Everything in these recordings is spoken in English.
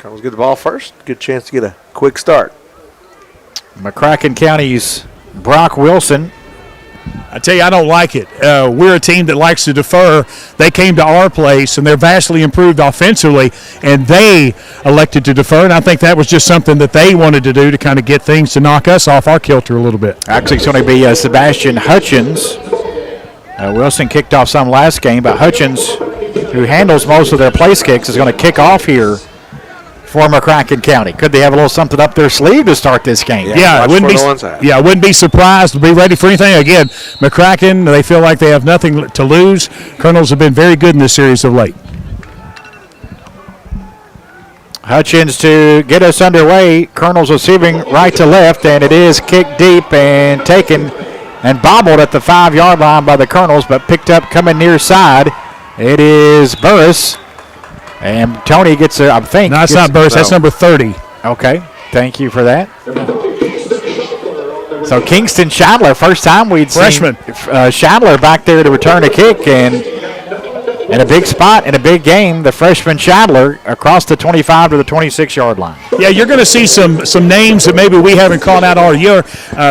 Colonels get the ball first. Good chance to get a quick start. McCracken County's Brock Wilson. I tell you, I don't like it. We're a team that likes to defer. They came to our place, and they're vastly improved offensively, and they elected to defer, and I think that was just something that they wanted to do to kind of get things to knock us off our kilter a little bit. Actually, it's going to be Sebastian Hutchins. Wilson kicked off some last game, but Hutchins, who handles most of their place kicks, is going to kick off here for McCracken County. Could they have a little something up their sleeve to start this game? I wouldn't be surprised to be ready for anything. Again, McCracken, they feel like they have nothing to lose. Colonels have been very good in this series of late. Hutchins to get us underway. Colonels receiving right to left, and it is kicked deep and taken and bobbled at the 5-yard line by the Colonels, but picked up coming near side. It is Burris. And Tony gets I think. No, it's not Burris. That's number 30. Okay. Thank you for that. So Kingston Shadler, first time we'd freshman. seen Shadler back there to return a kick, and in a big spot in a big game, the freshman Shadler across the 25 to the 26-yard line. Yeah, you're going to see some names that maybe we haven't called out all year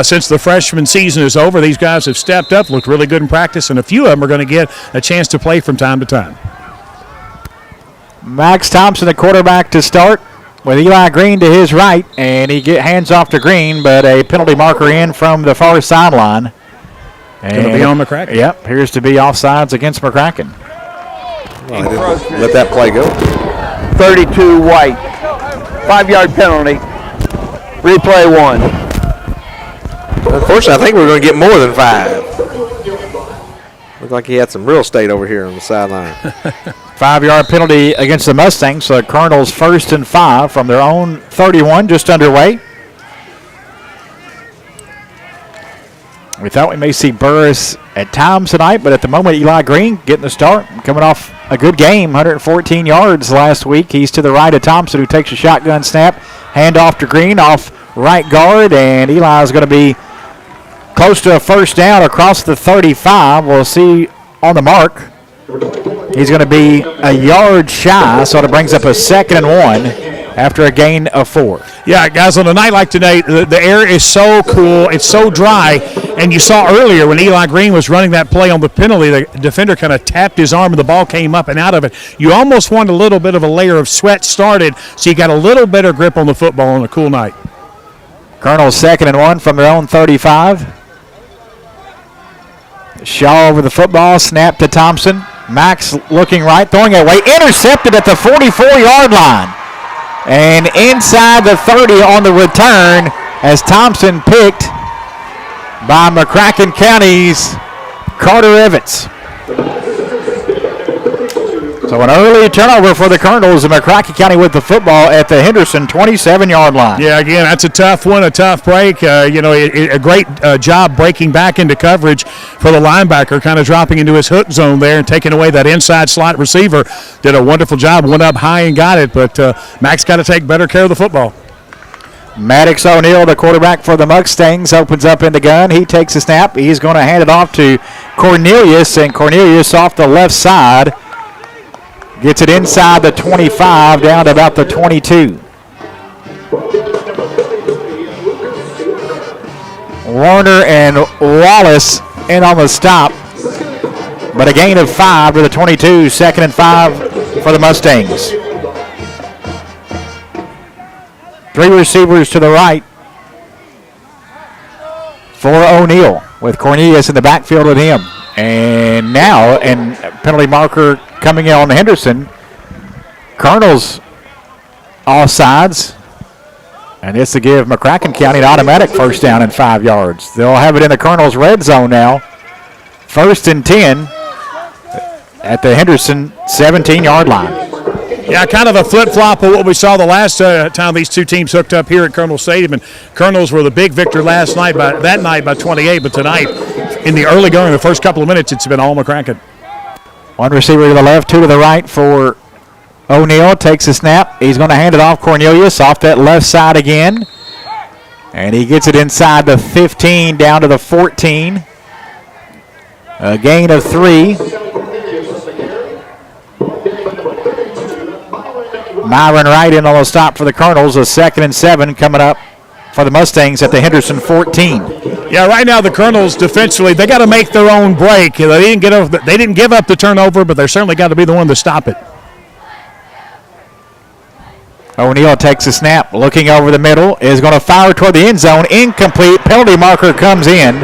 since the freshman season is over. These guys have stepped up, looked really good in practice, and a few of them are going to get a chance to play from time to time. Max Thompson, the quarterback, to start with Eli Green to his right, and he hands off to Green, but a penalty marker in from the far sideline. Going to be on McCracken. Yep, appears to be offsides against McCracken. Well, didn't let that play go. 32 White. 5-yard penalty. Replay 1. Unfortunately, I think we're going to get more than 5. Looked like he had some real estate over here on the sideline. 5-yard penalty against the Mustangs. So the Colonels 1st and 5 from their own 31, just underway. We thought we may see Burris at times tonight, but at the moment, Eli Green getting the start, coming off a good game, 114 yards last week. He's to the right of Thompson, who takes a shotgun snap, hand off to Green, off right guard, and Eli is going to be close to a first down across the 35. We'll see on the mark. He's going to be a yard shy, so it brings up a 2nd and 1 after a gain of 4. Yeah, guys, on a night like today, the air is so cool, it's so dry, and you saw earlier when Eli Green was running that play on the penalty, the defender kind of tapped his arm and the ball came up and out of it. You almost want a little bit of a layer of sweat started, so you got a little better grip on the football on a cool night. Colonel's 2nd and 1 from their own 35. Shaw over the football, snap to Thompson. Max looking right, throwing it away, intercepted at the 44-yard line. And inside the 30 on the return as Thompson picked by McCracken County's Carter Evans. So an early turnover for the Colonels, and McCracken County with the football at the Henderson 27-yard line. Yeah, again, that's a tough one, a tough break. A great job breaking back into coverage for the linebacker, kind of dropping into his hook zone there and taking away that inside slot receiver. Did a wonderful job, went up high and got it, but Max got to take better care of the football. Maddox O'Neill, the quarterback for the Mustangs, opens up in the gun. He takes a snap. He's going to hand it off to Cornelius, and Cornelius off the left side gets it inside the 25 down to about the 22. Warner and Wallace in on the stop, but a gain of 5 to the 22, 2nd and 5 for the Mustangs. 3 receivers to the right for O'Neill, with Cornelius in the backfield with him. And now, and penalty marker coming in on Henderson. Colonels offsides. And this to give McCracken County an automatic first down and 5 yards. They'll have it in the Colonels' red zone now. 1st and 10 at the Henderson 17-yard line. Yeah, kind of a flip-flop of what we saw the last time these two teams hooked up here at Colonel Stadium. And Colonels were the big victor last night by 28, but tonight, in the early going, the first couple of minutes, it's been all McCracken. 1 receiver to the left, 2 to the right for O'Neill. Takes a snap. He's going to hand it off Cornelius off that left side again. And he gets it inside the 15 down to the 14. A gain of 3. Myron Wright in on the stop for the Colonels. A 2nd and 7 coming up for the Mustangs at the Henderson 14. Yeah, right now the Colonels defensively, they got to make their own break. They didn't give up the turnover, but they certainly got to be the one to stop it. O'Neal takes a snap, looking over the middle, is going to fire toward the end zone. Incomplete. Penalty marker comes in.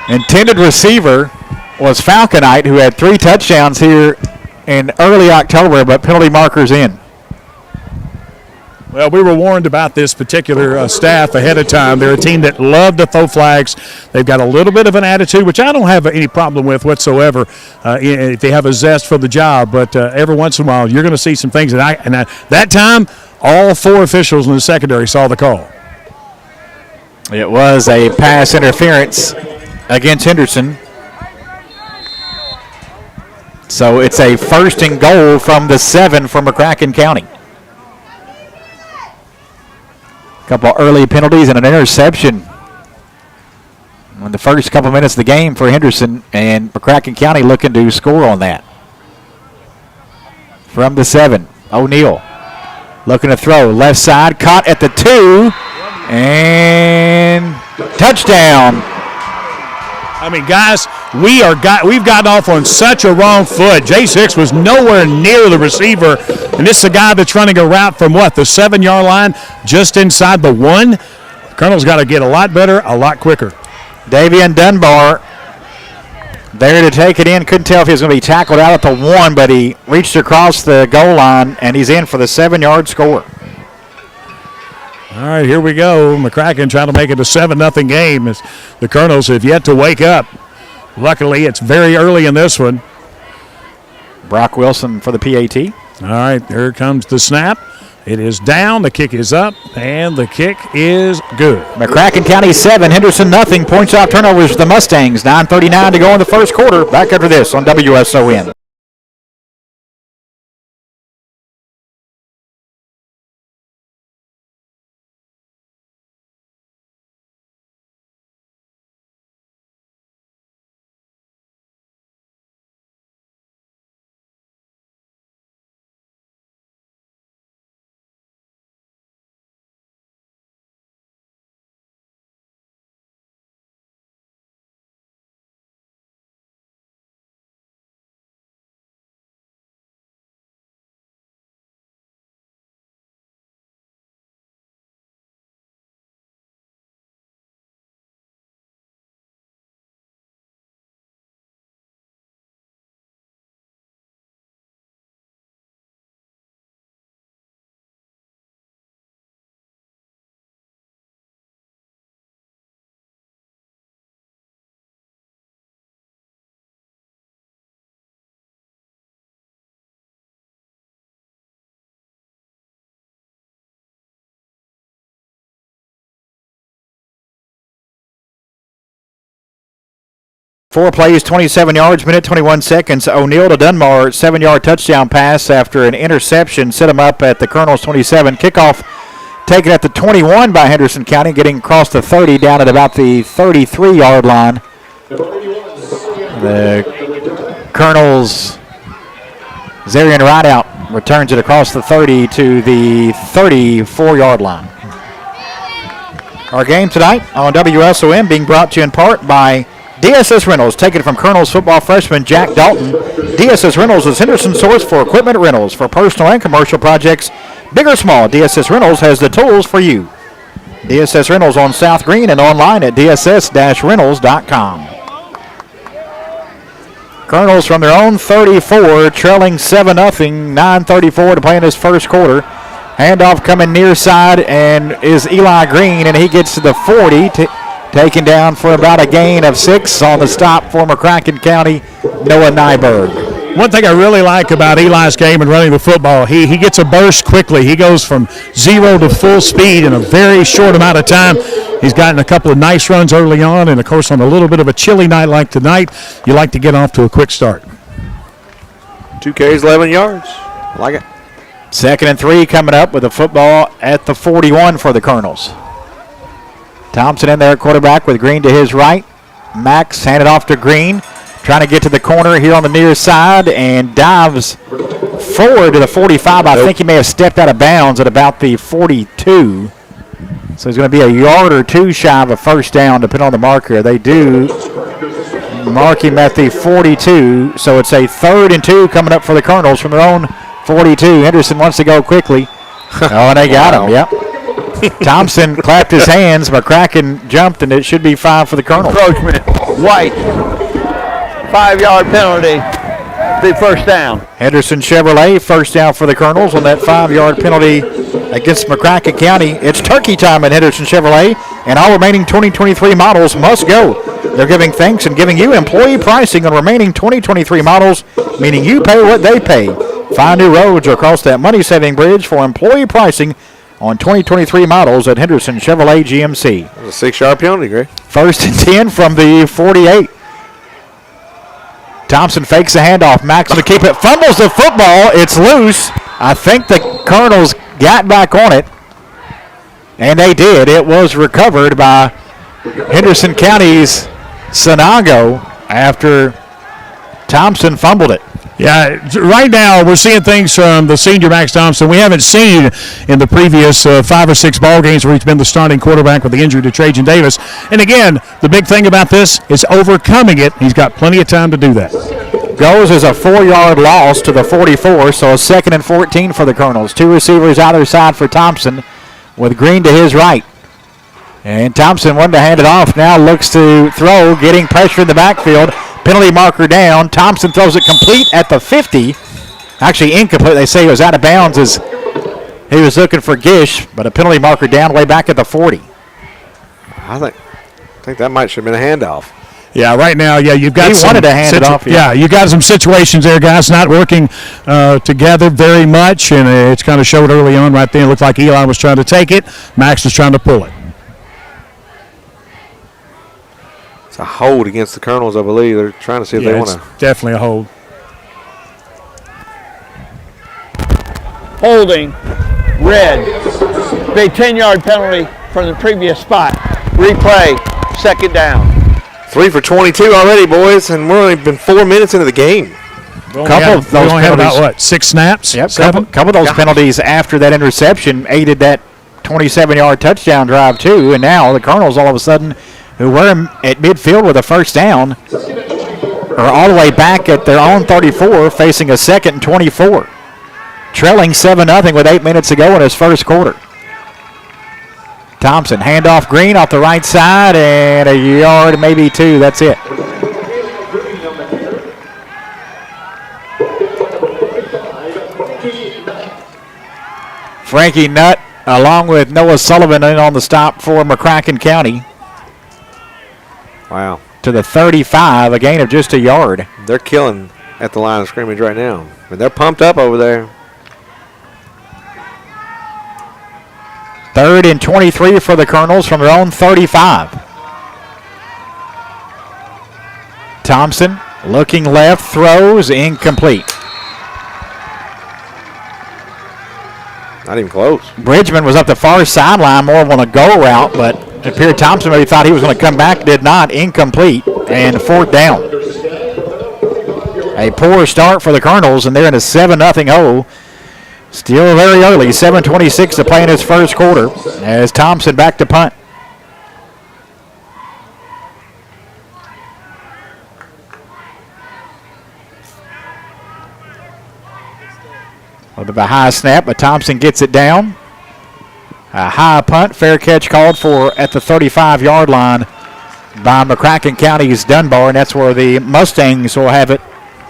Intended receiver was Falconite, who had 3 touchdowns here in early October, but penalty marker's in. Well, we were warned about this particular staff ahead of time. They're a team that love to throw flags. They've got a little bit of an attitude, which I don't have any problem with whatsoever if they have a zest for the job. But every once in a while, you're going to see some things. That time, all 4 officials in the secondary saw the call. It was a pass interference against Henderson. So it's a 1st and goal from the 7 for McCracken County. A couple early penalties and an interception in the first couple minutes of the game for Henderson, and McCracken County looking to score on that. From the 7, O'Neal looking to throw. Left side, caught at the 2, and touchdown. I mean, guys, we've gotten off on such a wrong foot. J6 was nowhere near the receiver, and this is a guy that's running a route from the 7-yard line, just inside the 1. The Colonel's got to get a lot better, a lot quicker. Davian Dunbar there to take it in. Couldn't tell if he was going to be tackled out at the 1, but he reached across the goal line, and he's in for the 7-yard score. All right, here we go. McCracken trying to make it a 7-0 game as the Colonels have yet to wake up. Luckily, it's very early in this one. Brock Wilson for the PAT. All right, there comes the snap. It is down, the kick is up, and the kick is good. McCracken County 7, Henderson nothing. Points off turnovers for the Mustangs. 9:39 to go in the first quarter. Back after this on WSON. Four plays, 27 yards, minute 21 seconds. O'Neal to Dunbar, 7-yard touchdown pass after an interception. Set him up at the Colonels 27. Kickoff taken at the 21 by Henderson County, getting across the 30 down at about the 33-yard line. The Colonels' Zarian Rideout returns it across the 30 to the 34-yard line. Our game tonight on WSON being brought to you in part by DSS Rentals, taken from Colonel's football freshman Jack Dalton. DSS Rentals is Henderson's source for equipment rentals for personal and commercial projects. Big or small, DSS Rentals has the tools for you. DSS Rentals on South Green and online at dss-rentals.com. Colonels from their own 34, trailing 7-0, 9:34 to play in this first quarter. Handoff coming near side and is Eli Green, and he gets to the 40, taken down for about a gain of 6 on the stop for McCracken County, Noah Nyberg. One thing I really like about Eli's game and running the football, he gets a burst quickly. He goes from 0 to full speed in a very short amount of time. He's gotten a couple of nice runs early on, and, of course, on a little bit of a chilly night like tonight, you like to get off to a quick start. 2 carries, 11 yards. I like it. 2nd and 3 coming up with the football at the 41 for the Colonels. Thompson in there at quarterback with Green to his right. Max handed off to Green. Trying to get to the corner here on the near side and dives forward to the 45. I think he may have stepped out of bounds at about the 42. So he's going to be a yard or two shy of a first down, depending on the marker. They do mark him at the 42. So it's a 3rd and 2 coming up for the Colonels from their own 42. Henderson wants to go quickly. Oh, and they got him. Yep. Thompson clapped his hands. McCracken jumped, and it should be 5 for the Colonels. Encroachment. White. 5-yard penalty. The first down. Henderson Chevrolet, first down for the Colonels on that 5-yard penalty against McCracken County. It's turkey time at Henderson Chevrolet, and all remaining 2023 models must go. They're giving thanks and giving you employee pricing on remaining 2023 models, meaning you pay what they pay. Find new roads or across that money-saving bridge for employee pricing on 2023 models at Henderson Chevrolet GMC. That was a 6-yard penalty, Greg. 1st and 10 from the 48. Thompson fakes the handoff. Max to keep it. Fumbles the football. It's loose. I think the Colonels got back on it. And they did. It was recovered by Henderson County's Sanago after Thompson fumbled it. Yeah, right now we're seeing things from the senior Max Thompson we haven't seen in the previous 5 or 6 ball games where he's been the starting quarterback with the injury to Trajan Davis. And again, the big thing about this is overcoming it. He's got plenty of time to do that. Goes as a 4-yard loss to the 44, so a 2nd and 14 for the Colonels. 2 receivers either side for Thompson with Green to his right. And Thompson wanted to hand it off. Now looks to throw, getting pressure in the backfield. Penalty marker down. Thompson throws it complete at the 50. Actually incomplete. They say he was out of bounds as he was looking for Gish, but a penalty marker down way back at the 40. I think that might should have been a handoff. Yeah, right now, you've got he wanted to hand it off. Yeah, you got some situations there, guys, not working together very much, and it's kind of showed early on right there. It looked like Eli was trying to take it. Max was trying to pull it. It's a hold against the Colonels, I believe. They're trying to see if they want to. Definitely a hold. Holding. Red. Big 10-yard penalty from the previous spot. Replay. 2nd down. 3 for 22 already, boys, and we're only been 4 minutes into the game. Couple of those only had penalties. about, 6 snaps? Yep, 7? couple of those penalties after that interception aided that 27-yard touchdown drive, too. And now the Colonels, all of a sudden, who were at midfield with a first down, are all the way back at their own 34, facing a 2nd and 24. Trailing 7-0 with 8 minutes to go in his first quarter. Thompson, handoff Green off the right side, and a yard, maybe 2. That's it. Frankie Nutt, along with Noah Sullivan, in on the stop for McCracken County. Wow. To the 35, a gain of just a yard. They're killing at the line of scrimmage right now. And they're pumped up over there. 3rd and 23 for the Colonels from their own 35. Thompson looking left, throws, incomplete. Not even close. Bridgman was up the far sideline, more on a go route, but it appeared Thompson maybe thought he was going to come back, did not, incomplete, and 4th down. A poor start for the Colonels, and they're in a 7-0 hole. Still very early, 7:26 to play in his first quarter, as Thompson back to punt. A bit of a high snap, but Thompson gets it down. A high punt, fair catch called for at the 35-yard line by McCracken County's Dunbar, and that's where the Mustangs will have it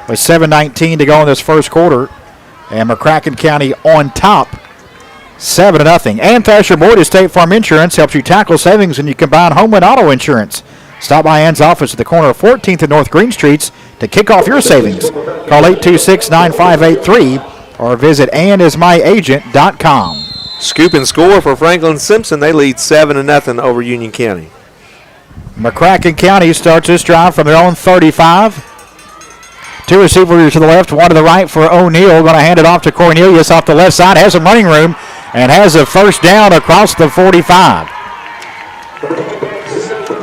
with 7:19 to go in this first quarter. And McCracken County on top, 7-0. And Thrasher Boyd of State Farm Insurance helps you tackle savings when you combine home and auto insurance. Stop by Ann's office at the corner of 14th and North Green Streets to kick off your savings. Call 826-9583 or visit AnnIsMyAgent.com. Scoop and score for Franklin Simpson. They lead 7-0 over Union County. McCracken County starts this drive from their own 35. 2 receivers to the left, 1 to the right for O'Neal. Going to hand it off to Cornelius off the left side. Has some running room and has a first down across the 45.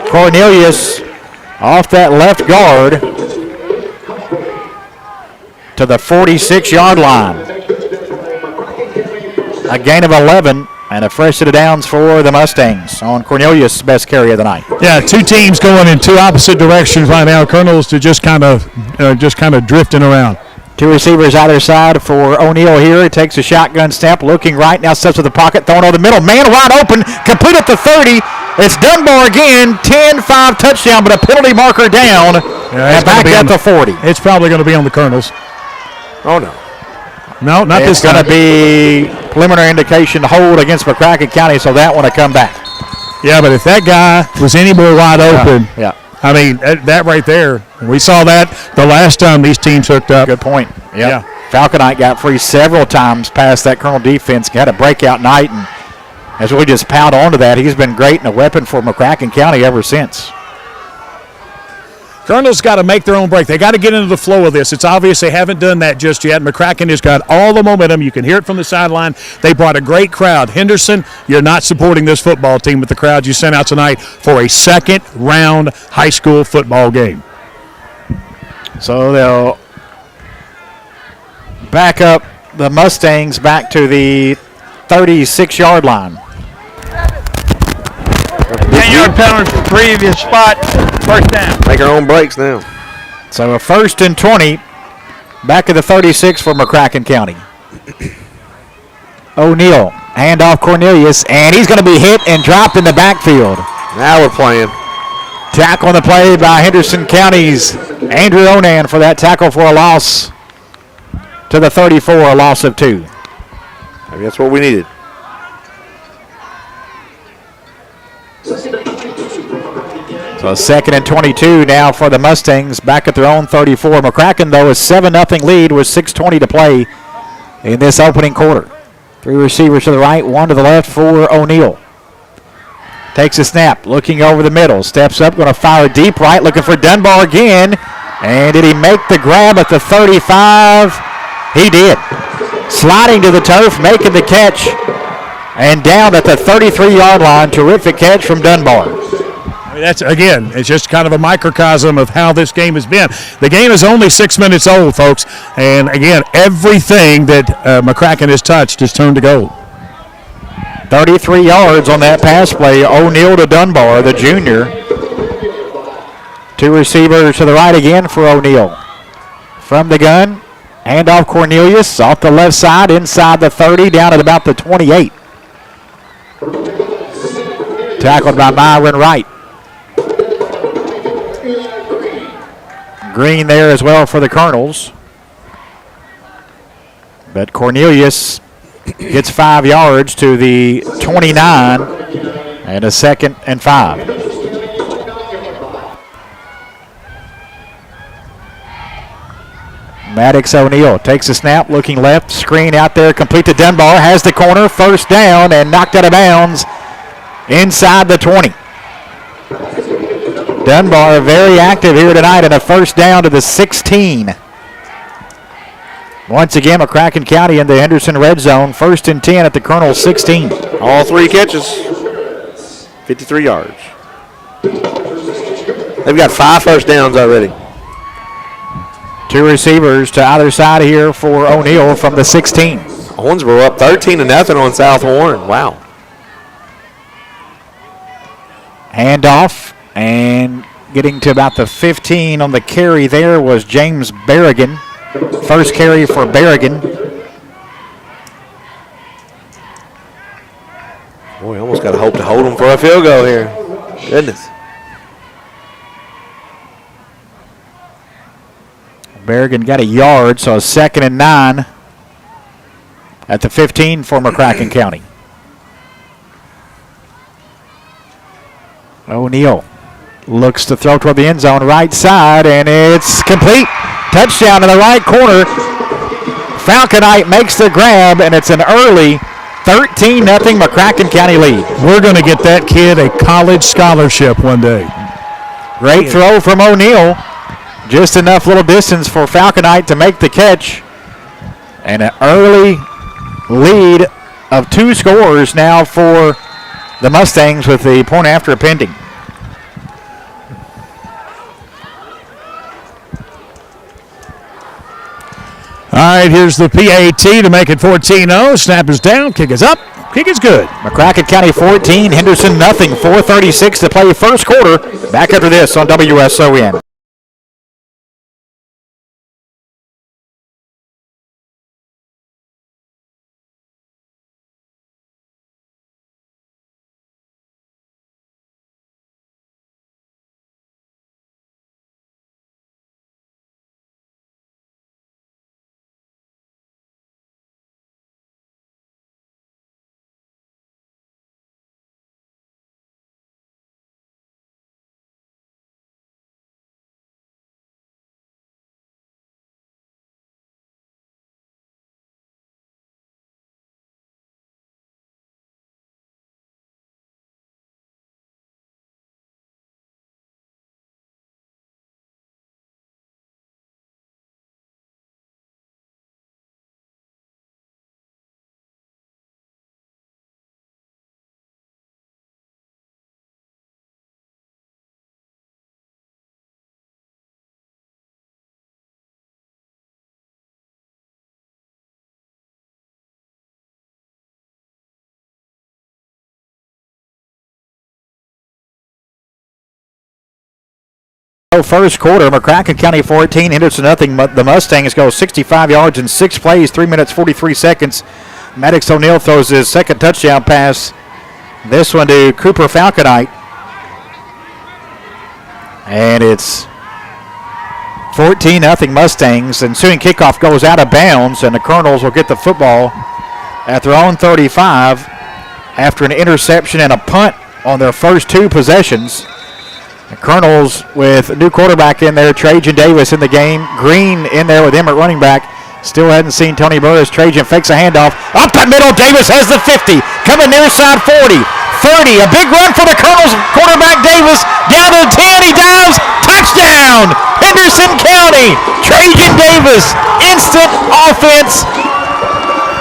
Cornelius off that left guard. to the 46-yard line. A gain of 11 and a fresh set of downs for the Mustangs on Cornelius' best carry of the night. Yeah, two teams going in two opposite directions right now. Colonels to just kind of drifting around. Two receivers either side for O'Neal here. He takes a shotgun snap, looking right, now steps to the pocket, throwing over the middle. Man wide open, complete at the 30. It's Dunbar again, 10-5 touchdown, but a penalty marker down, and back at the 40. It's probably going to be on the Colonels. Oh, no. No, not this time. It's going to be preliminary indication to hold against McCracken County, so that one will come back. Yeah, but if that guy was any more wide open, yeah. I mean, that right there, we saw that the last time these teams hooked up. Good point. Yep. Yeah. Falconite got free several times past that Colonel defense, had a breakout night, and has really just piled onto that. He's been great and a weapon for McCracken County ever since. Colonel's got to make their own break. They got to get into the flow of this. It's obvious they haven't done that just yet. McCracken has got all the momentum. You can hear it from the sideline. They brought a great crowd. Henderson, you're not supporting this football team with the crowd you sent out tonight for a second-round high school football game. So they'll back up the Mustangs back to the 36-yard line. 10-yard penalty for previous spot. First down. Make our own breaks now. So a 1st and 20, back at the 36 for McCracken County. O'Neal, handoff Cornelius, and he's going to be hit and dropped in the backfield. Now we're playing. Tackle on the play by Henderson County's Andrew Onan for that tackle for a loss to the 34, a loss of 2. Maybe that's what we needed. So 2nd and 22 now for the Mustangs back at their own 34. McCracken, though, is 7-0 lead with 6:20 to play in this opening quarter. 3 receivers to the right, 1 to the left for O'Neal. Takes a snap, looking over the middle, steps up, going to fire deep right, looking for Dunbar again. And did he make the grab at the 35? He did. Sliding to the turf, making the catch, and down at the 33-yard line. Terrific catch from Dunbar. That's, again, it's just kind of a microcosm of how this game has been. The game is only 6 minutes old, folks. And, again, everything that McCracken has touched has turned to gold. 33 yards on that pass play. O'Neal to Dunbar, the junior. 2 receivers to the right again for O'Neal. From the gun, handoff Cornelius off the left side, inside the 30, down at about the 28. Tackled by Myron Wright. Green there as well for the Colonels. But Cornelius gets 5 yards to the 29 and a 2nd and 5. Maddox O'Neal takes a snap, looking left, screen out there, complete to Dunbar, has the corner, 1st down, and knocked out of bounds inside the 20. Dunbar very active here tonight, and a 1st down to the 16. Once again, McCracken County in the Henderson red zone, 1st and 10 at the Colonel 16. All 3 catches, 53 yards. They've got 5 first downs already. 2 receivers to either side here for O'Neal from the 16. Owensboro up 13-0 on South Warren. Wow. Handoff, and getting to about the 15 on the carry there was James Berrigan. 1st carry for Berrigan. Boy, almost got to hope to hold them for a field goal here. Goodness. Berrigan got a yard, so a 2nd and 9 at the 15 for McCracken County. O'Neal looks to throw toward the end zone, right side, and it's complete. Touchdown in the right corner. Falconite makes the grab, and it's an early 13-0 McCracken County lead. We're going to get that kid a college scholarship one day. Great throw from O'Neal. Just enough little distance for Falconite to make the catch. And an early lead of 2 scores now for the Mustangs with the point after pending. All right, here's the PAT to make it 14-0. Snap is down, kick is up, kick is good. McCracken County 14, Henderson nothing. 4:36 to play first quarter. Back after this on WSON. First quarter, McCracken County 14, Henderson nothing. The Mustangs go 65 yards in 6 plays, 3 minutes 43 seconds. Maddox O'Neill throws his second touchdown pass. This one to Cooper Falconite. And it's 14-0 Mustangs. Ensuing kickoff goes out of bounds, and the Colonels will get the football at their own 35 after an interception and a punt on their first 2 possessions. The Colonels with a new quarterback in there, Trajan Davis in the game. Green in there with him at running back. Still hadn't seen Tony Burris. Trajan fakes a handoff. Up the middle, Davis has the 50. Coming near side 40. 30, a big run for the Colonels. Quarterback Davis down to the 10. He dives. Touchdown! Henderson County. Trajan Davis. Instant offense.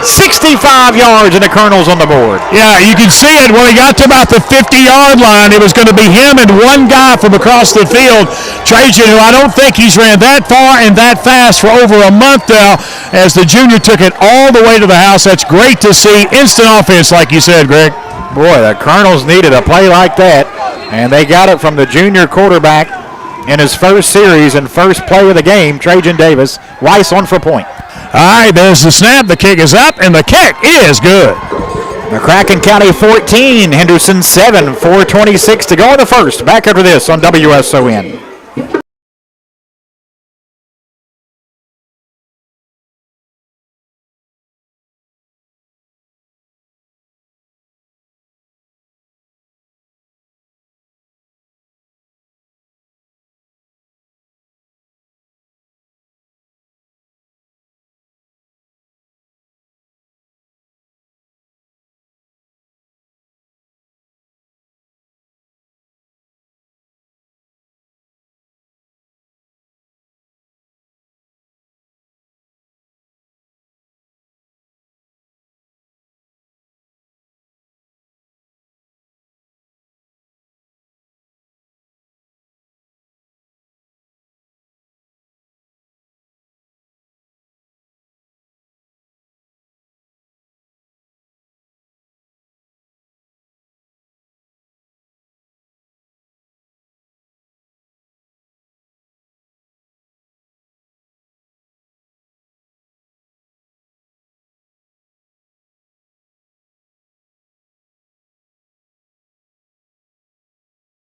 65 yards and the Colonels on the board. Yeah, you can see it when he got to about the 50-yard line. It was going to be him and one guy from across the field. Trajan, who I don't think he's ran that far and that fast for over a month now, as the junior took it all the way to the house. That's great to see. Instant offense, like you said, Greg. Boy, the Colonels needed a play like that, and they got it from the junior quarterback in his first series and first play of the game, Trajan Davis. Weiss on for point. All right, there's the snap. The kick is up, and the kick is good. McCracken County 14, Henderson 7, 4:26 to go in the first. Back after this on WSON.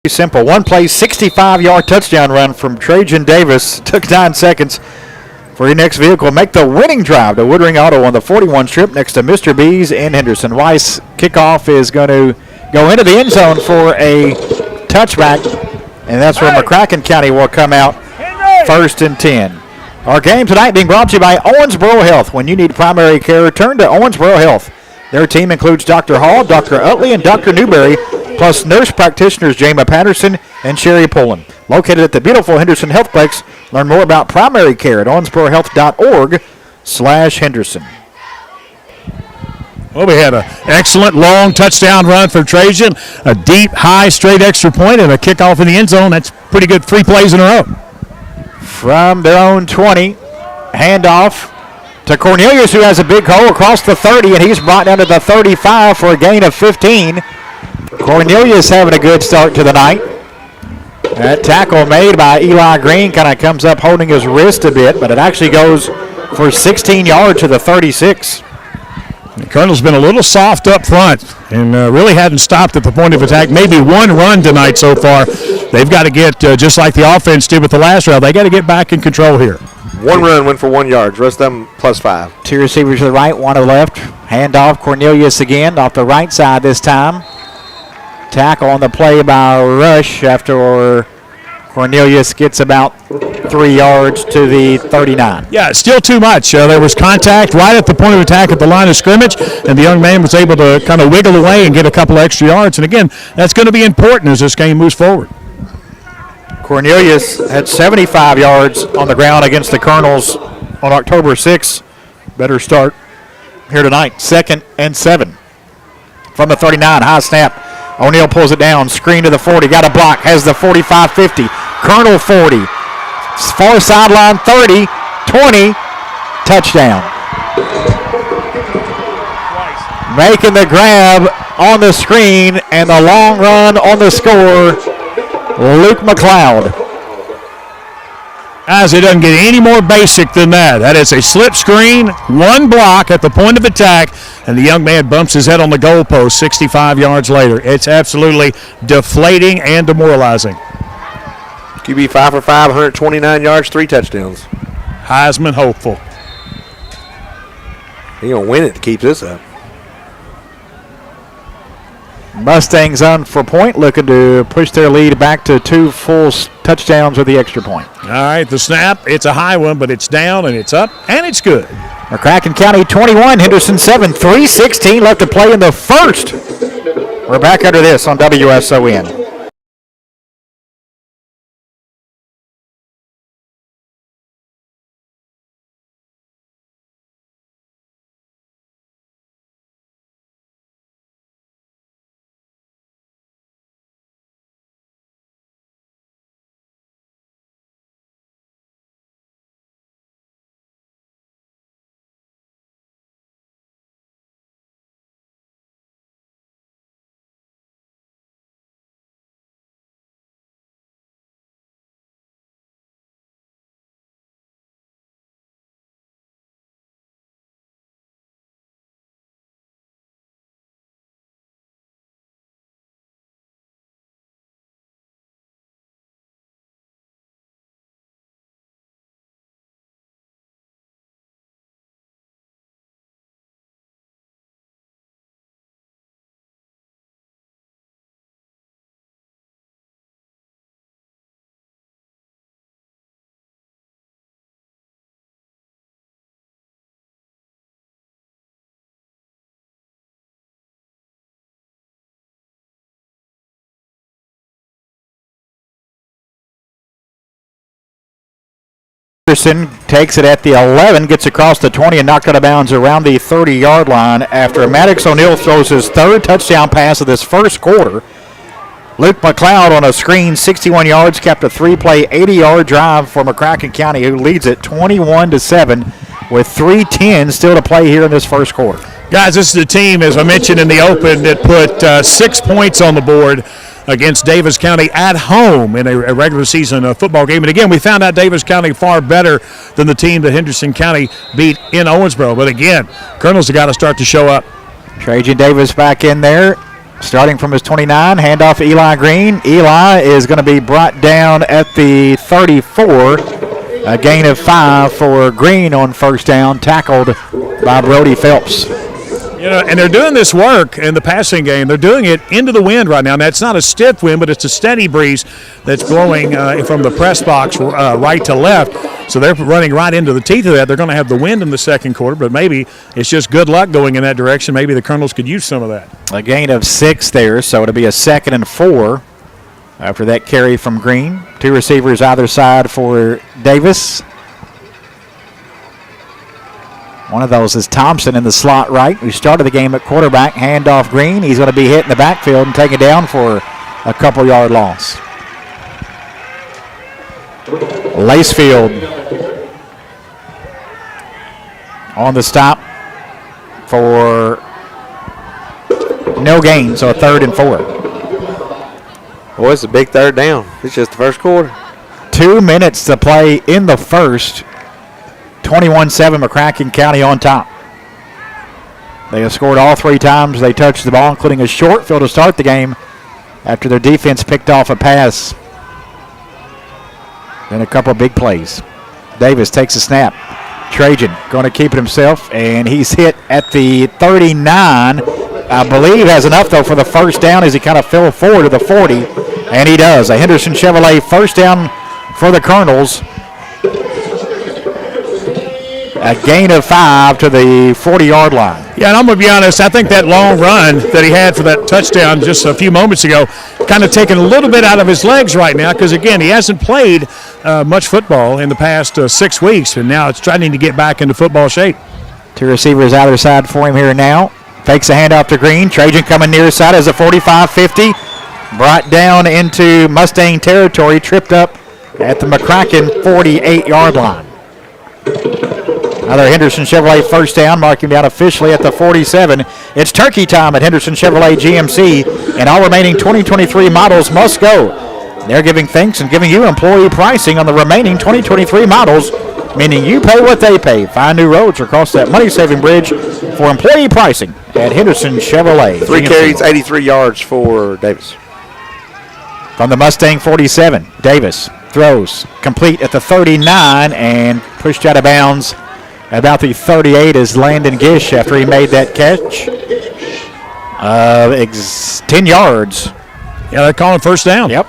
Simple. One play, 65-yard touchdown run from Trajan Davis. Took 9 seconds for your next vehicle. Make the winning drive to Woodring Auto on the 41 strip next to Mr. B's in Henderson. Weiss kickoff is going to go into the end zone for a touchback, and that's where McCracken County will come out 1st and 10. Our game tonight being brought to you by Owensboro Health. When you need primary care, turn to Owensboro Health. Their team includes Dr. Hall, Dr. Utley, and Dr. Newberry, plus nurse practitioners Jama Patterson and Sherry Pullen. Located at the beautiful Henderson Healthplex. Learn more about primary care at owensborohealth.org/Henderson. Well, we had an excellent long touchdown run for Trajan, a deep, high, straight extra point, and a kickoff in the end zone. That's pretty good 3 plays in a row. From their own 20, handoff to Cornelius, who has a big hole across the 30, and he's brought down to the 35 for a gain of 15. Cornelius having a good start to the night. That tackle made by Eli Green kind of comes up holding his wrist a bit, but it actually goes for 16 yards to the 36. The Colonel's been a little soft up front and really hadn't stopped at the point of attack. Maybe one run tonight so far. They've got to get, just like the offense did with the last round, they got to get back in control here. One run went for 1 yard. Rest of them +5. Two receivers to the right, one to the left. Handoff, Cornelius again, off the right side this time. Tackle on the play by Rush after Cornelius gets about 3 yards to the 39. Yeah, still too much. There was contact right at the point of attack at the line of scrimmage, and the young man was able to kind of wiggle away and get a couple extra yards. And again, that's going to be important as this game moves forward. Cornelius had 75 yards on the ground against the Colonels on October 6th. Better start here tonight. 2nd and 7 from the 39. High snap. O'Neal pulls it down. Screen to the 40. Got a block. Has the 45-50. Colonel 40. Far sideline 30. 20. Touchdown. Making the grab on the screen and the long run on the score. Luke McLeod. Guys, it doesn't get any more basic than that. That is a slip screen, one block at the point of attack, and the young man bumps his head on the goalpost 65 yards later. It's absolutely deflating and demoralizing. QB 5 for 5, 129 yards, 3 touchdowns. Heisman hopeful. He's going to win it to keep this up. Mustangs on for point, looking to push their lead back to 2 full touchdowns with the extra point. All right, the snap, it's a high one, but it's down and it's up and it's good. McCracken County 21, Henderson 7, 3:16 left to play in the first. We're back under this on WSON. Henderson takes it at the 11, gets across the 20 and knocked out of bounds around the 30-yard line after Maddox O'Neal throws his 3rd touchdown pass of this first quarter. Luke McLeod on a screen, 61 yards, kept a 3-play, 80-yard drive for McCracken County, who leads it 21-7 with 3:10 still to play here in this first quarter. Guys, this is the team, as I mentioned in the open, that put 6 points on the board against Davis County at home in a regular season football game. And again, we found out Davis County far better than the team that Henderson County beat in Owensboro. But again, Colonels have got to start to show up. Trajan Davis back in there, starting from his 29, handoff to Eli Green. Eli is going to be brought down at the 34. A gain of 5 for Green on first down, tackled by Brody Phelps. You know, and they're doing this work in the passing game. They're doing it into the wind right now. Now, it's not a stiff wind, but it's a steady breeze that's blowing from the press box right to left. So they're running right into the teeth of that. They're going to have the wind in the second quarter, but maybe it's just good luck going in that direction. Maybe the Colonels could use some of that. A gain of 6 there, so it'll be a 2nd and 4 after that carry from Green. 2 receivers either side for Davis. One of those is Thompson in the slot right, who started the game at quarterback. Handoff Green. He's going to be hit in the backfield and taken down for a couple-yard loss. Lacefield on the stop for no gain, so a 3rd and 4. Boy, it's a big 3rd down. It's just the first quarter. 2 minutes to play in the first. 21-7 McCracken County on top. They have scored all 3 times they touched the ball, including a short field to start the game after their defense picked off a pass. Then a couple of big plays. Davis takes a snap. Trajan going to keep it himself, and he's hit at the 39. I believe has enough, though, for the first down as he kind of fell forward to the 40, and he does. A Henderson Chevrolet first down for the Colonels. A gain of 5 to the 40-yard line. Yeah, and I'm going to be honest, I think that long run that he had for that touchdown just a few moments ago kind of taken a little bit out of his legs right now because, again, he hasn't played much football in the past 6 weeks, and now it's trying to get back into football shape. 2 receivers either side for him here now. Fakes a handoff to Green. Trajan coming near side as a 45-50. Brought down into Mustang territory, tripped up at the McCracken 48-yard line. Another Henderson Chevrolet first down, marking down officially at the 47. It's turkey time at Henderson Chevrolet GMC, and all remaining 2023 models must go. They're giving thanks and giving you employee pricing on the remaining 2023 models, meaning you pay what they pay. Find new roads or cross that money-saving bridge for employee pricing at Henderson Chevrolet. 3 carries, 83 yards for Davis. From the Mustang 47, Davis throws complete at the 39 and pushed out of bounds about the 38 is Landon Gish after he made that catch. 10 yards. Yeah, they're calling first down. Yep.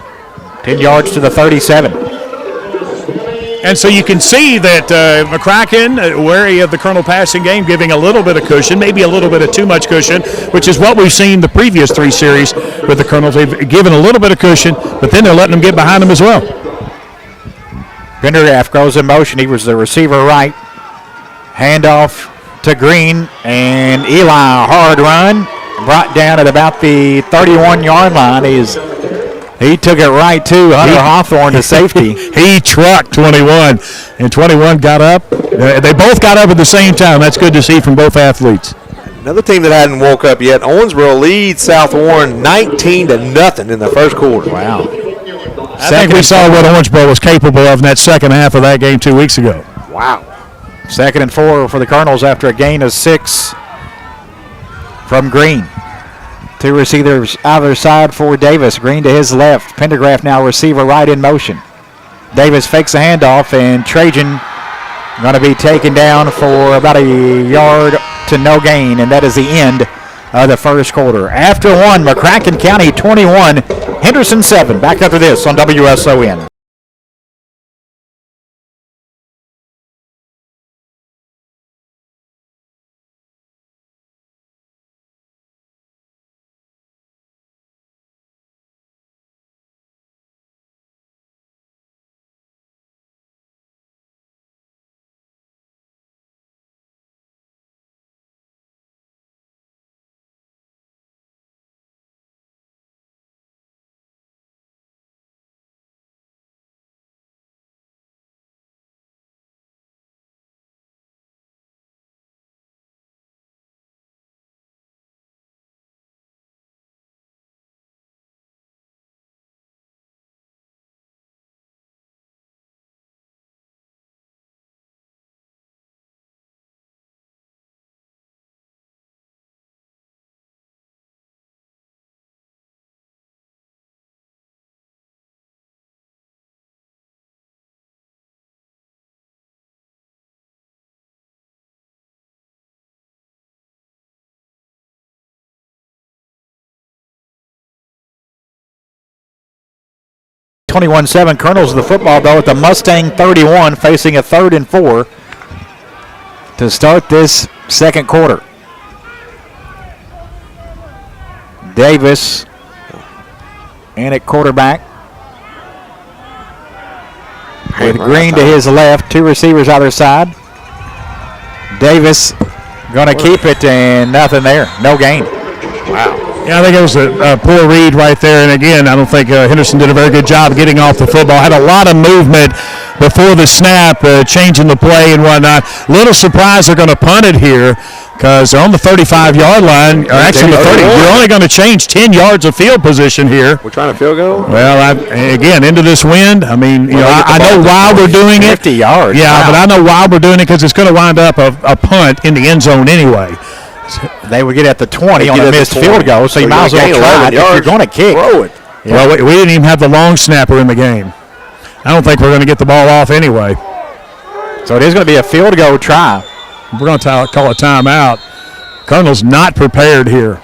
10 yards to the 37. And so you can see that McCracken, wary of the Colonel passing game, giving a little bit of cushion, maybe a little bit of too much cushion, which is what we've seen the previous 3 series with the Colonels. They've given a little bit of cushion, but then they're letting them get behind them as well. Pendergraft goes in motion. He was the receiver right. Handoff to Green, and Eli, a hard run, brought down at about the 31-yard line. He took it right to Hunter Hawthorne to safety. He trucked 21, and 21 got up. They both got up at the same time. That's good to see from both athletes. Another team that hadn't woke up yet, Owensboro leads South Warren 19-0 in the first quarter. Wow. I think we saw what Owensboro was capable of in that second half of that game 2 weeks ago. Wow. 2nd and 4 for the Colonels after a gain of 6 from Green. 2 receivers either side for Davis. Green to his left. Pendergraft now receiver right in motion. Davis fakes a handoff, and Trajan going to be taken down for about a yard to no gain, and that is the end of the first quarter. After 1, McCracken County 21, Henderson 7. Back after this on WSON. (21-7) Colonels of the football, though, at the Mustang 31, facing a 3rd and 4 to start this second quarter. Davis in at quarterback with Green to his left. 2 receivers either side. Davis going to keep it, and nothing there. No gain. Wow. Yeah, I think it was a poor read right there. And again, I don't think Henderson did a very good job getting off the football. Had a lot of movement before the snap, changing the play and whatnot. Little surprised they're going to punt it here because they're on the 35-yard line, or actually the 30. You're only going to change 10 yards of field position here. We're trying to field goal? Well, again, into this wind, I mean, I know why we're doing it. 50 yards. Yeah, wow. But I know why we're doing it because it's going to wind up a punt in the end zone anyway. They would get at the 20 on a missed field goal, so you might as well try it. If you're going to kick. Throw it. Yeah. Well, we didn't even have the long snapper in the game. I don't think we're going to get the ball off anyway. So it is going to be a field goal try. We're going to call a timeout. Colonel's not prepared here.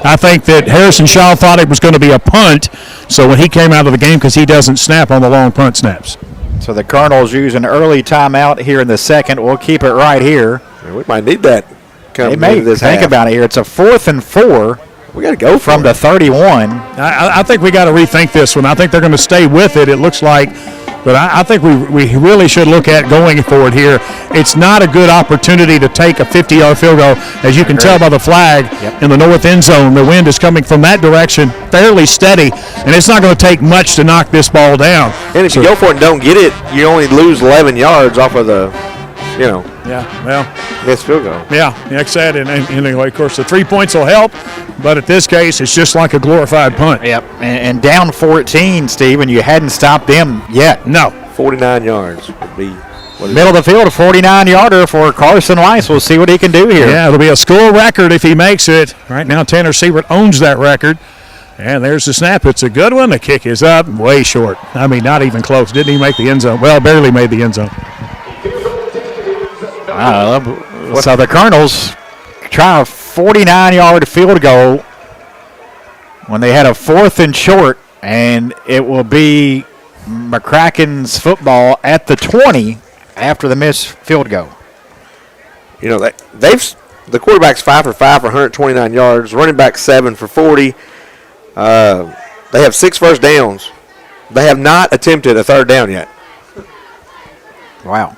I think that Harrison Shaw thought it was going to be a punt, so when he came out of the game, because he doesn't snap on the long punt snaps. So the Colonels use an early timeout here in the second. We'll keep it right here. Yeah, we might need that. They may think about it here. It's a 4th and 4. We got to go from the 31. I think we got to rethink this one. I think they're going to stay with it. It looks like, but I think we really should look at going for it here. It's not a good opportunity to take a 50-yard field goal, as you can tell by the flag in the north end zone. The wind is coming from that direction, fairly steady, and it's not going to take much to knock this ball down. And if you go for it and don't get it, you only lose 11 yards off of the, Yeah, well, missed field goal. Yeah, like I said, and anyway, of course, the 3 points will help, but at this case, it's just like a glorified punt. Yep, and down 14, Steve, and you hadn't stopped them yet. No. 49 yards would be middle of the field, a 49-yarder for Carson Weiss. We'll see what he can do here. Yeah, it'll be a school record if he makes it. Right now, Tanner Siebert owns that record. And there's the snap. It's a good one. The kick is up, way short. I mean, not even close. Didn't even make the end zone. Well, barely made the end zone. So the Colonels try a 49-yard field goal when they had a 4th and short, and it will be McCracken's football at the 20 after the missed field goal. You know, the quarterback's 5 for 5 for 129 yards, running back 7 for 40. They have 6 first downs. They have not attempted a third down yet. Wow.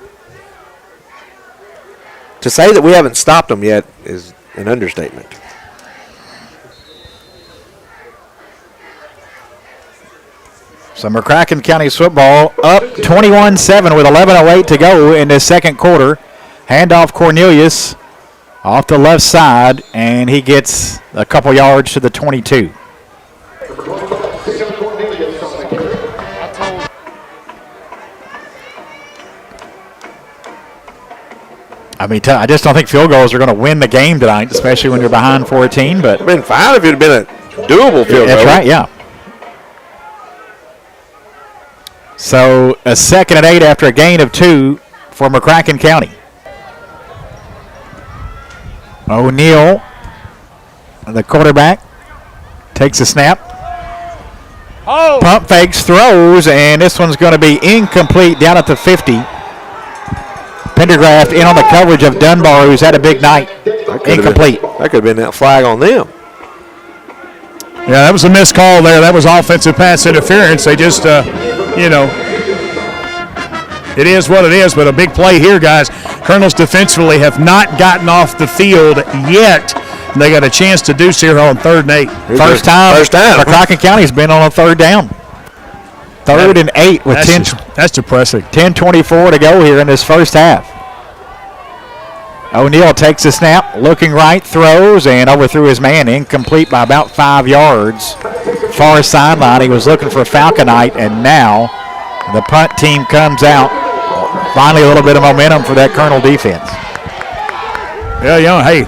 To say that we haven't stopped them yet is an understatement. So McCracken County's football up 21-7 with 11:08 to go in the second quarter. Handoff Cornelius off the left side, and he gets a couple yards to the 22. I mean, I just don't think field goals are going to win the game tonight, especially when you're behind 14. But it would have been fine if it had been a doable field goal. That's right, yeah. So a 2nd and 8 after a gain of 2 for McCracken County. O'Neal, the quarterback, takes a snap. Pump fakes, throws, and this one's going to be incomplete down at the 50. Pendergraft in on the coverage of Dunbar, who's had a big night. Incomplete. That could have been that flag on them. Yeah, that was a missed call there. That was offensive pass interference. They just, it is what it is, but a big play here, guys. Colonels defensively have not gotten off the field yet. They got a chance to do so here on 3rd and 8. First time. McCracken County's been on a 3rd down. 3rd and 8 with that's depressing. 10:24 to go here in this first half. O'Neal takes a snap, looking right, throws, and overthrew his man, incomplete by about 5 yards. Far sideline, he was looking for Falconite, and now the punt team comes out. Finally a little bit of momentum for that Colonel defense. Yeah, hey,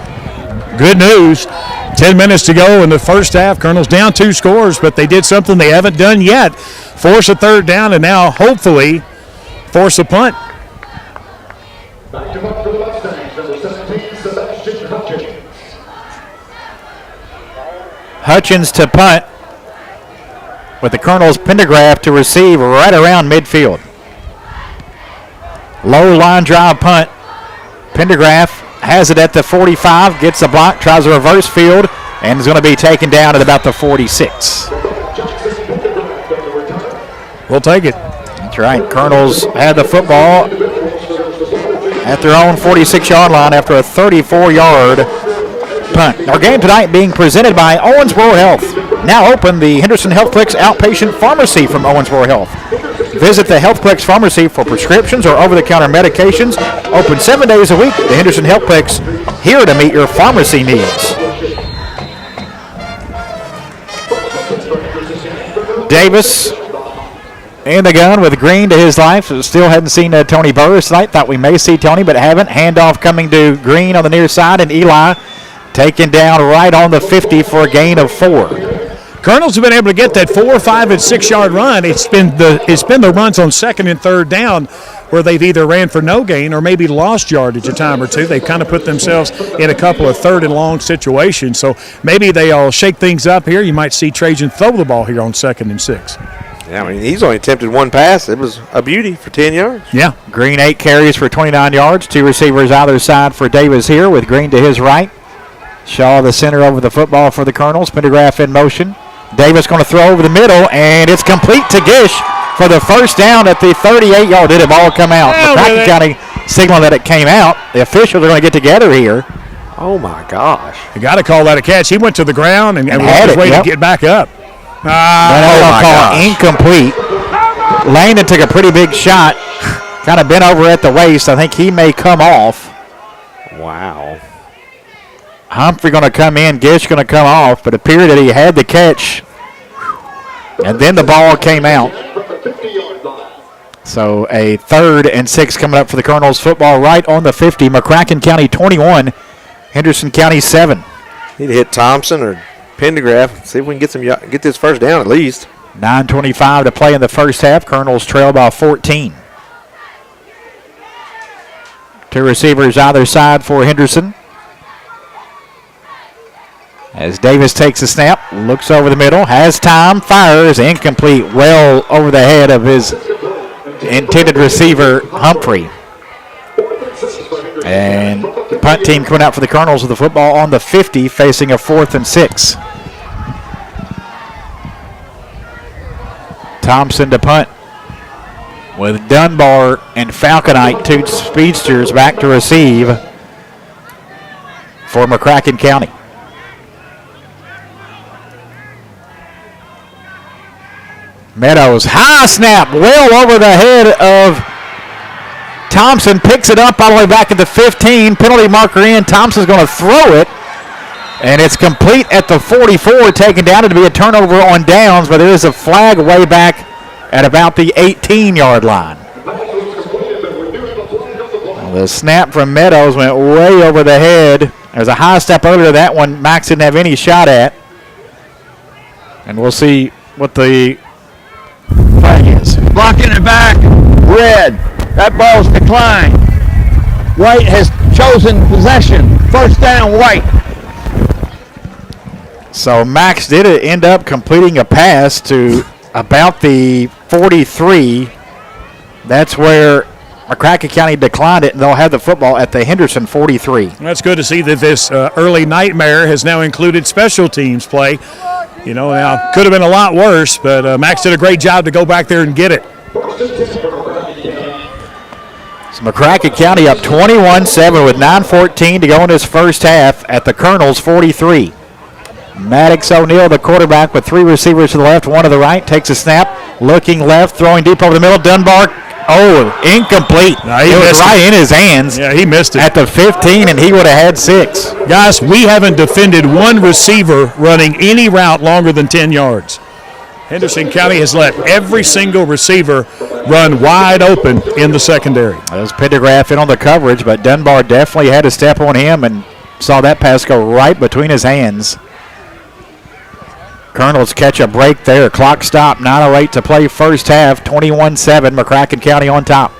good news. 10 minutes to go in the first half. Colonel's down 2 scores, but they did something they haven't done yet. Force a 3rd down, and now hopefully force a punt. Hutchins to punt with the Colonel's Pendergraft to receive right around midfield. Low line drive punt. Pendergraft has it at the 45, gets a block, tries a reverse field, and is going to be taken down at about the 46. We'll take it. That's right. Colonels had the football at their own 46-yard line after a 34-yard punt. Our game tonight being presented by Owensboro Health. Now open the Henderson Healthplex Outpatient Pharmacy from Owensboro Health. Visit the Healthplex Pharmacy for prescriptions or over-the-counter medications. Open 7 days a week. The Henderson Healthplex, here to meet your pharmacy needs. Davis in the gun with Green to his life. Still hadn't seen Tony Burris tonight. Thought we may see Tony, but haven't. Handoff coming to Green on the near side, and Eli taken down right on the 50 for a gain of 4. Colonels have been able to get that 4, 5, and 6 yard run. It's been the runs on 2nd and 3rd down where they've either ran for no gain or maybe lost yardage a time or two. They've kind of put themselves in a couple of 3rd and long situations. So maybe they'll shake things up here. You might see Trajan throw the ball here on 2nd and 6. Yeah, I mean, he's only attempted one pass. It was a beauty for 10 yards. Yeah. Green 8 carries for 29 yards. 2 receivers either side for Davis here with Green to his right. Shaw the center over the football for the Colonels. Pendergraph in motion. Davis going to throw over the middle, and it's complete to Gish for the first down at the 38-yard. Did the ball come out? McCracken County signaling that it came out. The officials are going to get together here. Oh, my gosh. You got to call that a catch. He went to the ground and was on his way to get back up. Incomplete. Landon took a pretty big shot. Kind of bent over at the waist. I think he may come off. Wow. Humphrey going to come in. Gish going to come off. But it appeared that he had the catch. And then the ball came out. So a 3rd and 6 coming up for the Colonels football right on the 50. McCracken County 21. Henderson County 7. Need to hit Thompson or Pendergraph. See if we can get this first down at least. 9:25 to play in the first half. Colonels trail by 14. 2 receivers either side for Henderson. As Davis takes a snap, looks over the middle, has time, fires, incomplete, well over the head of his intended receiver, Humphrey. And punt team coming out for the Colonels with the football on the 50, facing a 4th and 6. Thompson to punt with Dunbar and Falconite, 2 speedsters, back to receive for McCracken County. Meadows, high snap, well over the head of Thompson, picks it up all the way back at the 15, penalty marker in. Thompson's going to throw it, and it's complete at the 44, taken down to be a turnover on downs, but there is a flag way back at about the 18-yard line. The snap from Meadows went way over the head. There's a high step earlier. That one Max didn't have any shot at. And we'll see what the flag is. Blocking it back, red. That ball's declined. White has chosen possession. First down, White. So Max did end up completing a pass to about the 43. That's where McCracken County declined it, and they'll have the football at the Henderson 43. That's good to see that this early nightmare has now included special teams play. You know, now could have been a lot worse, but Max did a great job to go back there and get it. So McCracken County up 21-7 with 9:14 to go in this first half at the Colonels 43. Maddox O'Neal, the quarterback, with 3 receivers to the left, 1 to the right, takes a snap, looking left, throwing deep over the middle. Dunbar, incomplete. No, it was right in his hands. Yeah, he missed it. At the 15, and he would have had 6. Guys, we haven't defended one receiver running any route longer than 10 yards. Henderson County has let every single receiver run wide open in the secondary. That was Pendergraph in on the coverage, but Dunbar definitely had a step on him and saw that pass go right between his hands. Colonels catch a break there. Clock stop, 9:08 to play first half, 21-7, McCracken County on top.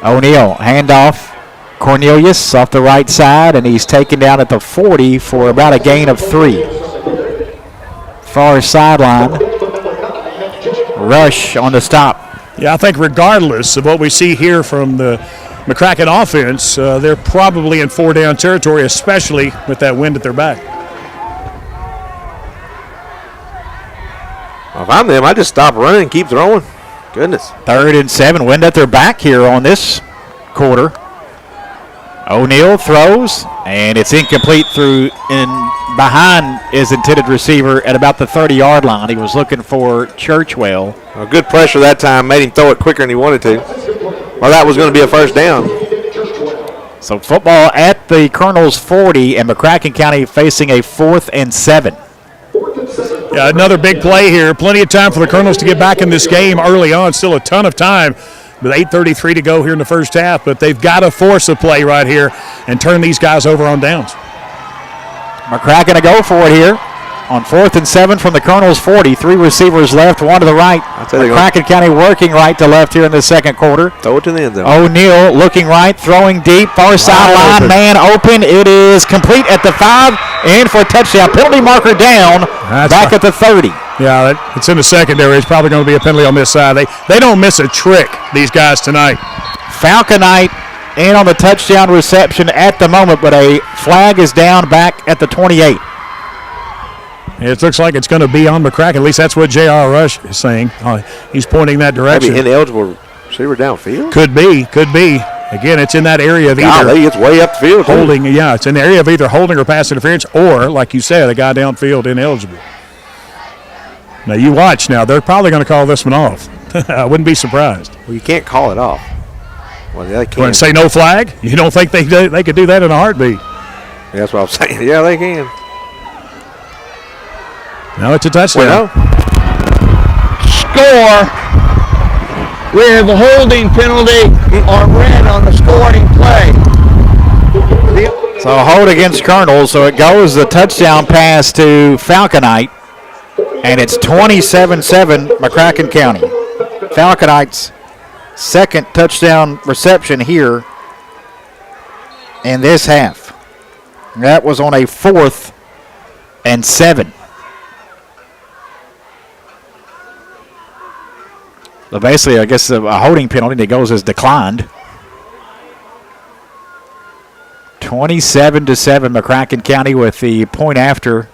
O'Neal, handoff. Cornelius off the right side, and he's taken down at the 40 for about a gain of 3. Far sideline. Rush on the stop. Yeah, I think regardless of what we see here from the McCracken offense, they're probably in 4-down territory, especially with that wind at their back. Well, if I'm them, I just stop running and keep throwing. Goodness. 3rd and 7, wind at their back here on this quarter. O'Neal throws, and it's incomplete through in behind his intended receiver at about the 30-yard line. He was looking for Churchwell. Well, good pressure that time. Made him throw it quicker than he wanted to. Well, that was going to be a first down. So football at the Colonel's 40, and McCracken County facing a 4th and 7. Yeah, another big play here. Plenty of time for the Colonels to get back in this game early on. Still a ton of time with 8:33 to go here in the first half, but they've got to force a play right here and turn these guys over on downs. McCracken to go for it here on 4th and 7 from the Colonel's 40. 3 receivers left, 1 to the right. McCracken County working right to left here in the second quarter. Throw it to the end zone. O'Neal looking right, throwing deep, far sideline, man open. It is complete at the 5, in for a touchdown. Penalty marker down, back at the 30. Yeah, it's in the secondary. It's probably going to be a penalty on this side. They don't miss a trick, these guys tonight. Falconite in on the touchdown reception at the moment, but a flag is down back at the 28. It looks like it's going to be on McCracken. At least that's what J.R. Rush is saying. He's pointing that direction. Maybe ineligible receiver downfield? Could be. Again, it's in that area of either it's way up the field. holding. Yeah, it's in the area of either holding or pass interference, or, like you said, a guy downfield ineligible. Now, you watch now. They're probably going to call this one off. I wouldn't be surprised. Well, you can't call it off. Well, they Going can. to say no flag? You don't think they could do that in a hearttbeat? Yeah, that's what I'm saying. Yeah, they can. No, it's a touchdown. Well, Score. We have a holding penalty on red on the scoring play. So a hold against Colonel, so it goes the touchdown pass to Falconite, and it's 27-7 McCracken County. Falconite's second touchdown reception here in this half. That was on a 4th and 7. So basically, I guess a holding penalty that goes as declined. 27-7 McCracken County with the point after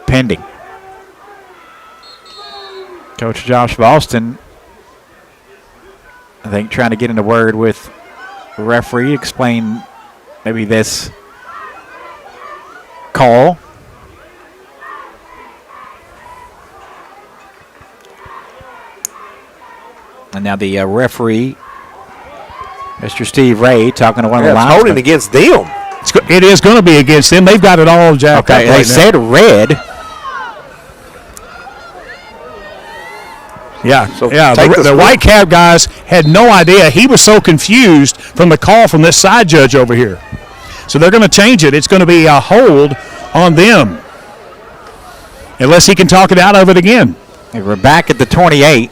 pending. Coach Josh Boston, I think, trying to get in a word with the referee, explain maybe this call. And now the referee, Mr. Steve Ray, talking to one of the linesmen. holding against them. It is going to be against them. They've got it all jacked up. Okay, they said red. Yeah, So the white cap guys had no idea. He was so confused from the call from this side judge over here. So they're going to change it. It's going to be a hold on them, unless he can talk it out of it again. And we're back at the 28.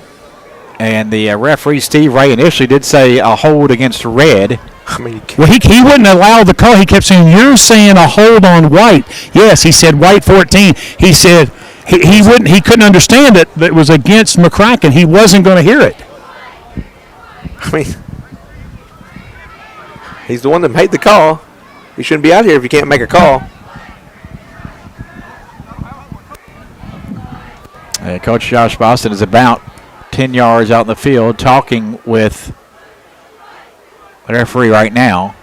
And the referee, Steve Ray, initially did say a hold against red. I mean, Well, he wouldn't allow the call. He kept saying, "You're saying a hold on white." Yes, he said white 14. He said he wouldn't. He couldn't understand it. That it was against McCracken. He wasn't going to hear it. I mean, he's the one that made the call. He shouldn't be out here if you can't make a call. Coach Josh Boston is about 10 yards out in the field talking with the referee right now.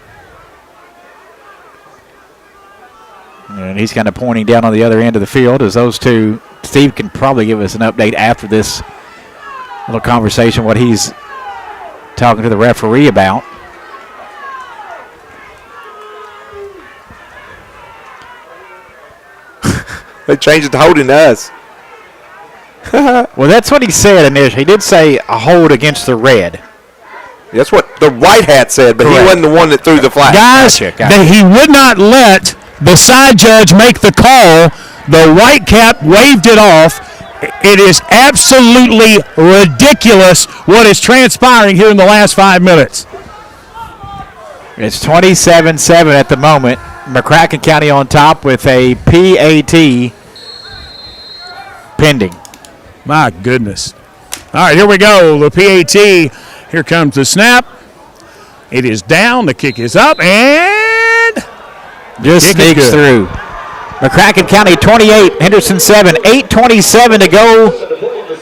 And he's kind of pointing down on the other end of the field as those two. Steve can probably give us an update after this little conversation, what he's talking to the referee about. They changed it to holding to us. Well, that's what he said initially. He did say a hold against the red. That's what the white hat said, but Correct. he wasn't the one that threw the flag. Guys, Gotcha. he would not let the side judge make the call. The white cap waved it off. It is absolutely ridiculous what is transpiring here in the last 5 minutes. It's 27-7 at the moment. McCracken County on top with a PAT pending. My goodness. All right, here we go. The PAT. Here comes the snap. It is down. The kick is up, and Just sneaks through. McCracken County 28, Henderson 7, 8:27 to go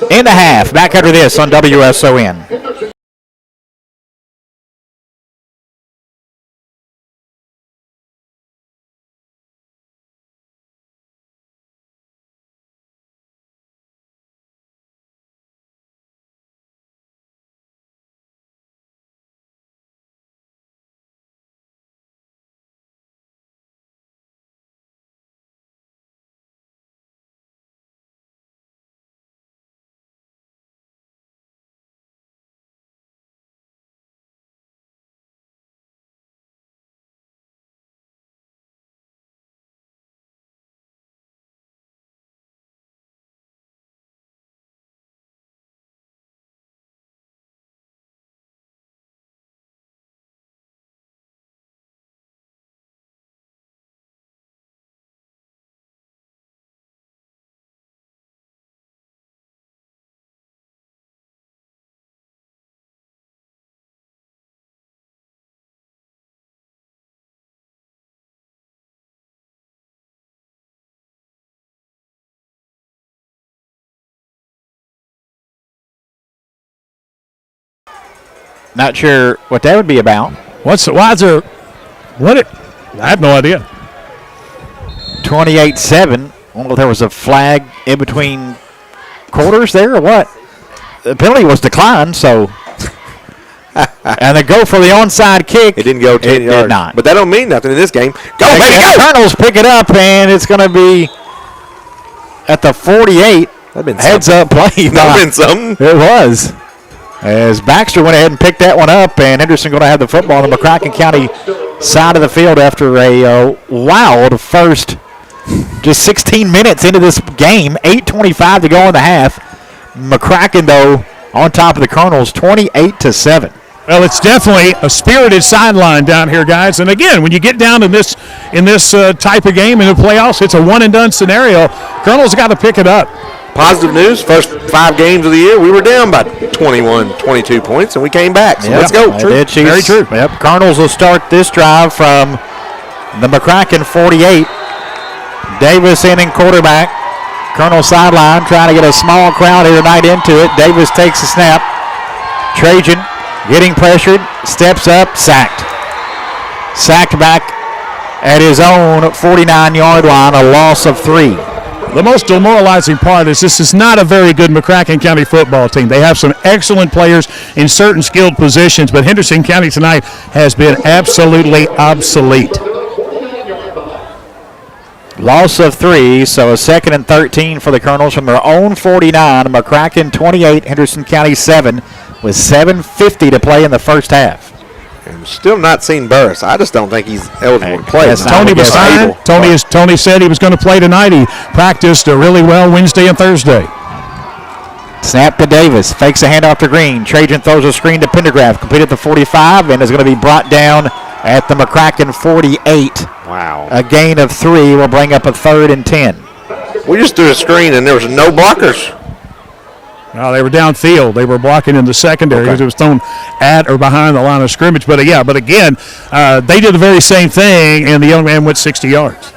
in the half. Back after this on WSON. Not sure what that would be about. Why is there? I have no idea. 28-7. I wonder if there was a flag in between quarters there or what. The penalty was declined, so. And they go for the onside kick. It didn't go 10 yards. It did not. But that don't mean nothing in this game. Go, And baby, go! Colonels pick it up, and it's going to be at the 48. That'd been Heads up play. That'd been something. It was. As Baxter went ahead and picked that one up, and Henderson going to have the football on the McCracken County side of the field after a wild first just 16 minutes into this game. 8:25 to go in the half. McCracken, though, on top of the Colonels, 28-7. Well, it's definitely a spirited sideline down here, guys. And again, when you get down in this type of game in the playoffs, it's a one-and-done scenario. Colonel's got to pick it up. Positive news, first 5 games of the year, we were down by 21, 22 points, and we came back. So let's go. Very true. Yep. Colonels will start this drive from the McCracken 48. Davis in quarterback. Colonel sideline trying to get a small crowd here tonight into it. Davis takes the snap. Trajan getting pressured, steps up, sacked. Sacked back at his own 49-yard line, a loss of 3. The most demoralizing part is this is not a very good McCracken County football team. They have some excellent players in certain skilled positions, but Henderson County tonight has been absolutely obsolete. Loss of 3, so a 2nd and 13 for the Colonels from their own 49. McCracken 28, Henderson County 7, with 7:50 to play in the first half. I'm still not seeing Burris. I just don't think he's eligible to play. Tony was signed. Tony said he was going to play tonight. He practiced really well Wednesday and Thursday. Snap to Davis. Fakes a handoff to Green. Trajan throws a screen to Pendergraph. Completed the 45 and is going to be brought down at the McCracken 48. Wow. A gain of 3 will bring up a 3rd and 10. We just threw a screen and there was no blockers. No, they were downfield. They were blocking in the secondary because it was thrown at or behind the line of scrimmage. But again, they did the very same thing, and the young man went 60 yards.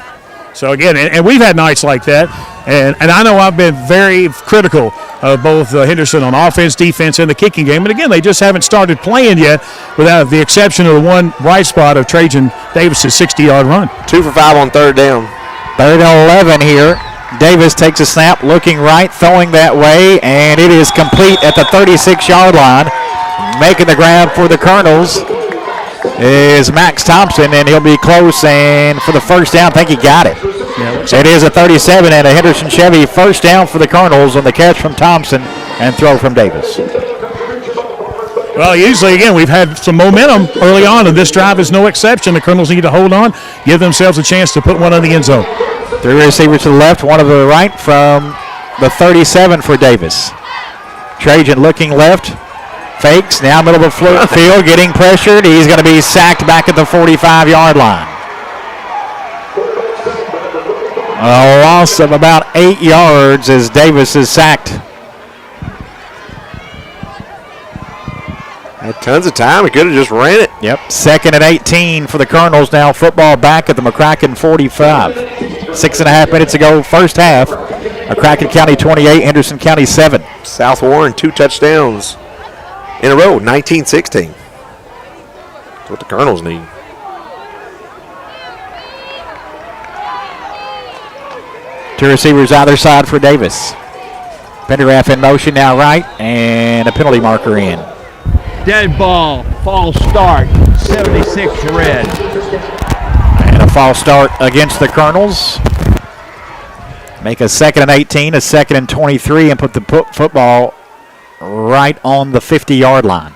So again, and we've had nights like that, and I know I've been very critical of both Henderson on offense, defense, and the kicking game. And again, they just haven't started playing yet, without the exception of the one bright spot of Trajan Davis' 60-yard run. 2 for 5 on 3rd down. 3rd and 11 here. Davis takes a snap, looking right, throwing that way, and it is complete at the 36-yard line. Making the grab for the Colonels is Max Thompson, and he'll be close, and for the first down, I think he got it. It is a 37 and a Henderson Chevy first down for the Colonels on the catch from Thompson and throw from Davis. Well, usually, again, we've had some momentum early on, and this drive is no exception. The Colonels need to hold on, give themselves a chance to put one in the end zone. 3 receivers to the left, one to the right from the 37 for Davis. Trajan looking left, fakes, now middle of the field, getting pressured. He's going to be sacked back at the 45-yard line. A loss of about 8 yards as Davis is sacked. Had tons of time. He could have just ran it. Yep, 2nd and 18 for the Colonels. Now football back at the McCracken 45. 6.5 minutes ago, first half. McCracken County 28, Henderson County 7. South Warren, 2 touchdowns in a row, 19-16. That's what the Colonels need. Two receivers either side for Davis. Pendergraph in motion now right, and a penalty marker in. Dead ball, false start, 76 red. And a false start against the Colonels. Make a 2nd and 18, a 2nd and 23, and put the football right on the 50-yard line.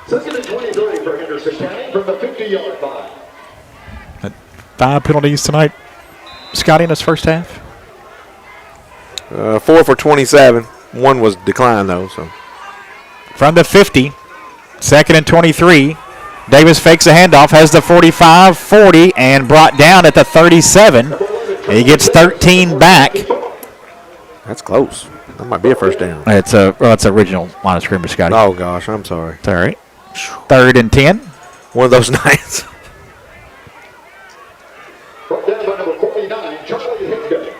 2nd and 23 for Henderson County from the 50-yard line. 5 penalties tonight, Scotty, in this first half? 4 for 27. 1 was declined, though. So from the 50, 2nd and 23. Davis fakes a handoff, has the 45, 40, and brought down at the 37. He gets 13 back. that's close. That might be a first down. It's original line of scrimmage, Scotty. Oh, gosh, I'm sorry. It's all right. 3rd and 10. One of those nights. Brought down by number 49, Charlie Hickman.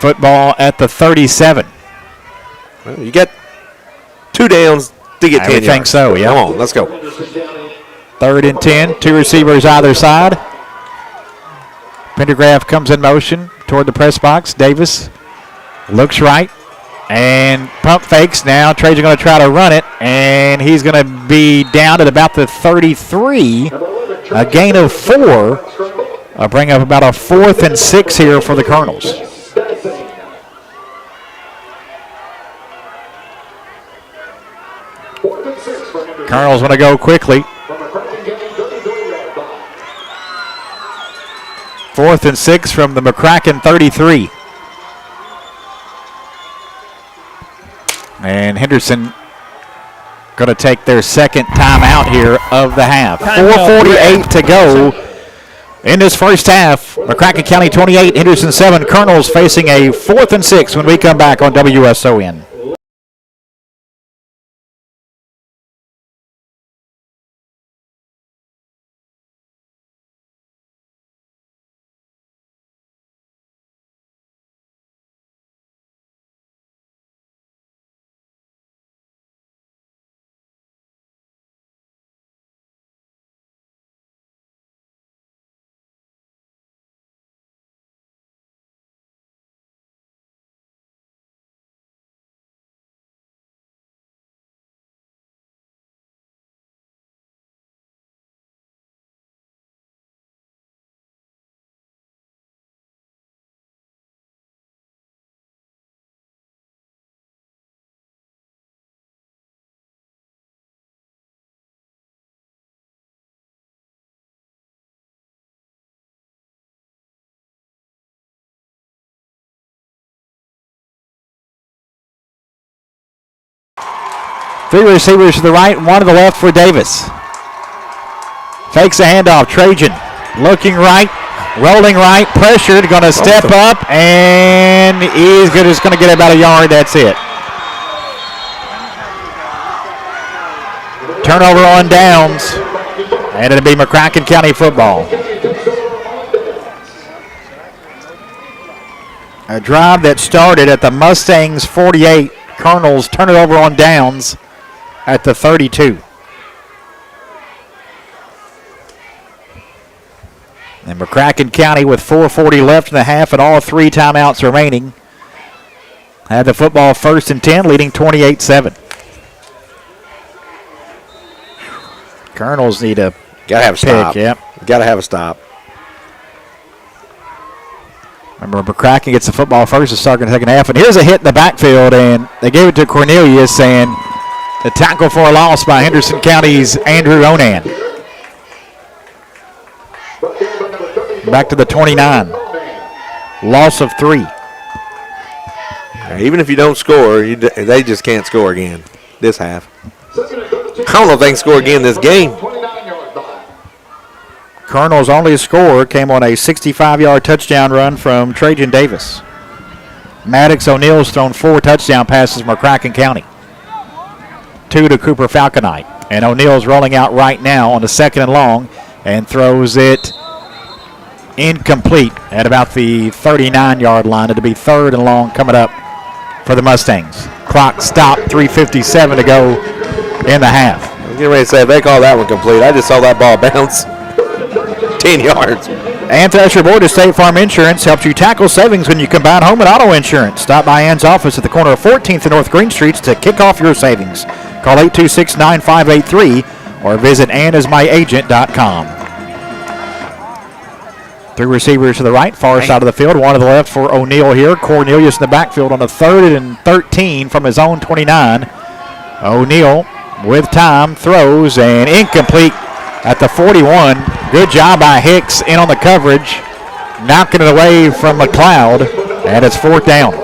Football at the 37. Well, you get 2 downs to get 10 yards. I think so, yeah. Come on, let's go. 3rd and 10, 2 receivers either side. Pendergraft comes in motion toward the press box. Davis looks right and pump fakes. Now Trajan going to try to run it, and he's going to be down at about the 33. A gain of 4. Bring up about a 4th and 6 here for the Colonels. Colonels want to go quickly. 4th and 6 from the McCracken 33. And Henderson going to take their second timeout here of the half. 4:48 to go in this first half. McCracken County 28, Henderson 7. Colonels facing a 4th and 6 when we come back on WSON. Three receivers to the right and one to the left for Davis. Fakes a handoff. Trajan looking right, rolling right, pressured, going to step up, and he's just going to get about a yard. That's it. Turnover on downs, and it'll be McCracken County football. A drive that started at the Mustangs 48. Colonels turn it over on downs at the 32. And McCracken County with 4:40 left in the half and all 3 timeouts remaining had the football 1st and 10, leading 28-7. Colonels need a Gotta have a stop. Yep. Gotta have a stop. Remember, McCracken gets the football first to start in the second half. And here's a hit in the backfield, and they gave it to Cornelius, and the tackle for a loss by Henderson County's Andrew Onan. Back to the 29. Loss of 3. Even if you don't score, they just can't score again this half. I don't know if they can score again this game. Colonel's only score came on a 65-yard touchdown run from Trajan Davis. Maddox O'Neill's thrown 4 touchdown passes from McCracken County. 2 to Cooper Falconite. And O'Neill's rolling out right now on the 2nd and long and throws it incomplete at about the 39-yard line. It'll be 3rd and long coming up for the Mustangs. Clock stopped, 3:57 to go in the half. I was getting ready to say, if they call that one complete, I just saw that ball bounce 10 yards. Ann Thrasher Board of State Farm Insurance helps you tackle savings when you combine home and auto insurance. Stop by Ann's office at the corner of 14th and North Green Streets to kick off your savings. Call 826-9583 or visit annismyagent.com. 3 receivers to the right, far side of the field, 1 to the left for O'Neill here. Cornelius in the backfield on a 3rd and 13 from his own 29. O'Neill with time, throws, and incomplete at the 41. Good job by Hicks in on the coverage, knocking it away from McLeod, and it's 4th down.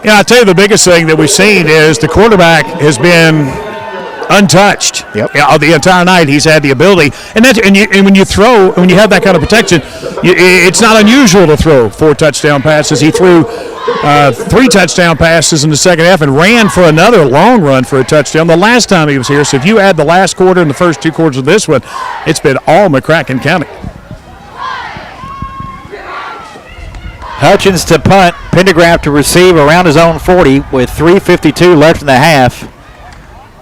Yeah, I'll tell you the biggest thing that we've seen is the quarterback has been untouched. Yep. Yeah, the entire night he's had the ability, and when you have that kind of protection, it's not unusual to throw 4 touchdown passes. He threw 3 touchdown passes in the second half and ran for another long run for a touchdown the last time he was here. So if you add the last quarter and the first 2 quarters of this one, it's been all McCracken County. Hutchins to punt, Pendergraft to receive around his own 40 with 3:52 left in the half.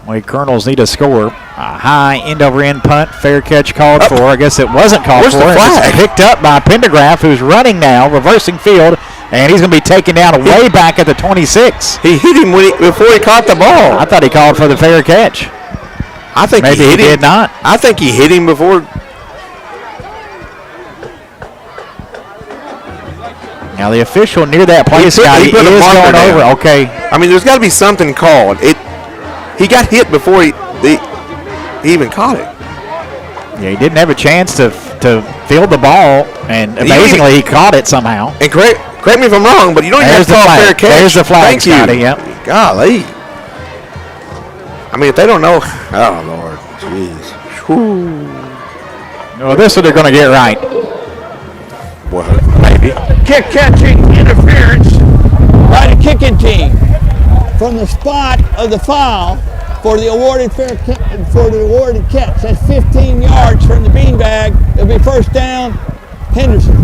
We Colonels need a score. A high end-over-end punt, fair catch called for. I guess it wasn't called Where's for. the flag? It's picked up by Pendergraft, who's running now, reversing field, and he's going to be taken down way back at the 26. He hit him before he caught the ball. I thought he called for the fair catch. I think Maybe he did not. I think he hit him before. Now the official near that play, Scotty, he put a is marker going over. down. Okay. I mean, there's got to be something called. He got hit before he even caught it. Yeah, he didn't have a chance to field the ball, and amazingly he caught it somehow. And correct me if I'm wrong, but you don't even have to call a fair catch. There's the flag, Thank Scotty. you. Yep. Golly. I mean, if they don't know, oh Lord, jeez. Whew. Well, this one they're going to get right. What? Maybe. Kick catching interference by the kicking team from the spot of the foul for the awarded catch. That's 15 yards from the beanbag. It'll be first down, Henderson.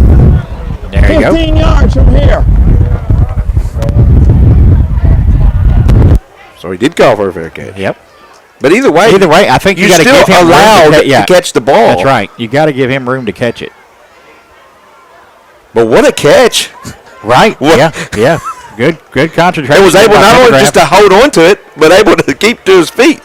There you go. 15 yards from here. So he did call for a fair catch. Yep. But either way, I think you got to still give him allowed room to catch the ball. That's right. You got to give him room to catch it. But what a catch! Right. What? Yeah. Good concentration. He was able not only just to hold on to it, but able to keep to his feet.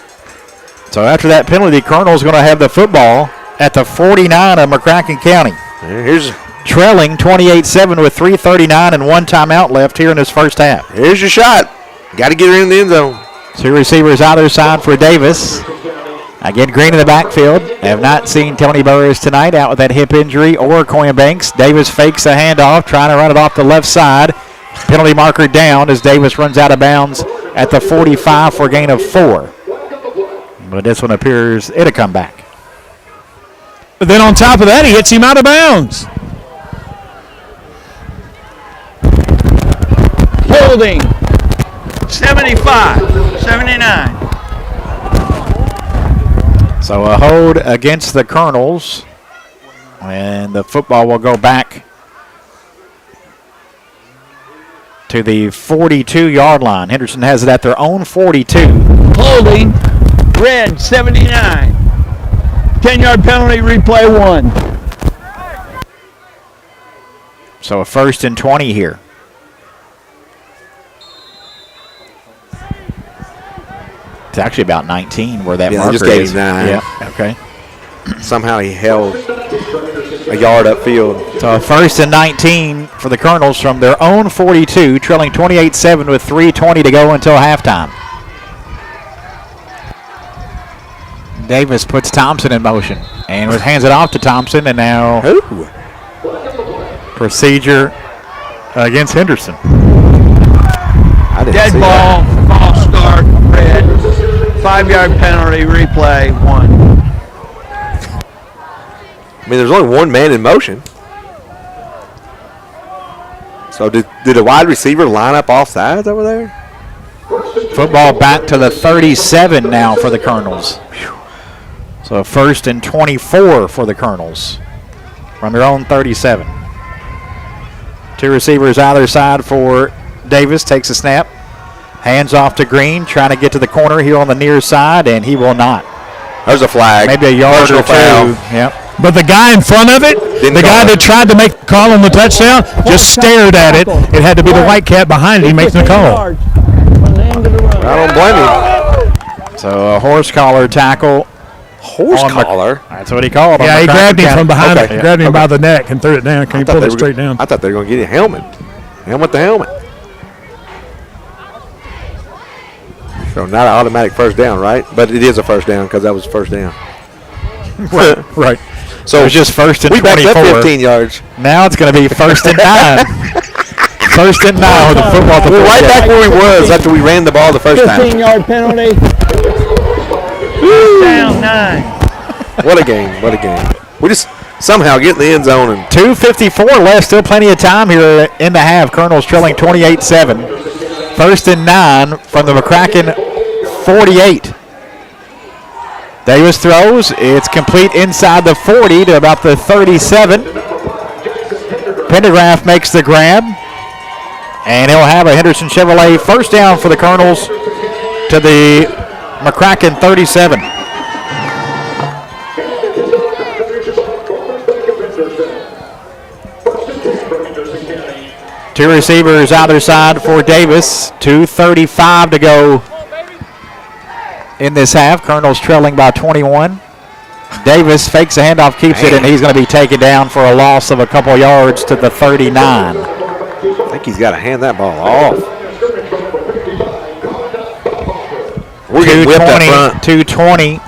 So after that penalty, Colonel's going to have the football at the 49 of McCracken County. Here's Trailing 28-7 with 3:39 and one timeout left here in this first half. your shot. Got to get her in the end zone. Two receivers either side for Davis. Again, Green in the backfield. Have not seen Tony Burris tonight out with that hip injury or Coyne-Banks. Davis fakes a handoff, trying to run it off the left side. Penalty marker down as Davis runs out of bounds at the 45 for a gain of 4. But this one appears it'll come back. But then on top of that, he hits him out of bounds. Holding 75, 79. So a hold against the Colonels, and the football will go back to the 42-yard line. Henderson has it at their own 42. Holding, red 79. 10-yard penalty, replay 1. So a 1st and 20 here. It's actually about 19 where that Yeah, they marker just gave is. him 9. Yeah, okay. Somehow he held a yard upfield. So a 1st and 19 for the Colonels from their own 42, trailing 28-7 with 3:20 to go until halftime. Davis puts Thompson in motion and hands it off to Thompson, and now Ooh. procedure against Henderson. I didn't Dead see ball, false start, red. 5-yard penalty, replay 1. I mean, there's only one man in motion. So did a wide receiver line up off sides over there? Football back to the 37 now for the Colonels. So a 1st and 24 for the Colonels from their own 37. Two receivers either side for Davis. Takes a snap. Hands off to Green, trying to get to the corner here on the near side, and he will not. There's a flag. Maybe a yard or Personal two. foul. Yep. But the guy in front of it, Didn't the guy call it. that tried to make the call on the touchdown, just stared at it. It had to be the white cat behind him making the call. I don't blame him. So a horse collar tackle. Horse On Mc- collar. That's what he called. Yeah, on he McCracken grabbed him County. from behind Okay. it, grabbed him Okay. by the neck and threw it down. Can you pull it straight down? I thought they were going to get a helmet. Helmet to helmet. So not an automatic first down, right? But it is a first down because that was first down. Right. So It was just 1st and we backed 24. up 15 yards. Now it's going to be 1st and 9. 1st and 9 with the football at the We're right 48. back where we was after we ran the ball the first time. 15-yard penalty. Down 9. What a game. What a game. We just somehow get in the end zone. And 2:54 left. Still plenty of time here in the half. Colonels trailing 28-7. 1st and 9 from the McCracken 48. Davis throws. It's complete inside the 40 to about the 37. Pendergraft makes the grab. And he'll have a Henderson Chevrolet first down for the Colonels to the McCracken 37. Two receivers either side for Davis. 2:35 to go in this half. Colonel's trailing by 21. Davis fakes a handoff, keeps it, and he's going to be taken down for a loss of a couple yards to the 39. I think he's got to hand that ball off. We're getting whipped up front. 2:20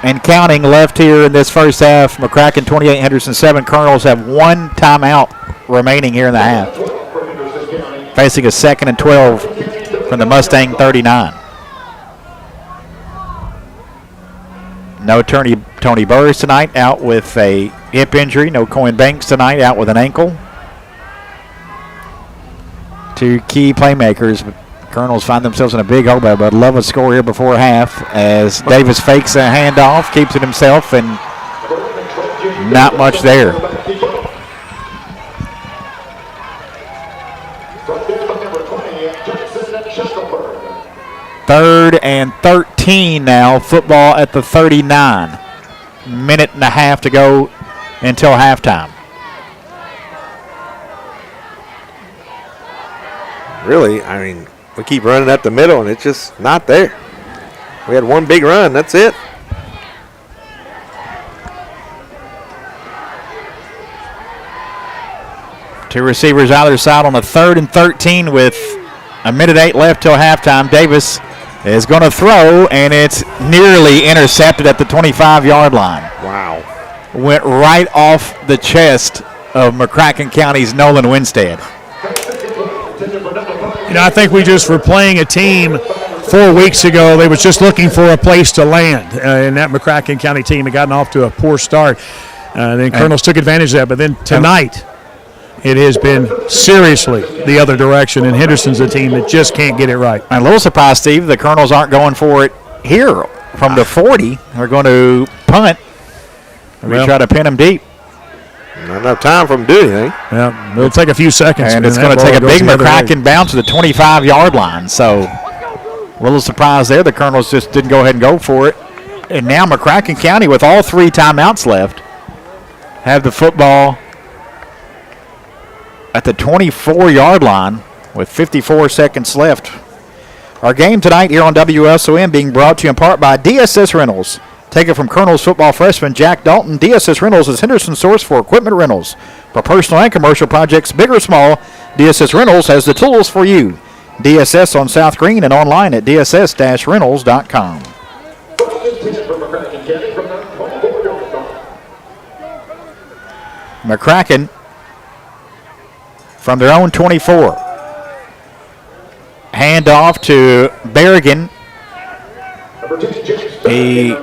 and counting left here in this first half. McCracken 28, Henderson 7. Colonels have one timeout remaining here in the half. Facing a 2nd and 12 from the Mustang 39. No Tony Burris tonight, out with a hip injury. No Cohen Banks tonight, out with an ankle. Two key playmakers. Colonels find themselves in a big hole, but love a score here before half as Davis fakes a handoff, keeps it himself, and not much there. Third and 13 now. Football at the 39. Minute and a half to go until halftime. Really, I mean, we keep running up the middle, and it's just not there. We had one big run. That's it. Two receivers either side on the 3rd and 13 with a minute 8 left till halftime. Davis is going to throw, and it's nearly intercepted at the 25-yard line. Wow. Went right off the chest of McCracken County's Nolan Winstead. You know, I think we just were playing a team 4 weeks ago. They was just looking for a place to land, and that McCracken County team had gotten off to a poor start. Then Colonels took advantage of that, but then tonight it has been seriously the other direction, and Henderson's a team that just can't get it right. I'm a little surprised, Steve, the Colonels aren't going for it here from the 40. They're going to punt. We try to pin them deep. Not enough time for them to do anything. Yeah, it'll take a few seconds. And it's going to take a big McCracken bounce to the 25-yard line. So a little surprised there. The Colonels just didn't go ahead and go for it. And now McCracken County, with all 3 timeouts left, have the football at the 24-yard line with 54 seconds left. Our game tonight here on WSOM being brought to you in part by DSS Rentals. Take it from Colonel's football freshman Jack Dalton. DSS Rentals is Henderson's source for equipment rentals. For personal and commercial projects, big or small, DSS Rentals has the tools for you. DSS on South Green and online at dss-rentals.com. McCracken from their own 24. Hand off to Berrigan. He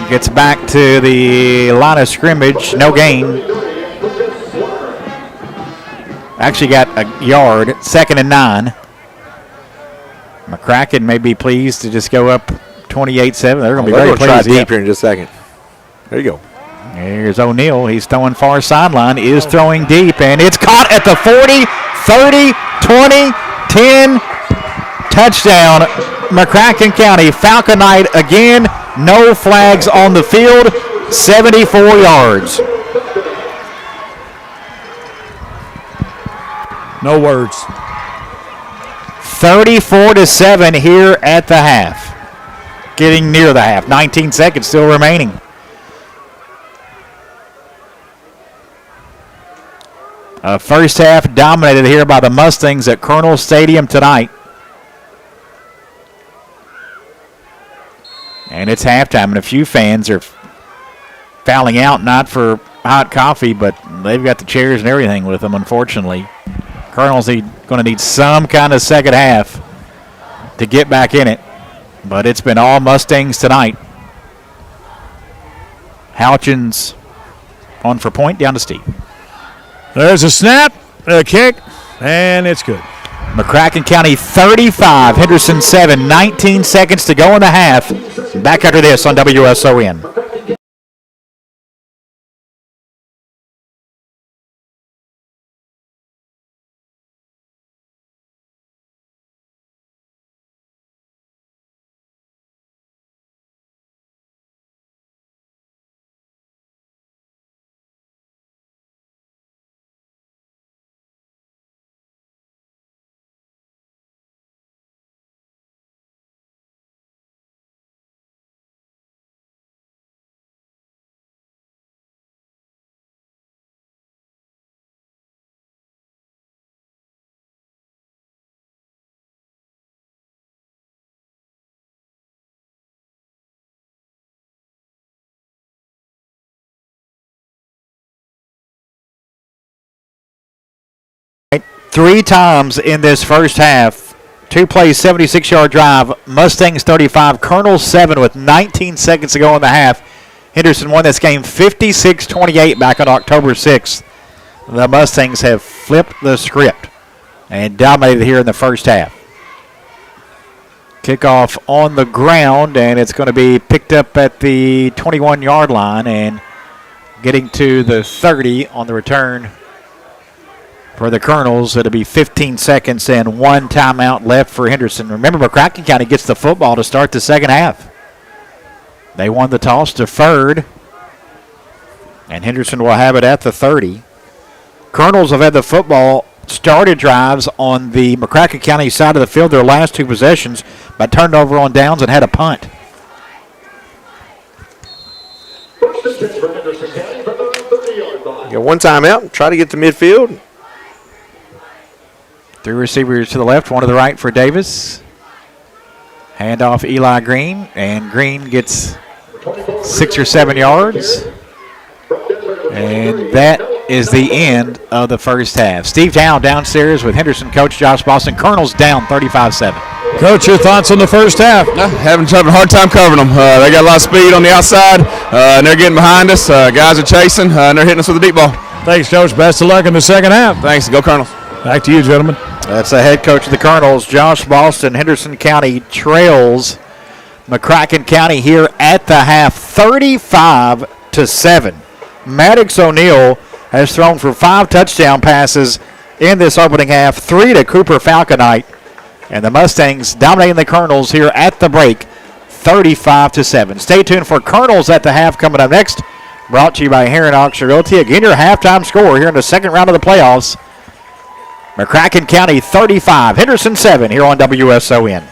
gets back to the line of scrimmage. No gain. Actually got a yard. 2nd and 9. McCracken may be pleased to just go up 28-7. They're going to be very pleased. Try deep here in just a second. There you go. Here's O'Neal. He's throwing far sideline. Is throwing deep, and it's caught at the 40, 30, 20, 10. Touchdown, McCracken County. Falconite again. No flags on the field. 74 yards. No words. 34-7 here at the half. Getting near the half. 19 seconds still remaining. First half dominated here by the Mustangs at Colonel Stadium tonight. And it's halftime, and a few fans are fouling out, not for hot coffee, but they've got the chairs and everything with them, unfortunately. Colonel's going to need some kind of second half to get back in it, but it's been all Mustangs tonight. Houchins on for point, down to Steve. There's a snap, a kick, and it's good. McCracken County 35, Henderson 7, 19 seconds to go in the half. Back after this on WSON. 3 times in this first half. 2 plays, 76-yard drive. Mustangs 35, Colonels 7 with 19 seconds to go in the half. Henderson won this game 56-28 back on October 6th. The Mustangs have flipped the script and dominated here in the first half. Kickoff on the ground, and it's going to be picked up at the 21-yard line and getting to the 30 on the return for the Colonels. It'll be 15 seconds and 1 timeout left for Henderson. Remember, McCracken County gets the football to start the second half. They won the toss, deferred, and Henderson will have it at the 30. Colonels have had the football, started drives on the McCracken County side of the field their last 2 possessions, but turned over on downs and had a punt. First and 10 for Henderson County from the 30-yard line. 1 timeout, try to get to midfield. 3 receivers to the left, 1 to the right for Davis. Handoff Eli Green, and Green gets 6 or 7 yards. And that is the end of the first half. Steve Town downstairs with Henderson coach Josh Boston. Colonels down 35-7. Coach, your thoughts on the first half? Having a hard time covering them. They got a lot of speed on the outside, and they're getting behind us. Guys are chasing, and they're hitting us with a deep ball. Thanks, Coach. Best of luck in the second half. Thanks. Go Colonels. Back to you, gentlemen. That's the head coach of the Colonels, Josh Boston. Henderson County trails McCracken County here at the half, 35-7. Maddox O'Neill has thrown for 5 touchdown passes in this opening half, 3 to Cooper Falconite. And the Mustangs dominating the Colonels here at the break, 35-7. Stay tuned for Colonels at the half coming up next. Brought to you by Heron Auction Realty. Again, your halftime score here in the second round of the playoffs. McCracken County 35, Henderson 7 here on WSON.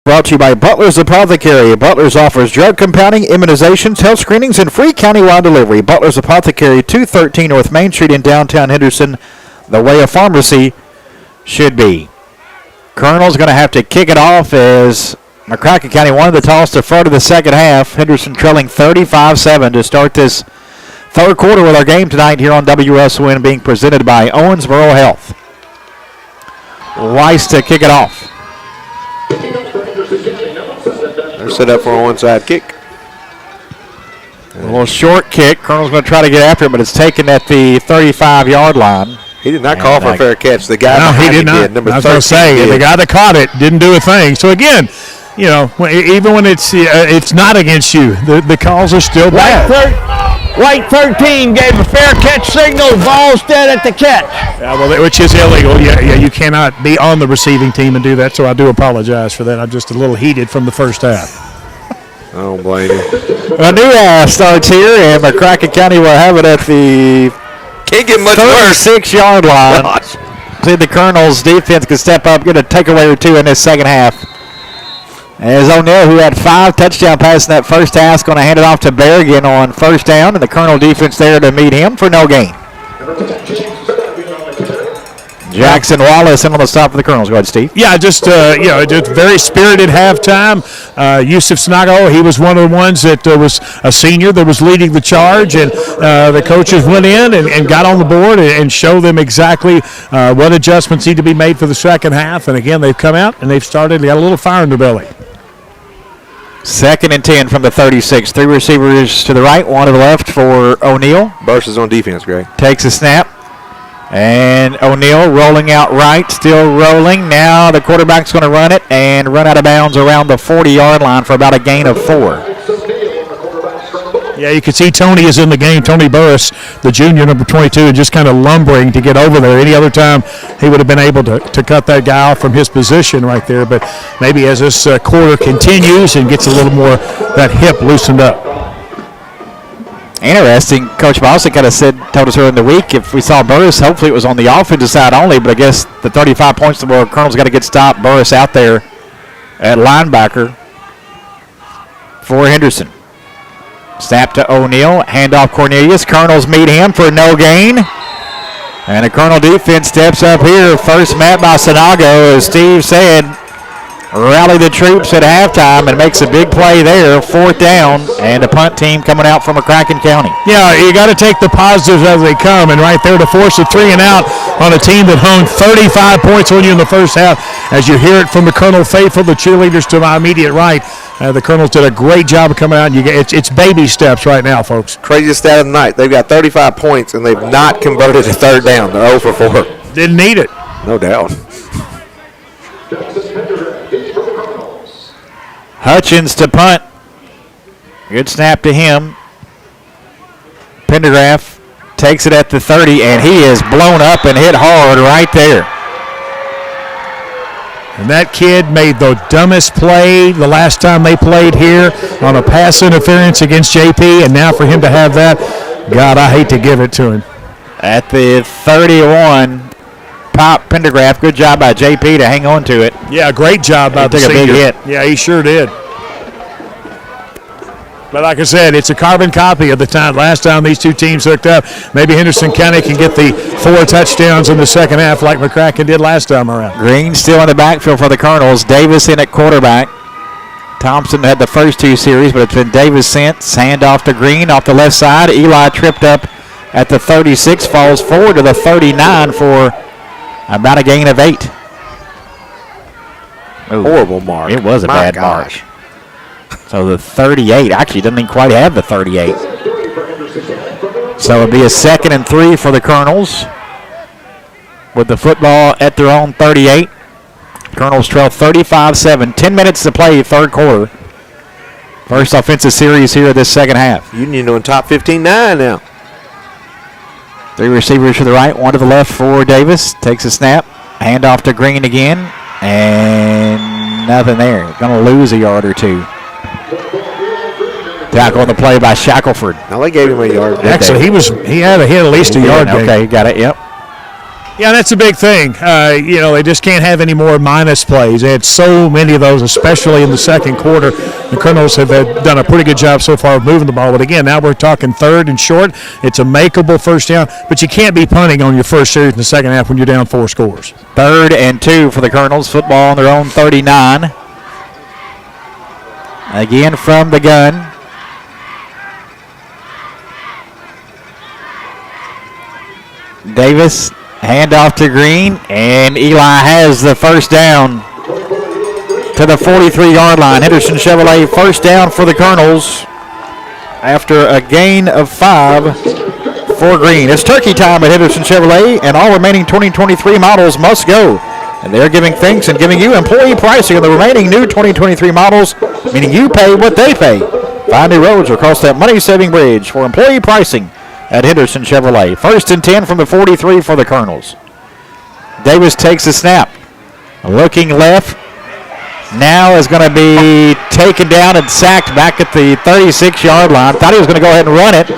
Brought to you by Butler's Apothecary. Butler's offers drug compounding, immunizations, health screenings, and free countywide delivery. Butler's Apothecary, 213 North Main Street in downtown Henderson, the way a pharmacy should be. Colonel's going to have to kick it off as McCracken County wanted the toss to front of the second half. Henderson trailing 35-7 to start this third quarter with our game tonight here on WSON, being presented by Owensboro Health. Weiss to kick it off. They're set up for a one-side kick. A little short kick. Colonel's going to try to get after it, but it's taken at the 35-yard line. He did not call for a fair catch. The guy he did not. Number I was going to say, the guy that caught it didn't do a thing. So, again, you know, even when it's not against you, the calls are still bad. White 13 gave a fair catch signal. Ball's dead at the catch. Yeah, well, which is illegal. Yeah, you cannot be on the receiving team and do that, so I do apologize for that. I'm just a little heated from the first half. I don't blame you. A new starts here, and McCracken County will have it at the Can't get much worse. 36-yard line. Gosh. See, the Colonel's defense can step up, get a takeaway or two in this second half. As O'Neill, who had 5 touchdown passes in that first half, is going to hand it off to Berrigan on first down, and the Colonel defense there to meet him for no gain. Jackson Wallace in on the stop for the Colonels. Go ahead, Steve. Yeah, just very spirited halftime. Yusuf Snago, he was one of the ones that was a senior that was leading the charge, and the coaches went in and got on the board and showed them exactly what adjustments need to be made for the second half. And again, they've come out and they've started. They got a little fire in their belly. 2nd and 10 from the 36. 3 receivers to the right, 1 to the left for O'Neill. Burst is on defense, Greg. Takes a snap. And O'Neill rolling out right, still rolling. Now the quarterback's going to run it and run out of bounds around the 40-yard line for about a gain of 4. Yeah, you can see Tony is in the game. Tony Burris, the junior, number 22, and just kind of lumbering to get over there. Any other time, he would have been able to cut that guy off from his position right there. But maybe as this quarter continues and gets a little more that hip loosened up. Interesting. Coach Boston kind of told us earlier in the week if we saw Burris, hopefully it was on the offensive side only, but I guess the 35 points the world, Colonel's got to get stopped. Burris out there at linebacker for Henderson. Snap to O'Neill, handoff Cornelius. Colonels meet him for no gain. And the Colonel defense steps up here. First met by Sinago, as Steve said. Rally the troops at halftime and makes a big play there. 4th down, and the punt team coming out from McCracken County. Yeah, you got to take the positives as they come, and right there to force a 3 and out on a team that hung 35 points on you in the first half. As you hear it from the Colonel faithful, the cheerleaders to my immediate right, the Colonels did a great job of coming out. And it's baby steps right now, folks. Craziest stat of the night. They've got 35 points, and they've not converted a 3rd down. They're 0 for 4. Didn't need it. No doubt. Hutchins to punt. Good snap to him. Pendergraft takes it at the 30, and he is blown up and hit hard right there. And that kid made the dumbest play the last time they played here on a pass interference against JP, and now for him to have that, God, I hate to give it to him. At the 31, Pop Pendergraft, good job by JP to hang on to it. Yeah, great job by the senior. Took a big hit. Yeah, he sure did. But like I said, it's a carbon copy of the time last time these two teams hooked up. Maybe Henderson County can get the 4 touchdowns in the second half like McCracken did last time around. Green still in the backfield for the Colonels. Davis in at quarterback. Thompson had the first 2 series, but it's been Davis since. Hand off to Green off the left side. Eli tripped up at the 36, falls forward to the 39 for about a gain of 8. Ooh, horrible mark. It was a bad mark. So the 38 actually doesn't even quite have the 38. So it'll be a 2nd and 3 for the Colonels with the football at their own 38. Colonels trail 35-7. 10 minutes to play, 3rd quarter. First offensive series here this second half. Union on top 15-9 now. 3 receivers to the right, 1 to the left for Davis. Takes a snap. Hand off to Green again. And nothing there. Going to lose a yard or 2. Tackle on the play by Shackelford. Now they gave him a yard. Actually, he had a hit at least a yard. Okay, got it, yep. Yeah, that's a big thing. They just can't have any more minus plays. They had so many of those, especially in the second quarter. The Colonels have done a pretty good job so far of moving the ball. But again, now we're talking third and short. It's a makeable first down, but you can't be punting on your first series in the second half when you're down 4 scores. 3rd and 2 for the Colonels. Football on their own 39. Again from the gun. Davis, handoff to Green, and Eli has the first down to the 43-yard line. Henderson Chevrolet first down for the Colonels after a gain of 5 for Green. It's turkey time at Henderson Chevrolet, and all remaining 2023 models must go. And they're giving thanks and giving you employee pricing on the remaining new 2023 models, meaning you pay what they pay. Find new roads across that money-saving bridge for employee pricing at Henderson Chevrolet. 1st and 10 from the 43 for the Colonels. Davis takes the snap. Looking left. Now is going to be taken down and sacked back at the 36-yard line. Thought he was going to go ahead and run it.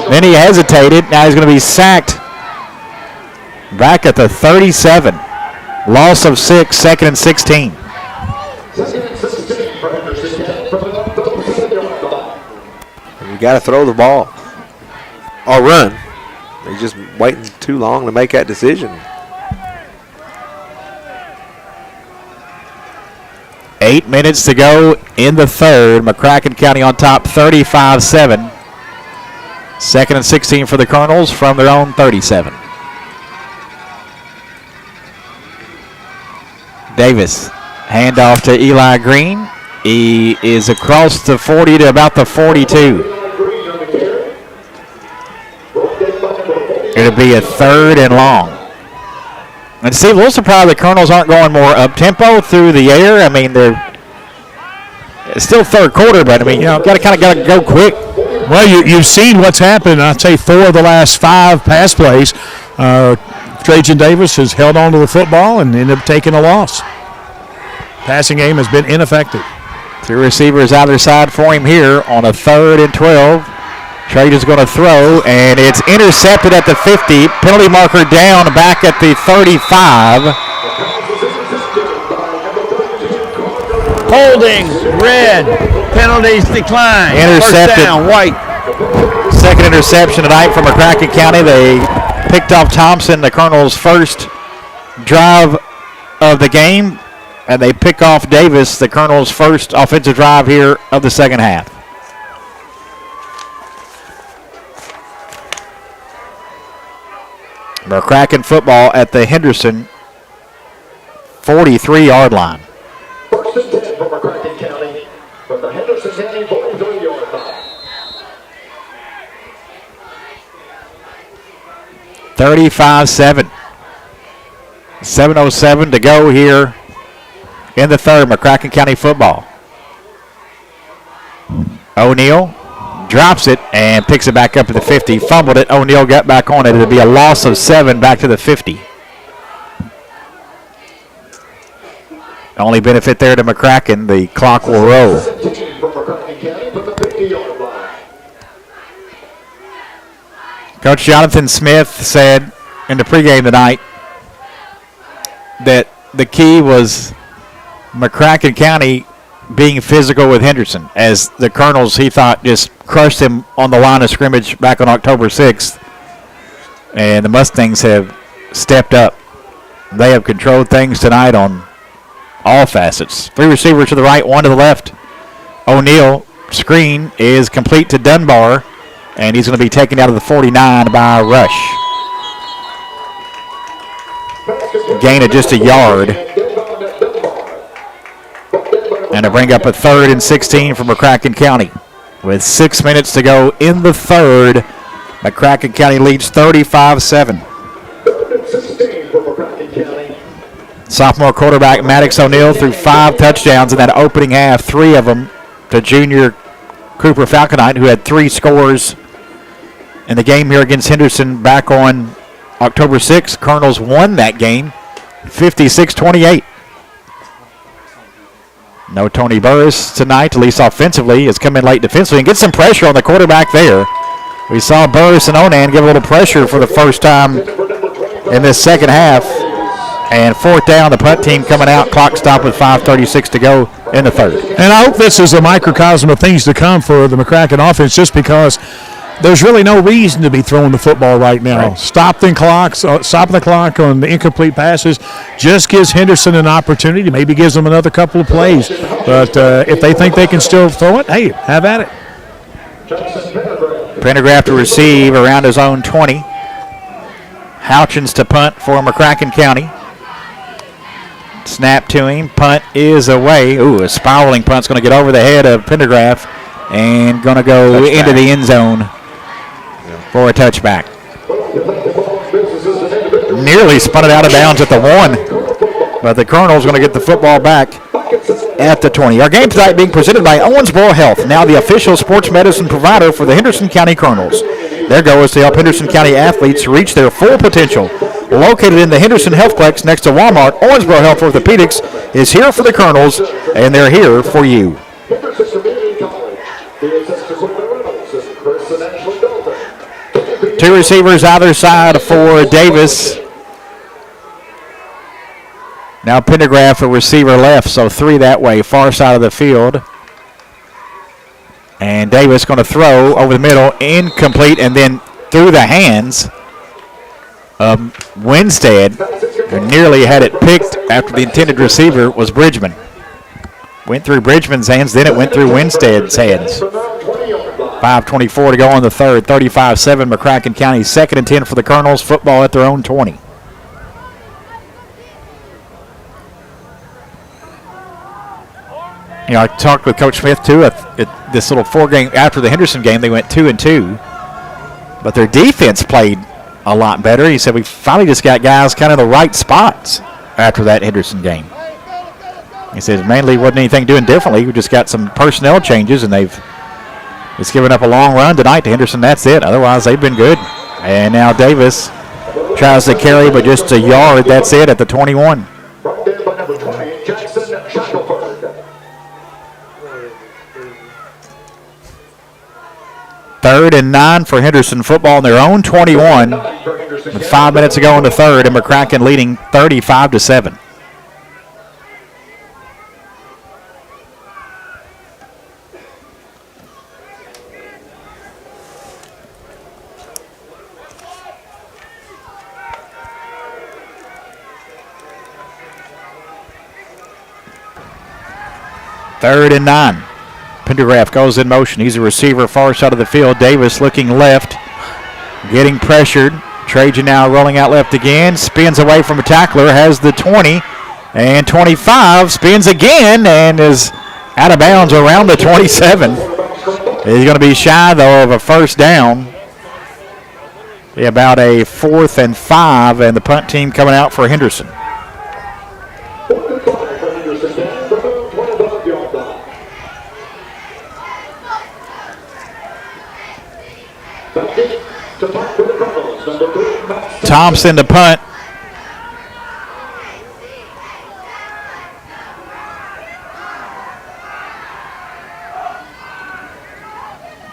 Then he hesitated. Now he's going to be sacked back at the 37. Loss of 6, 2nd and 16. You got to throw the ball or run. He's just waiting too long to make that decision. 8 minutes to go in the third. McCracken County on top, 35-7. 2nd and 16 for the Colonels from their own 37. Davis, handoff to Eli Green. He is across the 40 to about the 42. It'll be a 3rd and long. And Steve, a little surprised the Colonels aren't going more up-tempo through the air. I mean, it's still third quarter, but, I mean, got to go quick. Well, you've seen what's happened. I'd say 4 of the last 5 pass plays. Trajan Davis has held on to the football and ended up taking a loss. Passing game has been ineffective. 2 receivers either side for him here on a 3rd and 12. Trajan's going to throw, and it's intercepted at the 50. Penalty marker down back at the 35. Holding, red, penalties decline. Intercepted. First down, White. 2nd interception tonight from McCracken County. They picked off Thompson, the Colonels' first drive of the game, and they pick off Davis, the Colonels' first offensive drive here of the second half. McCracken football at the Henderson 43-yard line. 1st and 10 for McCracken County from the Henderson County 43-yard line. 35-7. 7:07 to go here in the third. McCracken County football. O'Neal drops it and picks it back up to the 50. Fumbled it. O'Neal got back on it. It'll be a loss of 7 back to the 50. Only benefit there to McCracken. The clock will roll. 17 for McCracken County from the 50-yard line. Coach Jonathan Smith said in the pregame tonight that the key was McCracken County being physical with Henderson, as the Colonels, he thought, just crushed him on the line of scrimmage back on October 6th. And the Mustangs have stepped up. They have controlled things tonight on all facets. 3 receivers to the right, 1 to the left. O'Neal, screen is complete to Dunbar, and he's going to be taken out of the 49 by Rush. Gain of just a yard. And to bring up a 3rd and 16 for McCracken County. With 6 minutes to go in the third, McCracken County leads 35-7. 3rd and 16 for McCracken County. Sophomore quarterback Maddox O'Neal threw 5 touchdowns in that opening half, 3 of them to junior Cooper Falconite, who had 3 scores in the game here against Henderson back on October 6th. Colonels won that game 56-28. No Tony Burris tonight, at least offensively. Has come in late defensively and gets some pressure on the quarterback there. We saw Burris and Onan give a little pressure for the first time in this second half. And fourth down, the punt team coming out. Clock stop with 5:36 to go in the third. And I hope this is a microcosm of things to come for the McCracken offense, just because there's really no reason to be throwing the football right now. Right. Stopping the clock on the incomplete passes just gives Henderson an opportunity. Maybe gives them another couple of plays. But if they think they can still throw it, hey, have at it. Pendergraft to receive around his own 20. Houchins to punt for McCracken County. Snap to him. Punt is away. Ooh, a spiraling punt's going to get over the head of Pendergraft and going to go into the end zone for a touchback. Nearly spun it out of bounds at the 1, but the Colonel's going to get the football back at the 20. Our game tonight being presented by Owensboro Health, now the official sports medicine provider for the Henderson County Colonels. Their goal is to help Henderson County athletes reach their full potential. Located in the Henderson Healthplex next to Walmart, Owensboro Health Orthopedics is here for the Colonels, and they're here for you. Two receivers either side for Davis. Now Pendergraft, a receiver left, so three that way, far side of the field. And Davis going to throw over the middle, incomplete, and then through the hands of Winstead, who nearly had it picked after the intended receiver was Bridgman. Went through Bridgman's hands, then it went through Winstead's hands. 5:24 to go on the third, 35-7 McCracken County, 2nd and 10 for the Colonels, football at their own 20. You know, I talked with Coach Smith, too, at this little 4-game, after the Henderson game, they went 2-2. But their defense played a lot better. He said, we finally just got guys kind of in the right spots after that Henderson game. He said, mainly wasn't anything doing differently. We just got some personnel changes, and they've just given up a long run tonight to Henderson. That's it. Otherwise, they've been good. And now Davis tries to carry, but just a yard. That's it at the 21. Third and 9 for Henderson football in their own 21 with 5 minutes to go in the third, and McCracken leading 35-7. Third and 9. Pendergraft goes in motion. He's a receiver far side of the field. Davis looking left, getting pressured. Trajan now rolling out left again. Spins away from a tackler, has the 20 and 25. Spins again and is out of bounds around the 27. He's going to be shy, though, of a first down. Be about a 4th and 5, and the punt team coming out for Henderson. Thompson to punt.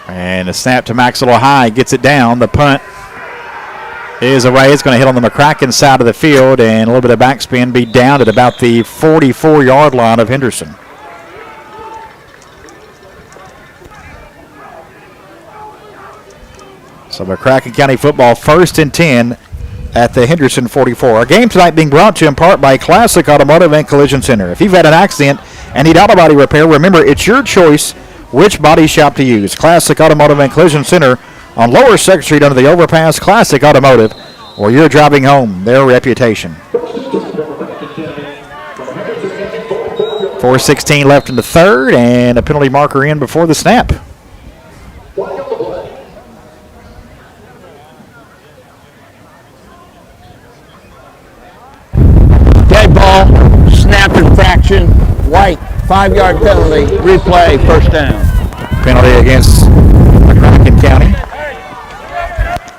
And a snap to Max Little High, gets it down. The punt is away. It's going to hit on the McCracken side of the field, and a little bit of backspin, be down at about the 44-yard line of Henderson. So McCracken County football 1st and 10 at the Henderson 44. Our game tonight being brought to you in part by Classic Automotive and Collision Center. If you've had an accident and need auto body repair, remember it's your choice which body shop to use. Classic Automotive and Collision Center on Lower 2nd Street under the overpass. Classic Automotive, or you're driving home their reputation. 4:16 left in the third, and a penalty marker in before the snap. Dead ball, snap infraction, white, 5-yard penalty, replay, first down. Penalty against McCracken County.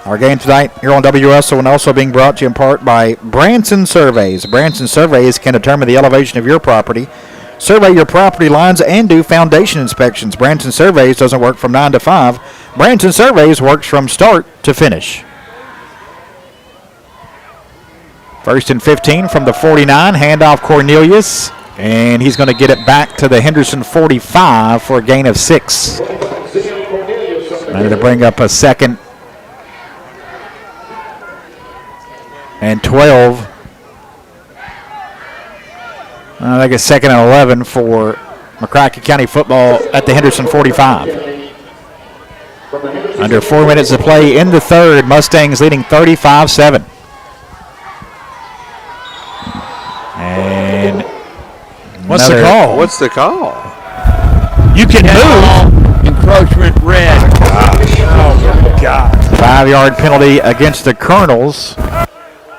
Our game tonight here on WSO and also being brought to you in part by Branson Surveys. Branson Surveys can determine the elevation of your property, survey your property lines, and do foundation inspections. Branson Surveys doesn't work from 9 to 5. Branson Surveys works from start to finish. First and 15 from the 49. Handoff Cornelius. And he's going to get it back to the Henderson 45 for a gain of 6. Ready to bring up a second and 12. I think a second and 11 for McCracken County football at the Henderson 45. Under 4 minutes to play in the third. Mustangs leading 35-7. And what's the call? What's the call? You can move. Encroachment red. Oh, my God. 5-yard penalty against the Colonels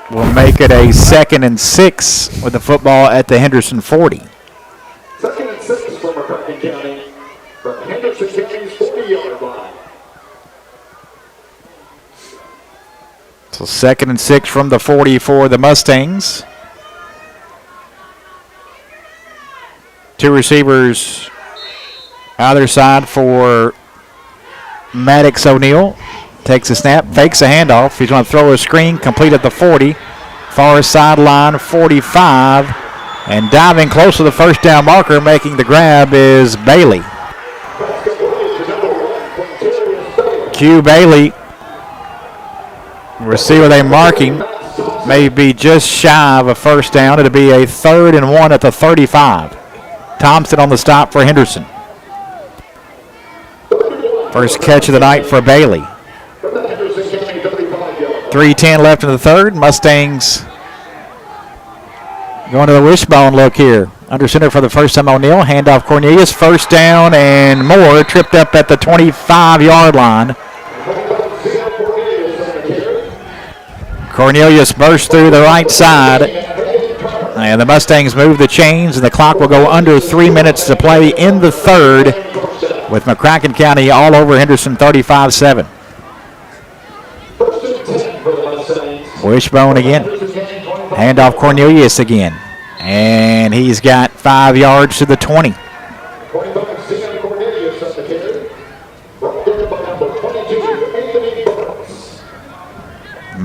will make it a 2nd and 6 with the football at the Henderson 40. 2nd and 6 for McCracken County from Henderson County's 40-yard line. So 2nd and 6 from the 40 for the Mustangs. 2 receivers either side for Maddox O'Neill. Takes a snap, fakes a handoff. He's going to throw a screen, complete at the 40. Far sideline, 45. And diving close to the first down marker, making the grab is Bailey. Q Bailey, receiver they marking, may be just shy of a first down. It'll be a 3rd and 1 at the 35. Thompson on the stop for Henderson. First catch of the night for Bailey. 3:10 left in the third. Mustangs going to the wishbone look here. Under center for the first time, O'Neill. Handoff Cornelius. First down and more. Tripped up at the 25-yard line. Cornelius burst through the right side. And the Mustangs move the chains, and the clock will go under 3 minutes to play in the third with McCracken County all over Henderson 35-7. Wishbone again. Handoff Cornelius again. And he's got 5 yards to the 20.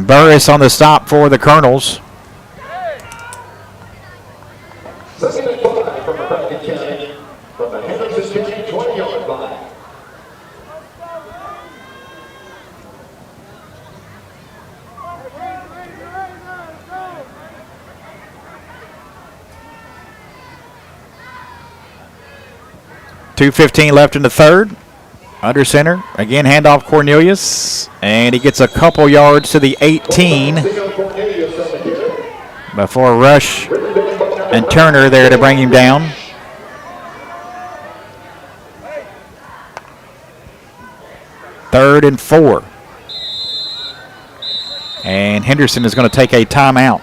Burris on the stop for the Colonels. 2nd and 5 from McCracken County from the Henderson County 20-yard line. .2:15 left in the third. Under center. Again, handoff Cornelius. And he gets a couple yards to the 18 before Rush and Turner there to bring him down. Third and 4. And Henderson is going to take a timeout.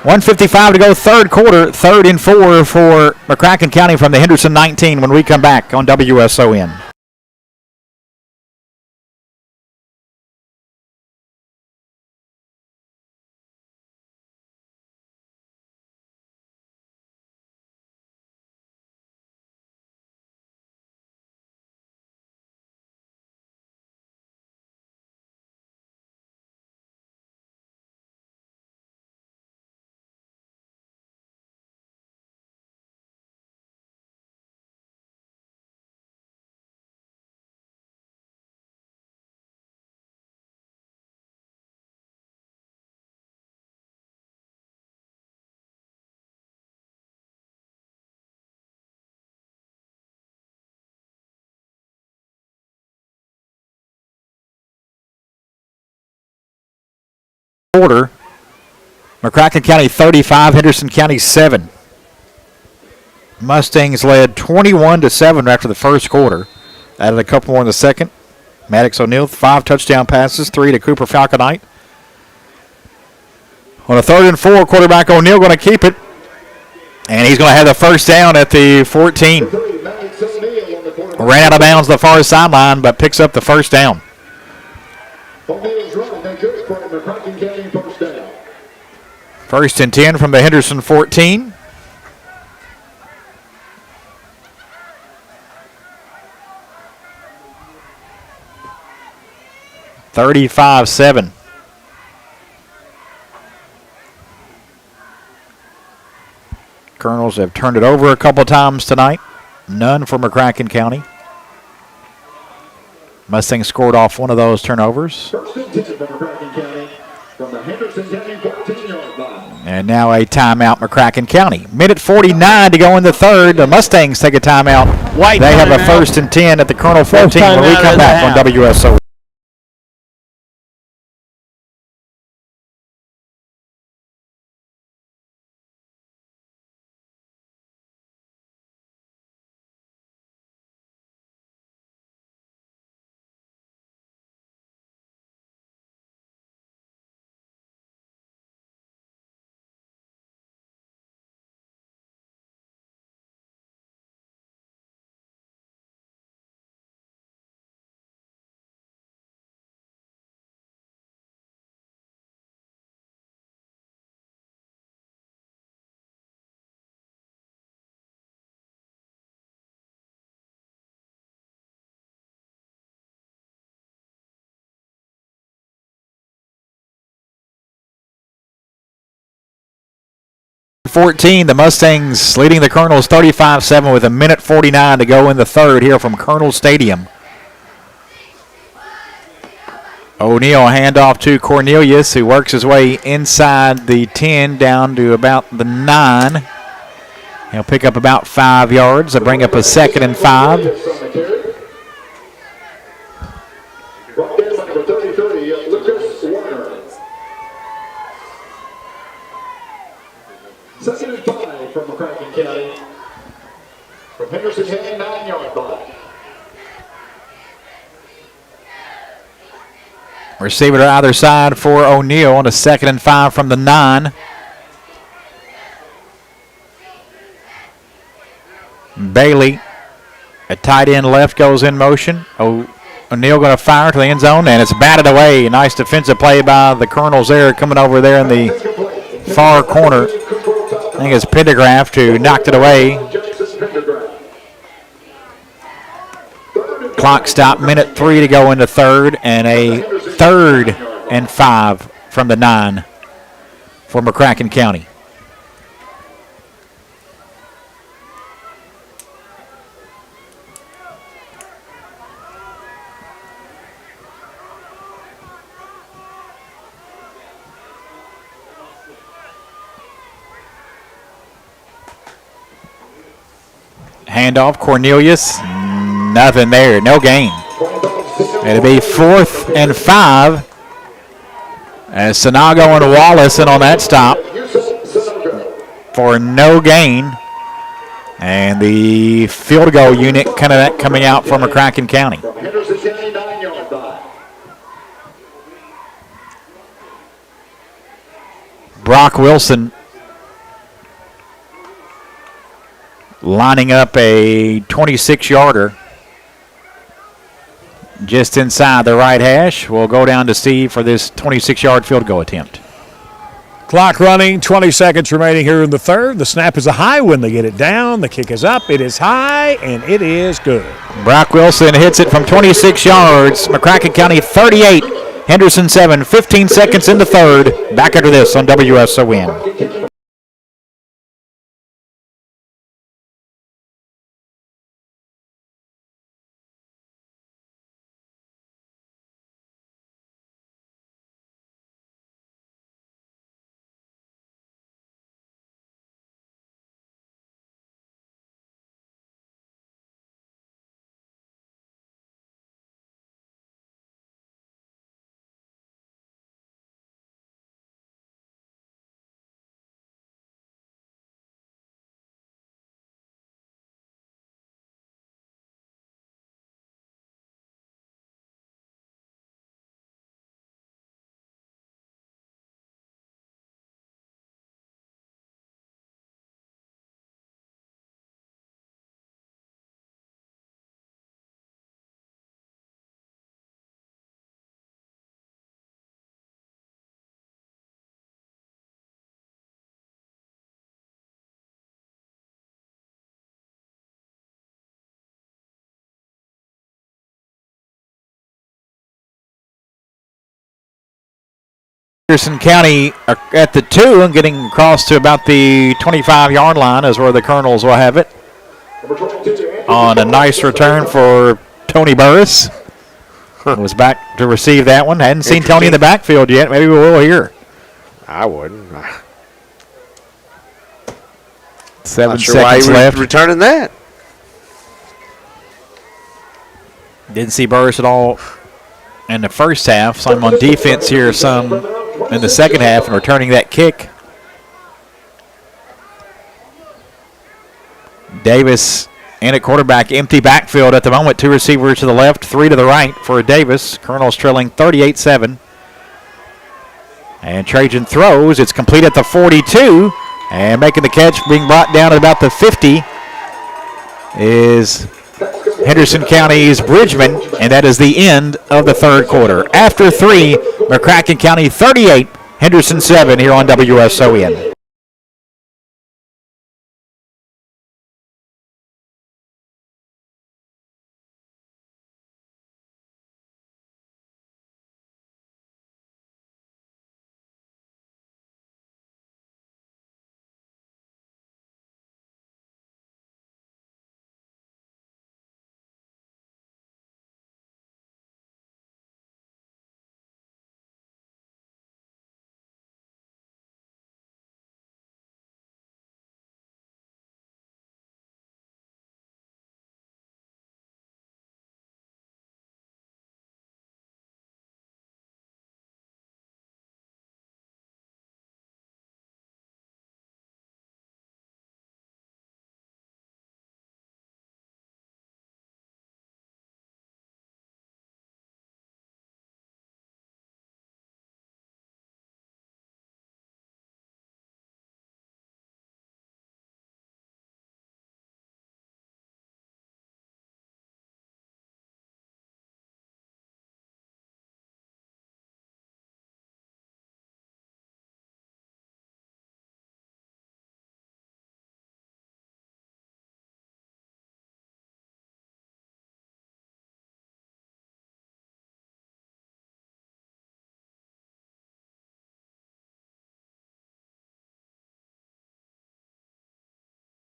1:55 to go, third quarter, 3rd and 4 for McCracken County from the Henderson 19 when we come back on WSON. Quarter, McCracken County 35, Henderson County 7. Mustangs led 21-7 after the first quarter. Added a couple more in the second. Maddox O'Neill, 5 touchdown passes, 3 to Cooper Falconite. On a 3rd and 4, quarterback O'Neill going to keep it. And he's going to have the first down at the 14. Ran out of bounds the far sideline, but picks up the first down. First and 10 from the Henderson 14. $35-7. Colonels have turned it over a couple times tonight. None for McCracken County. Mustangs scored off one of those turnovers. First and 10 for McCracken County from the Henderson County 14-yard line. And now a timeout, McCracken County. Minute 49 to go in the third. The Mustangs take a timeout. White They have a timeout. first and 10 at the Colonel 14 when we timeout come of the back on half. WSO. The Mustangs leading the Colonels 35-7 with a minute 49 to go in the third here from Colonel Stadium. O'Neal handoff to Cornelius, who works his way inside the 10 down to about the 9. He'll pick up about 5 yards. They'll bring up a 2nd and 5. Brought in by number 33, Lucas Warner. 2nd and 5 from McCracken County. From Henderson County, 9-yard line. Receiver to either side for O'Neal on a 2nd and 5 from the 9. Bailey, a tight end left, goes in motion. O'Neal going to fire to the end zone, and it's batted away. Nice defensive play by the Colonels there, coming over there in the far corner. I think it's Pendergraft who knocked it away. Clock stop, minute 3 to go in the third, and a 3rd and 5 from the 9 for McCracken County. Handoff, Cornelius, nothing there, no gain. It'll be 4th and 5 as Sanago and Wallace in on that stop for no gain. And the field goal unit kind of coming out from McCracken County. Henderson County, 9-yard line. Brock Wilson lining up a 26-yarder just inside the right hash. We'll go down to Steve for this 26-yard field goal attempt. Clock running, 20 seconds remaining here in the third. The snap is a high when they get it down. The kick is up. It is high, and it is good. Brock Wilson hits it from 26 yards. McCracken County 38, Henderson 7. 15 seconds in the third. Back after this on WSON. Henderson County are at the 2 and getting across to about the 25-yard line is where the Colonels will have it. On a nice return for Tony Burris. Was back to receive that one. Hadn't seen Tony in the backfield yet. Maybe we will here. I wouldn't. 7 sure why seconds he left. Returning that. Didn't see Burris at all in the first half. Saw him on defense here some in the second half and returning that kick. Davis and at quarterback, empty backfield at the moment. 2 receivers to the left, 3 to the right for Davis. Colonel's trailing 38-7. And Trajan throws. It's complete at the 42. And making the catch, being brought down at about the 50, is Henderson County's Bridgman. And that is the end of the third quarter. After 3, McCracken County 38, Henderson 7 here on WSON.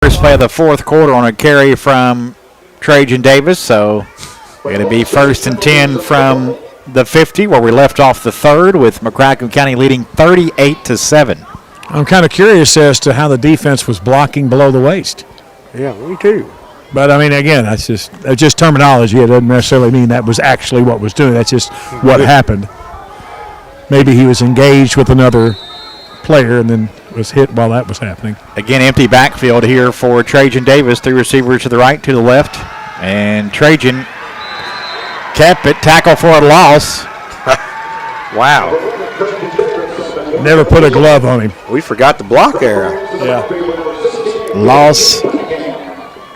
First play of the fourth quarter on a carry from Trajan Davis, so we're going to be 1st and 10 from the 50 where we left off the third with McCracken County leading 38-7. I'm kind of curious as to how the defense was blocking below the waist. Yeah, me too. But, I mean, again, that's just terminology. It doesn't necessarily mean that was actually what was doing. That's just what happened. Maybe he was engaged with another player and then was hit while that was happening. Again, empty backfield here for Trajan Davis. 3 receivers to the right, to the left. And Trajan kept it, tackle for a loss. Wow. Never put a glove on him. We forgot the block era. Yeah. Loss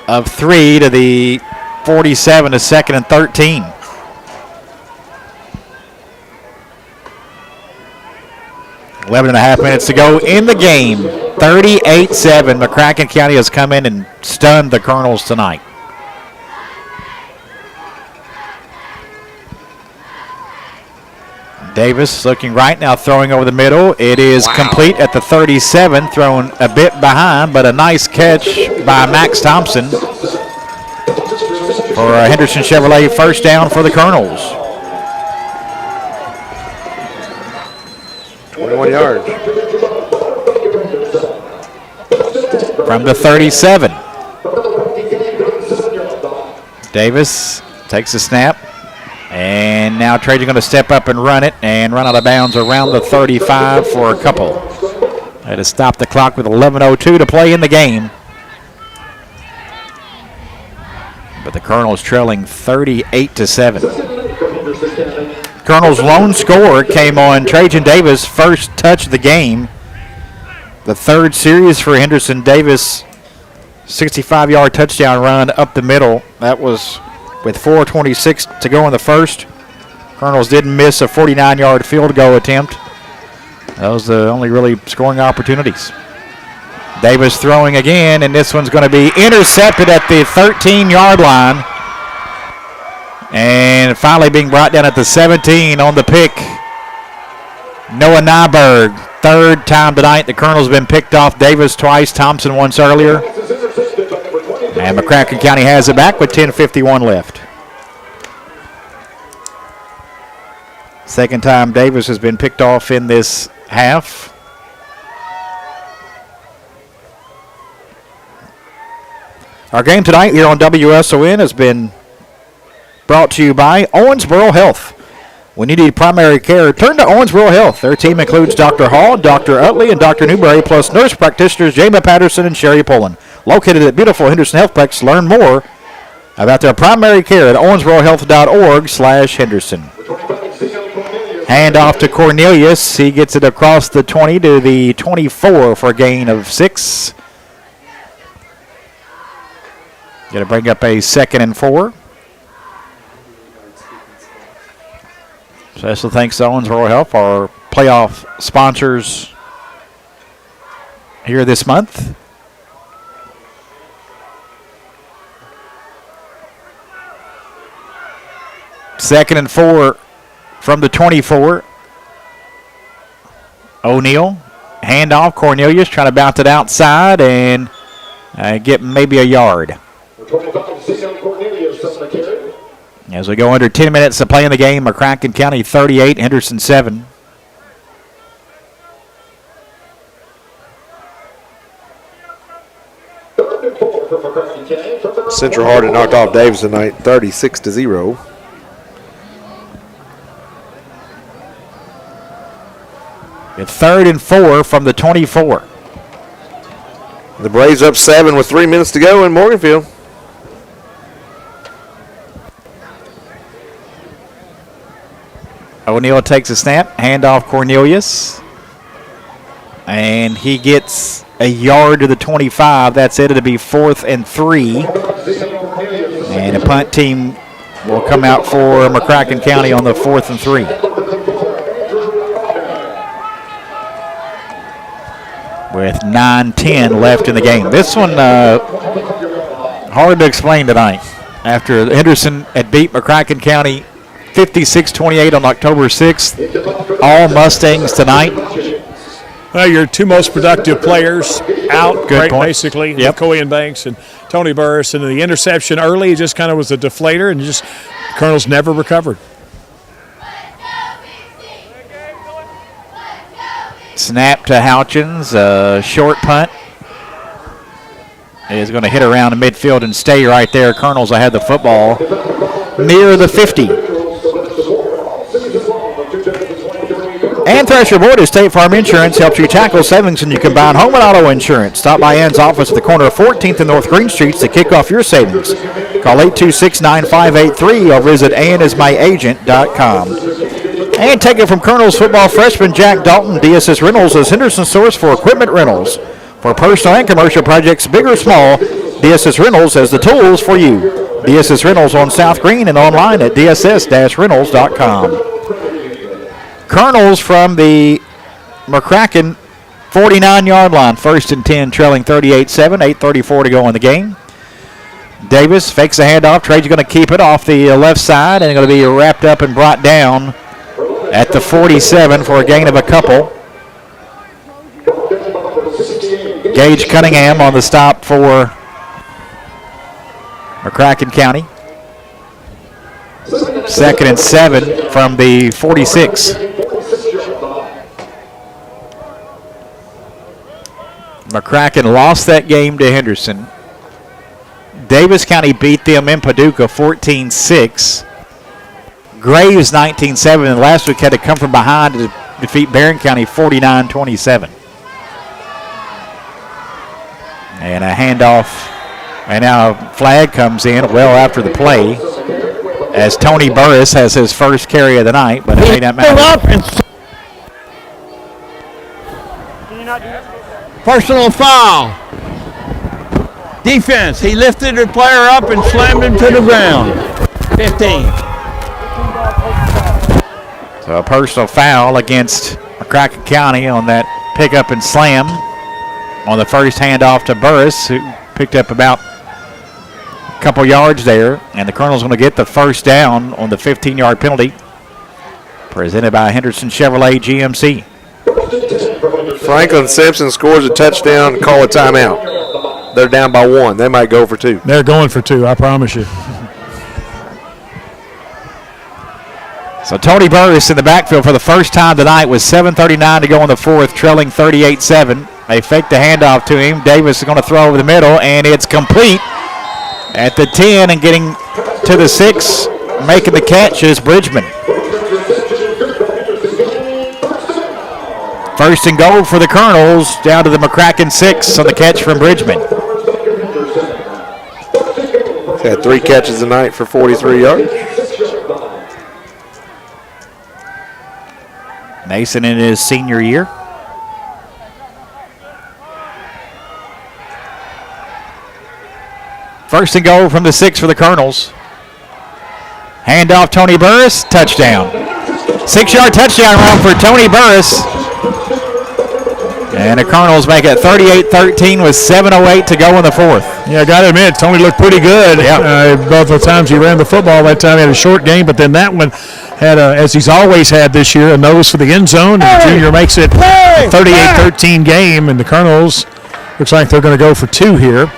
of 3 to the 47 to 2nd and 13. Eleven and a half minutes to go in the game. 38-7. McCracken County has come in and stunned the Colonels tonight. Davis looking right now, throwing over the middle. It is complete at the 37, thrown a bit behind, but a nice catch by Max Thompson for a Henderson Chevrolet first down for the Colonels. 21 yards. From the 37. Davis takes the snap. And now Trajan going to step up and run it and run out of bounds around the 35 for a couple. Had to stop the clock with 11:02 to play in the game. But the Colonels trailing 38-7. Colonels' lone score came on Trajan Davis' first touch of the game. The third series for Henderson. Davis, 65-yard touchdown run up the middle. That was with 4:26 to go in the first. Colonels didn't miss a 49-yard field goal attempt. Those are the only really scoring opportunities. Davis throwing again, and this one's going to be intercepted at the 13-yard line. And finally being brought down at the 17 on the pick Noah Nyberg, third time tonight. The Colonel's been picked off. Davis twice, Thompson once earlier. And McCracken County has it back with 10:51 left. Second time Davis has been picked off in this half. Our game tonight here on WSON has been brought to you by Owensboro Health. When you need primary care, turn to Owensboro Health. Their team includes Dr. Hall, Dr. Utley, and Dr. Newberry, plus nurse practitioners Jamie Patterson and Sherry Pullen. Located at beautiful Henderson Healthplex, learn more about their primary care at owensborohealth.org/Henderson. Hand off to Cornelius. He gets it across the 20 to the 24 for a gain of 6. Going to bring up a 2nd and 4. Special thanks to Owensboro Health, our playoff sponsors here this month. Second and 4 from the 24. O'Neal, handoff. Cornelius trying to bounce it outside and get maybe a yard. As we go under 10 minutes to play in the game, McCracken County 38, Henderson 7. Central Hardin knocked off Davis tonight, 36-0. And 3rd and 4 from the 24. The Braves up 7 with 3 minutes to go in Morganfield. O'Neal takes a snap, handoff Cornelius. And he gets a yard to the 25. That's it. It'll be 4th and 3. And a punt team will come out for McCracken County on the 4th and 3. With 9:10 left in the game. This one hard to explain tonight. After Henderson had beat McCracken County 56-28 on October 6th. All Mustangs tonight. Well, your two most productive players out, Good point. basically, Yep. McCoy and Banks and Tony Burris. And the interception early just kind of was a deflator, and just Colonel's never recovered. Snap to Houchins, short punt. Is going to hit around the midfield and stay right there. Colonels ahead the football near the 50. And Thrasher Boyd State Farm Insurance helps you tackle savings when you combine home and auto insurance. Stop by Ann's office at the corner of 14th and North Green Streets to kick off your savings. Call 826-9583 or visit annismyagent.com. And take it from Colonel's football freshman Jack Dalton. DSS Rentals is Henderson's source for equipment rentals. For personal and commercial projects, big or small, DSS Rentals has the tools for you. DSS Rentals on South Green and online at dss-rentals.com. Colonels from the McCracken 49-yard line. 1st and 10, trailing 38-7. 8:34 to go in the game. Davis fakes a handoff. Trade's going to keep it off the left side and going to be wrapped up and brought down at the 47 for a gain of a couple. Gage Cunningham on the stop for McCracken County. 2nd and 7 from the 46. McCracken lost that game to Henderson. Davis County beat them in Paducah 14-6. Graves 19-7, and last week had to come from behind to defeat Barron County 49-27. And a handoff, and now a flag comes in well after the play as Tony Burris has his first carry of the night, but it may not matter. Personal foul. Defense. He lifted the player up and slammed him to the ground. 15. So a personal foul against McCracken County on that pickup and slam on the first handoff to Burris, who picked up about a couple yards there. And the Colonel's going to get the first down on the 15-yard penalty. Presented by Henderson Chevrolet GMC. Franklin Simpson scores a touchdown, call a timeout. They're down by 1. They might go for 2. They're going for 2, I promise you. So Tony Burris in the backfield for the first time tonight with 7:39 to go in the fourth, trailing 38-7. They fake the handoff to him. Davis is going to throw over the middle, and it's complete at the 10 and getting to the 6, making the catch is Bridgman. First and goal for the Colonels, down to the McCracken 6 on the catch from Bridgman. He's had 3 catches tonight for 43 yards. Mason in his senior year. First and goal from the 6 for the Colonels. Handoff Tony Burris, touchdown. 6-yard touchdown run for Tony Burris. And the Colonels make it 38-13 with 7:08 to go in the fourth. Yeah, I got to admit, Tony looked pretty good. Both the times he ran the football. That time he had a short game, but then that one had, as he's always had this year, a nose for the end zone. And the junior makes it a 38-13 game, and the Colonels looks like they're going to go for 2 here.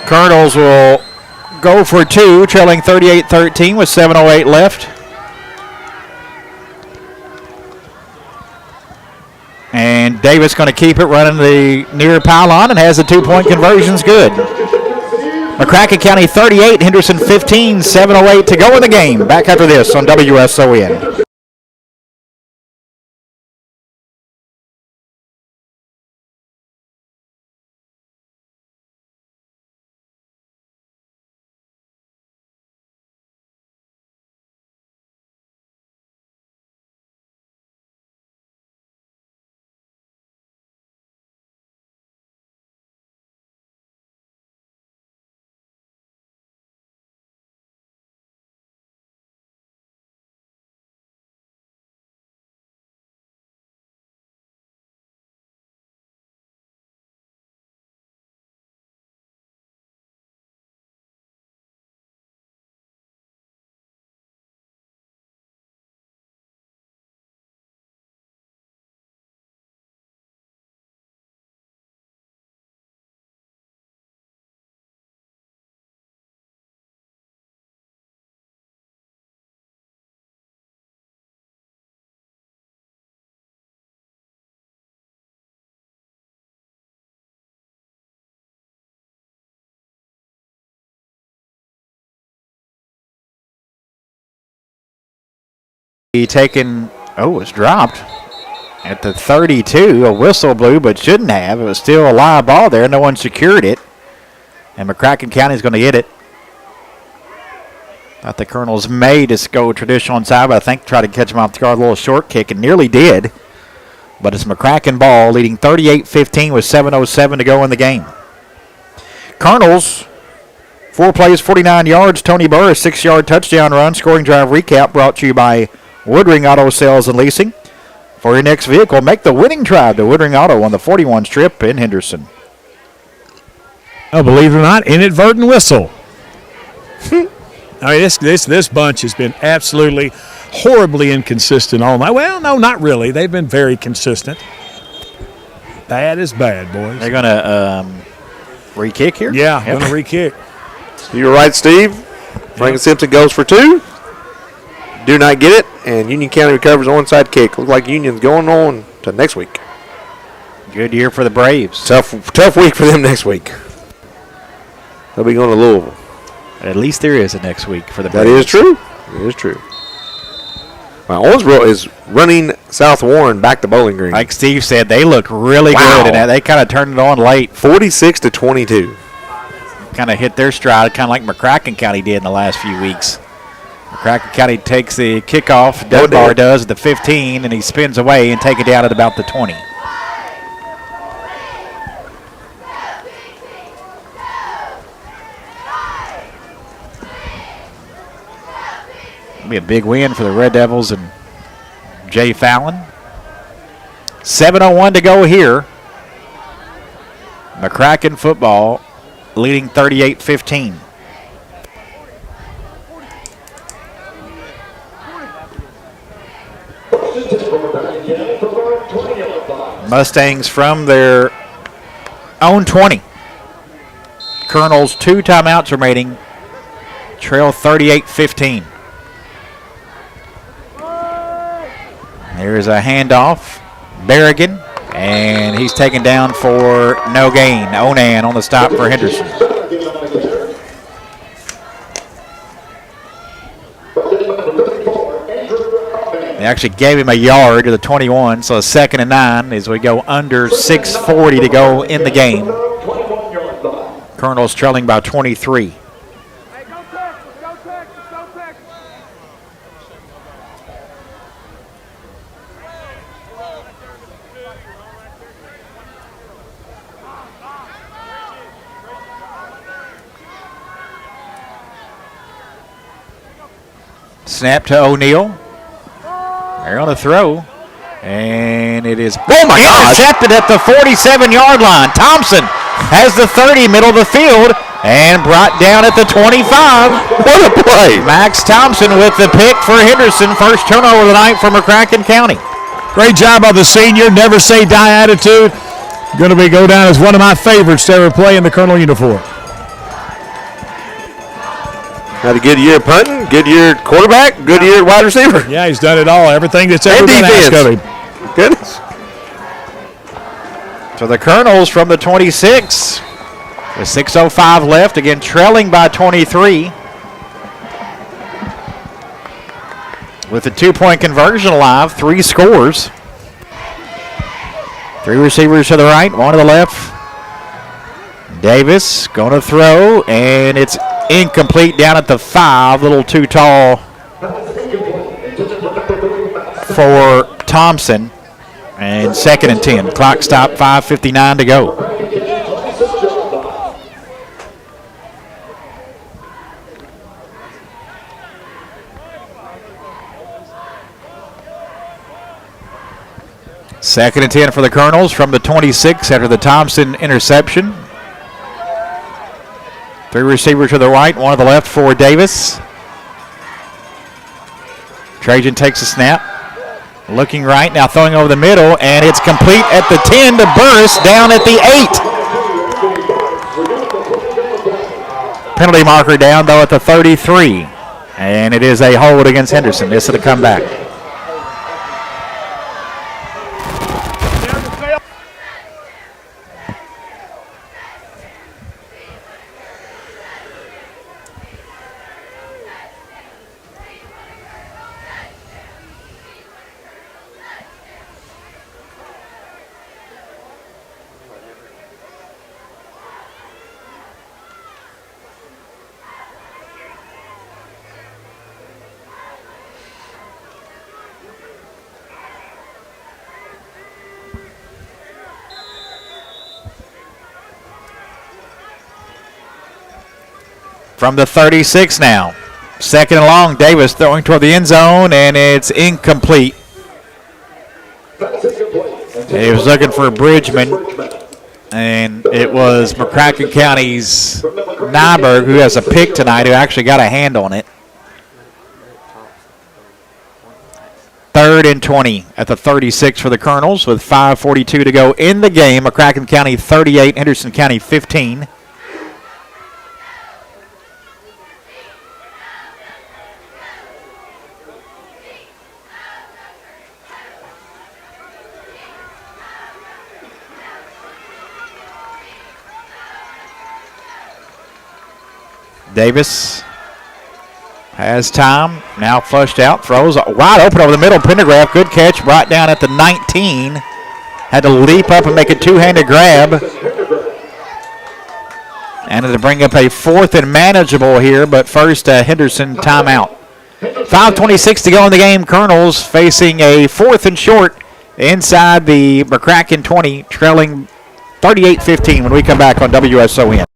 Colonels will go for 2, trailing 38-13 with 7:08 left. And Davis going to keep it running the near pylon and has the 2-point conversions good. McCracken County 38, Henderson 15, 7:08 to go in the game. Back after this on WSON. He taken, it's dropped at the 32. A whistle blew, but shouldn't have. It was still a live ball there. No one secured it. And McCracken County is going to get it. Thought the Colonels may just go traditional inside, but I think try to catch him off the guard, a little short kick, and nearly did. But it's McCracken ball, leading 38-15 with 7:07 to go in the game. Colonels, 4 plays, 49 yards. Tony Burris, 6-yard touchdown run. Scoring drive recap brought to you by Woodring Auto Sales and Leasing. For your next vehicle, make the winning drive to Woodring Auto on the 41 strip in Henderson. Oh, believe it or not, inadvertent whistle. I mean, this bunch has been absolutely horribly inconsistent all night. Well, no, not really. They've been very consistent. Bad is bad, boys. They're going to re-kick here? Yeah, going to re-kick. You're right, Steve. Franklin Simpson goes for 2. Do not get it, and Union County recovers onside kick. Looks like Union's going on to next week. Good year for the Braves. Tough week for them next week. They'll be going to Louisville. At least there is a next week for the Braves. That is true. It is true. Well, Owensboro is running South Warren back to Bowling Green. Like Steve said, they look really good, and they kind of turned it on late. 46-22. Kind of hit their stride, kind of like McCracken County did in the last few weeks. McCracken County takes the kickoff. Dunbar does at the 15, and he spins away and take it down at about the 20. It'll be a big win for the Red Devils and Jay Fallon. 7:01 to go here. McCracken football leading 38-15. Mustangs from their own 20. Colonels 2 timeouts remaining. Trail 38-15. There's a handoff. Berrigan, and he's taken down for no gain. Onan on the stop for Henderson. They actually gave him a yard to the 21, so a 2nd and 9 as we go under 6:40 to go in the game. Colonels trailing by 23. Snap to O'Neal. They're on the throw. And it is intercepted at the 47-yard line. Thompson has the 30, middle of the field, and brought down at the 25. What a play. Max Thompson with the pick for Henderson. First turnover of the night for McCracken County. Great job by the senior. Never say die attitude. Going to go down as one of my favorites to ever play in the Colonel uniform. Had a good year punting, good year quarterback, good year wide receiver. Yeah, he's done it all. Everything that's ever been asked of him. Goodness. So the Colonels from the 26. With 6:05 left, again trailing by 23. With a 2-point conversion alive, 3 scores. 3 receivers to the right, 1 to the left. Davis going to throw, and it's incomplete down at the 5, a little too tall for Thompson. And 2nd and 10. Clock stop, 5:59 to go. Second and 10 for the Colonels from the 26 after the Thompson interception. 3 receivers to the right, 1 to the left for Davis. Trajan takes a snap. Looking right, now throwing over the middle, and it's complete at the 10 to Burris, down at the 8. Penalty marker down, though, at the 33. And it is a hold against Henderson. This is the comeback. From the 36 now. 2nd and long, Davis throwing toward the end zone, and it's incomplete. He was looking for Bridgman, and it was McCracken County's Nyberg, who has a pick tonight, who actually got a hand on it. 3rd and 20 at the 36 for the Colonels with 5:42 to go in the game. McCracken County 38, Henderson County 15. Davis has time, now flushed out, throws wide open over the middle. Pendergraph, good catch, brought down at the 19. Had to leap up and make a 2-handed grab. And to bring up a 4th and manageable here, but first Henderson timeout. 5:26 to go in the game. Colonels facing a 4th and short inside the McCracken 20, trailing 38-15 when we come back on WSON.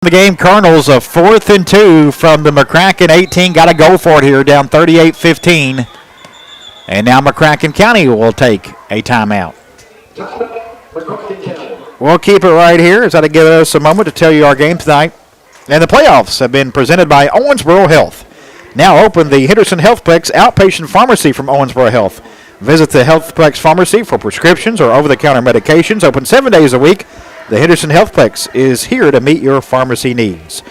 The game, Colonels, a 4th and 2 from the McCracken 18. Got to go for it here, down 38-15. And now McCracken County will take a timeout. We'll keep it right here as I give us a moment to tell you our game tonight. And the playoffs have been presented by Owensboro Health. Now open the Henderson Healthplex Outpatient Pharmacy from Owensboro Health. Visit the Healthplex Pharmacy for prescriptions or over-the-counter medications. Open 7 days a week. The Henderson Healthplex is here to meet your pharmacy needs.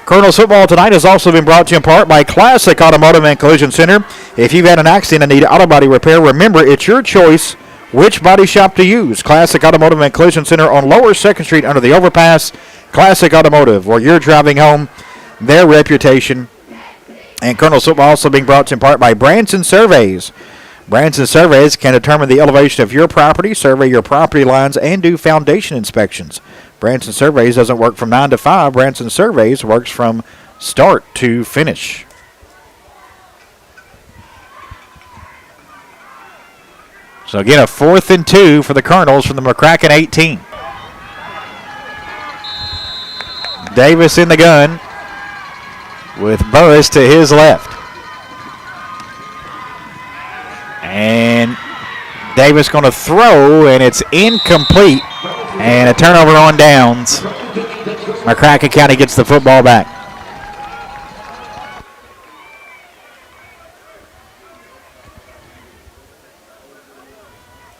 Colonel's football tonight has also been brought to you in part by Classic Automotive and Collision Center. If you've had an accident and need auto body repair, remember it's your choice which body shop to use. Classic Automotive and Collision Center on Lower 2nd Street under the overpass. Classic Automotive, where you're driving home, their reputation. And Colonel's football also being brought to you in part by Branson Surveys. Branson Surveys can determine the elevation of your property, survey your property lines, and do foundation inspections. Branson Surveys doesn't work from 9 to 5. Branson Surveys works from start to finish. So again, a 4th and 2 for the Colonels from the McCracken 18. Davis in the gun with Burris to his left. And Davis going to throw, and it's incomplete. And a turnover on downs. McCracken County gets the football back.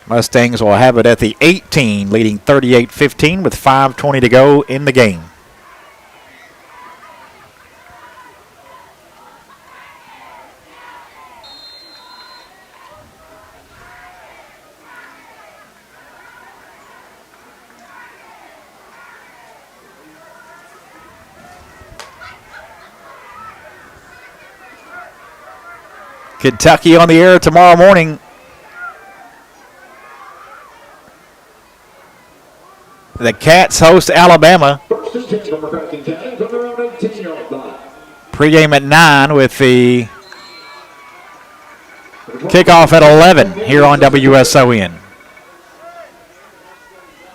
Mustangs will have it at the 18, leading 38-15 with 5:20 to go in the game. Kentucky on the air tomorrow morning. The Cats host Alabama. Pregame at 9 with the kickoff at 11 here on WSON.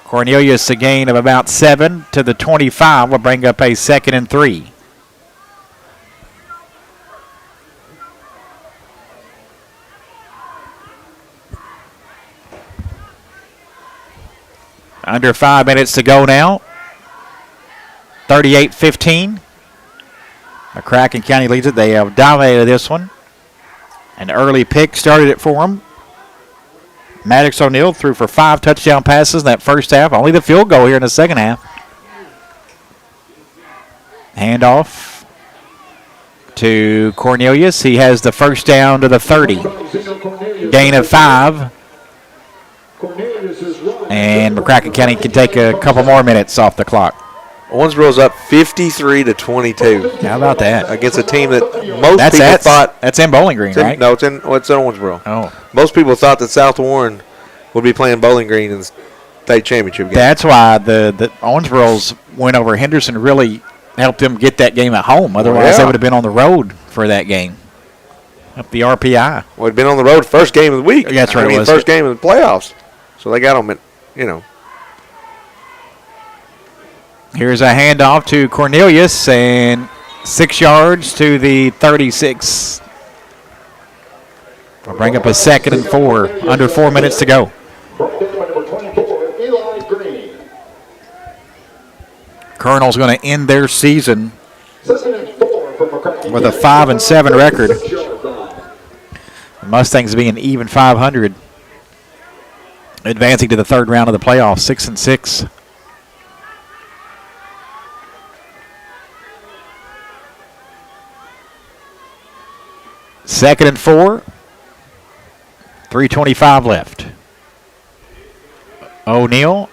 Cornelius, a gain of about 7 to the 25, will bring up a 2nd and 3. Under 5 minutes to go now. 38-15. McCracken County leads it. They have dominated this one. An early pick started it for them. Maddox O'Neill threw for 5 touchdown passes in that first half. Only the field goal here in the second half. Handoff to Cornelius. He has the first down to the 30. Gain of 5. And McCracken County can take a couple more minutes off the clock. Owensboro's up 53-22. How about that? Against a team that most people thought. That's in Bowling Green, right? No, it's in Owensboro. Oh. Most people thought that South Warren would be playing Bowling Green in the state championship game. That's why the Owensboro's win over Henderson really helped them get that game at home. Otherwise, they would have been on the road for that game. Up the RPI. Well, it'd been on the road first game of the week. That's right. First game of the playoffs. So they got them at, Here's a handoff to Cornelius, and 6 yards to the 36. We'll bring up a 2nd and 4. Under 4 minutes to go. Colonel's going to end their season with a 5-7 record. The Mustangs being even 500. Advancing to the third round of the playoffs, 6-6. Second and 4. 3:25 left. O'Neill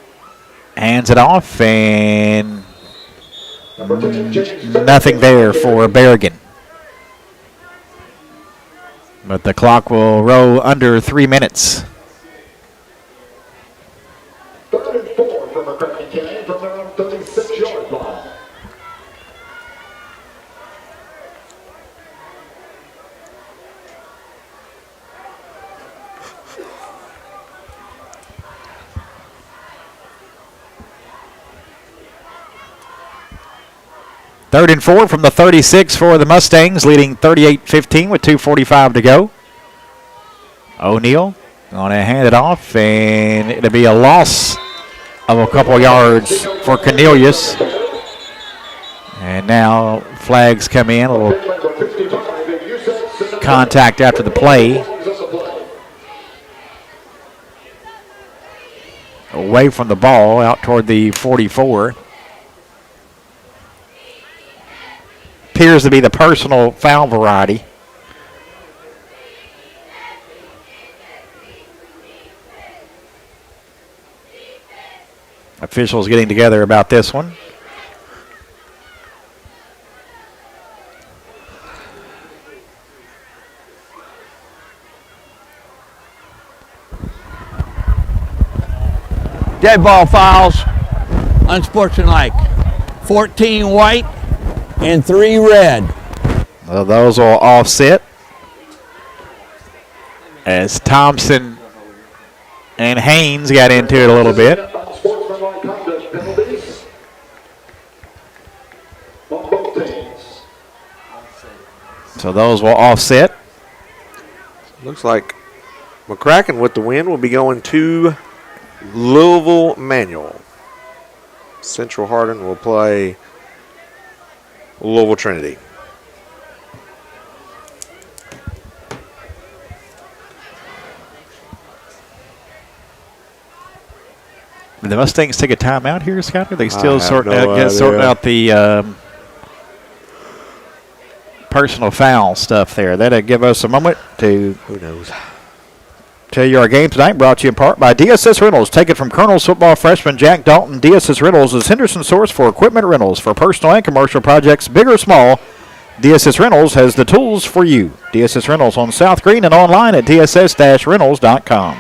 hands it off, and nothing there for Berrigan. But the clock will roll under 3 minutes. 3rd and 4 for McCracken County from their own 36-yard line. 3rd and 4 from the 36 for the Mustangs, leading 38-15 with 2:45 to go. O'Neal going to hand it off, and it'll be a loss of a couple yards for Cornelius. And now flags come in, a little contact after the play. Away from the ball, out toward the 44. Appears to be the personal foul variety. Officials getting together about this one. Dead ball fouls, unsportsmanlike. 14 white and 3 red. Well, those will offset as Thompson and Haynes got into it a little bit. Unsportsmanlike conduct penalties on both teams. So those will offset. Looks like McCracken with the win will be going to Louisville Manual. Central Hardin will play Louisville Trinity. Did the Mustangs take a timeout here, Scott? Are they still sorting idea. out the personal foul stuff there? That'll give us a moment to Who knows? tell you our game tonight, brought to you in part by DSS Rentals. Take it from Colonel's football freshman Jack Dalton. DSS Rentals is Henderson source for equipment rentals for personal and commercial projects, big or small. DSS Rentals has the tools for you. DSS Rentals on South Green and online at dss-rentals.com.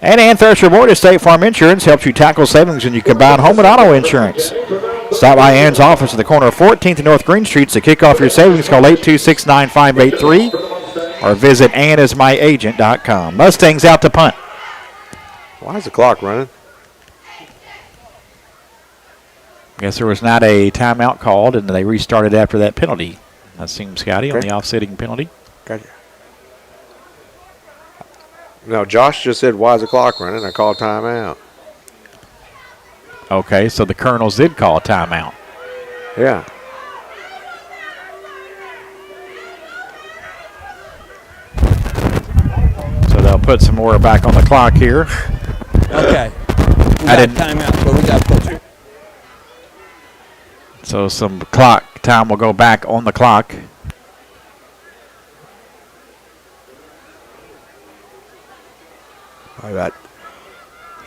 And Ann Thresher Boyd of State Farm Insurance helps you tackle savings when you combine home and auto insurance. Stop by Ann's office at the corner of 14th and North Green Streets to kick off your savings. Call 826-9583 or visit annismyagent.com. Mustangs out to punt. Why is the clock running? Guess there was not a timeout called, and they restarted after that penalty. That seems Scotty on the offsetting penalty. Gotcha. No, Josh just said, why is the clock running? I called timeout. Okay, so the Colonels did call a timeout. Yeah. So they'll put some more back on the clock here. Okay. We I got didn't- timeout, so we got to put. So some clock time will go back on the clock. I got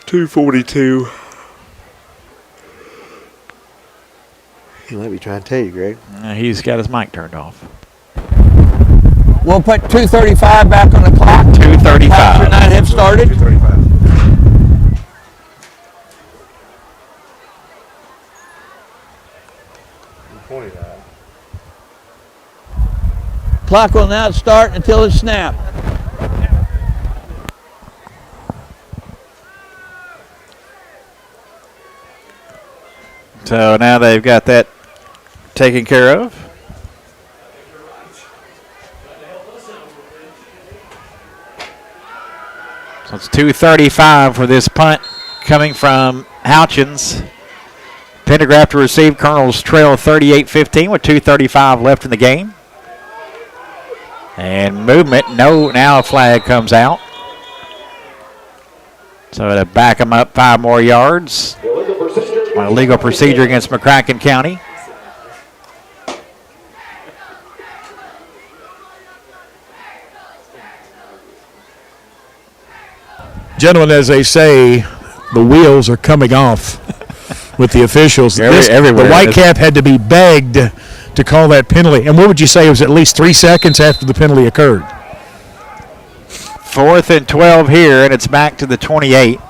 2:42. He might be trying to tell you, Greg. He's got his mic turned off. We'll put 2:35 back on the clock. 2:35. After 9 have started. 2:35. Clock will not start until it's snapped. So now they've got that taken care of. So it's 2:35 for this punt coming from Houchins. Pendergraft to receive. Colonels trail 38-15 with 2:35 left in the game. And movement, no, now a flag comes out. So to back them up 5 more yards. On a legal procedure against McCracken County. Gentlemen, as they say, the wheels are coming off with the officials. Everywhere. The white cap had to be begged to call that penalty. And what would you say, it was at least 3 seconds after the penalty occurred? 4th and 12 here, and it's back to the 28.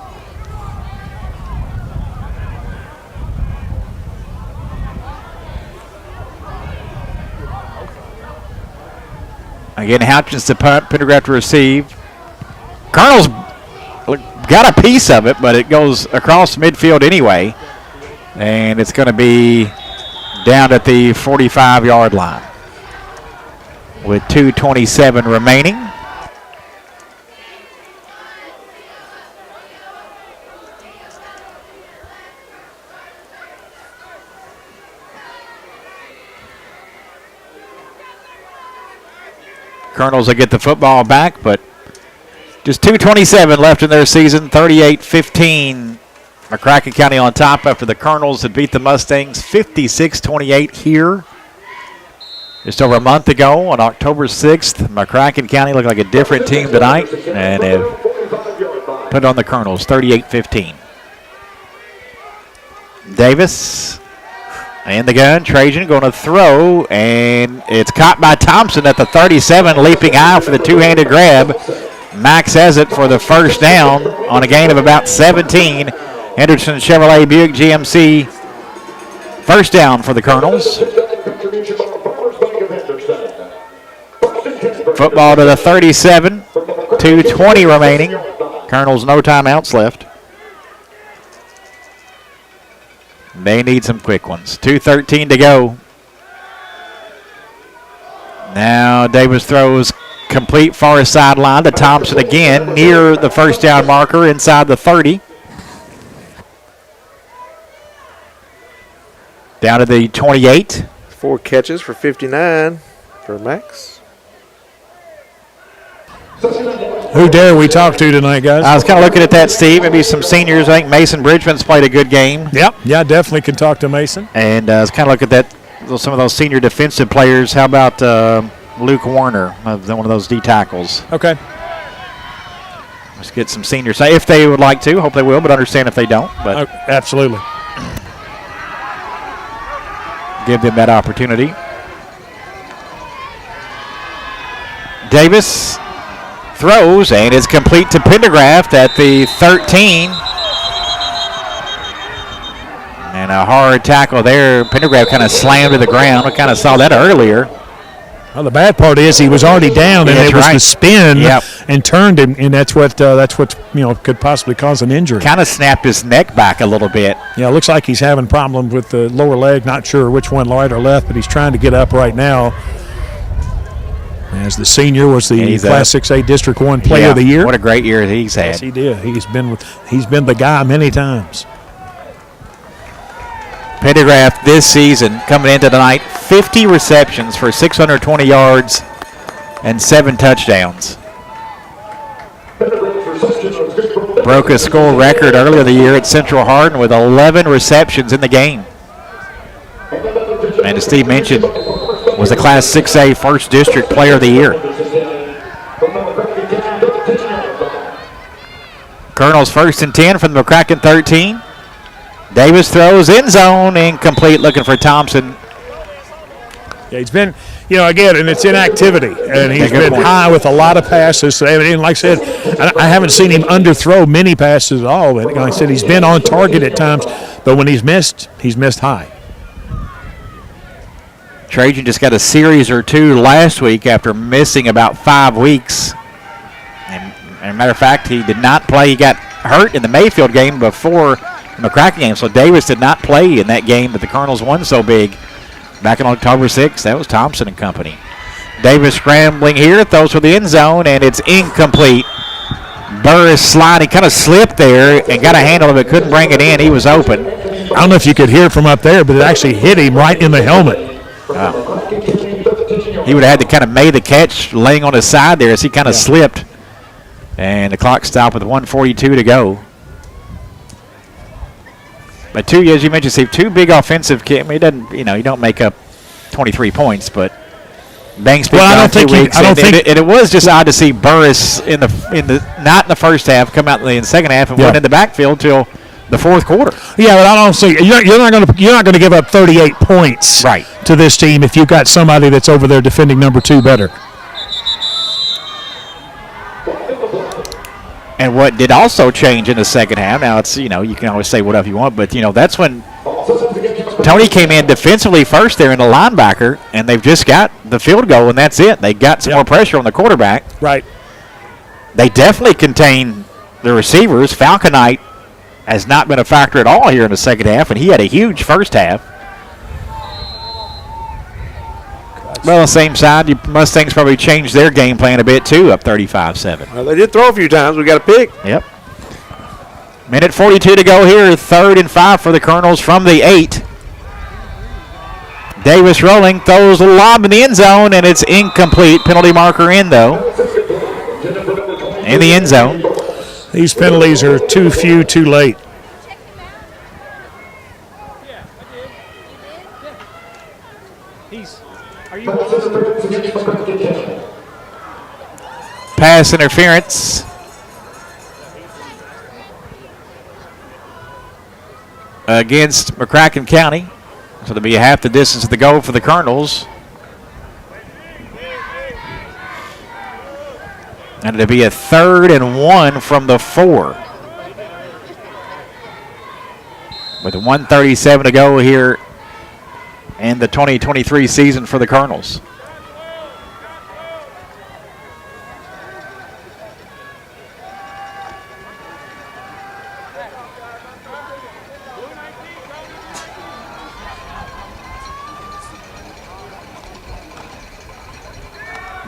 Again, Houchins to punt, Pendergraft to receive. Colonel's got a piece of it, but it goes across midfield anyway. And it's going to be down at the 45-yard line with 2:27 remaining. Colonels will get the football back, but just 2:27 left in their season, 38-15. McCracken County on top after the Colonels had beat the Mustangs 56-28 here just over a month ago on October 6th. McCracken County looked like a different team tonight and have put on the Colonels 38-15. Davis in the gun. Trajan going to throw, and it's caught by Thompson at the 37, leaping high for the two-handed grab. Max has it for the first down on a gain of about 17. Henderson Chevrolet Buick GMC first down for the Colonels. Football to the 37, 2:20 remaining. Colonels no timeouts left. They need some quick ones. 2:13 to go. Now Davis throws complete far sideline to Thompson again near the first down marker inside the 30. Down to the 28. 4 catches for 59 for Max. Who dare we talk to tonight, guys? I was kind of looking at that, Steve. Maybe some seniors. I think Mason Bridgman's played a good game. Yep. Yeah, definitely can talk to Mason. And I was kind of looking at that. Some of those senior defensive players. How about Luke Warner, one of those D tackles? Okay. Let's get some seniors if they would like to. Hope they will, but understand if they don't. But absolutely. Give them that opportunity. Davis throws, and it's complete to Pendergraft at the 13. And a hard tackle there. Pendergraft kind of slammed to the ground. We kind of saw that earlier. Well, the bad part is he was already down, and it was the spin and turned him, and that's what could possibly cause an injury. Kind of snapped his neck back a little bit. Yeah, it looks like he's having problems with the lower leg. Not sure which one, right or left, but he's trying to get up right now. As the senior was the Class 6A District 1 Player of the Year. What a great year he's had. Yes, he did. He's been the guy many times. Pendergraft this season coming into tonight, 50 receptions for 620 yards and 7 touchdowns. Broke a school record earlier the year at Central Hardin with 11 receptions in the game. And as Steve mentioned, was the Class 6A First District Player of the Year. Colonels 1st and 10 from the McCracken 13. Davis throws end zone, incomplete, looking for Thompson. Yeah, he's been, again, and it's inactivity, and he's been high with a lot of passes. And like I said, I haven't seen him underthrow many passes at all. But like I said, he's been on target at times, but when he's missed high. Trajan just got a series or 2 last week after missing about 5 weeks. And as a matter of fact, he did not play. He got hurt in the Mayfield game before the McCracken game. So Davis did not play in that game, but the Colonels won so big back on October 6th. That was Thompson and company. Davis scrambling here, throws for the end zone, and it's incomplete. Burris sliding, kind of slipped there and got a handle of it, couldn't bring it in. He was open. I don't know if you could hear it from up there, but it actually hit him right in the helmet. He would have had to kind of made the catch laying on his side there as he kind of slipped. And the clock stopped with 1:42 to go. But as you mentioned, Steve, 2 big offensive kids. I mean, he doesn't, you don't make up 23 points, but Banks picked I don't think it was just odd to see Burris not in the first half, come out in the second half and went in the backfield till the fourth quarter. Yeah, but I don't see you're not going to give up 38 points to this team if you've got somebody that's over there defending number 2 better. And what did also change in the second half, now it's, you can always say whatever you want, but, that's when Tony came in defensively first there in the linebacker, and they've just got the field goal, and that's it. They got some more pressure on the quarterback. Right. They definitely contain the receivers. Falconite has not been a factor at all here in the second half, and he had a huge first half. Well, the same side, Mustangs probably changed their game plan a bit too, up 35-7. Well, they did throw a few times. We got a pick. Yep. Minute 42 to go here. 3rd and 5 for the Colonels from the 8. Davis rolling, throws a lob in the end zone, and it's incomplete. Penalty marker in, though. In the end zone. These penalties are too few, too late. Pass interference. Against McCracken County. So it'll be half the distance of the goal for the Colonels. And it'll be a 3rd and 1 from the 4. With 1:37 to go here in the 2023 season for the Colonels.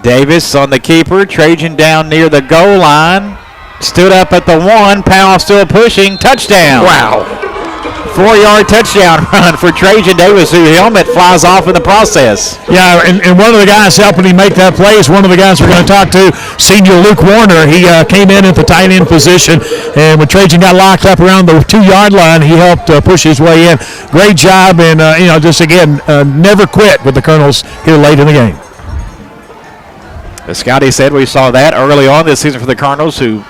Davis on the keeper. Trajan down near the goal line. Stood up at the 1. Powell still pushing. Touchdown. Wow. 4-yard touchdown run for Trajan Davis, whose helmet flies off in the process. Yeah, and one of the guys helping him make that play is one of the guys we're going to talk to, senior Luke Warner. He came in at the tight end position, and when Trajan got locked up around the 2-yard line, he helped push his way in. Great job, and just again, never quit with the Colonels here late in the game. As Scotty said, we saw that early on this season for the Cardinals, who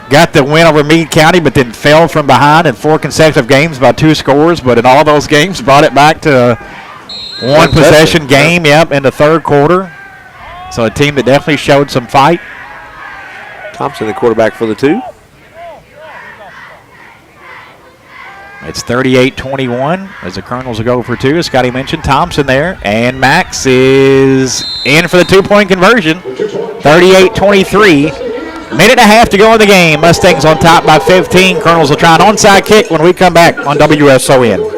got the win over Meade County, but then fell from behind in 4 consecutive games by 2 scores. But in all those games, brought it back to a one-possession game, in the 3rd quarter. So a team that definitely showed some fight. Thompson, the quarterback for the 2. It's 38-21 as the Colonels will go for 2. As Scotty mentioned, Thompson there. And Max is in for the 2-point conversion. 38-23. Minute and a half to go in the game. Mustangs on top by 15. Colonels will try an onside kick when we come back on WSON.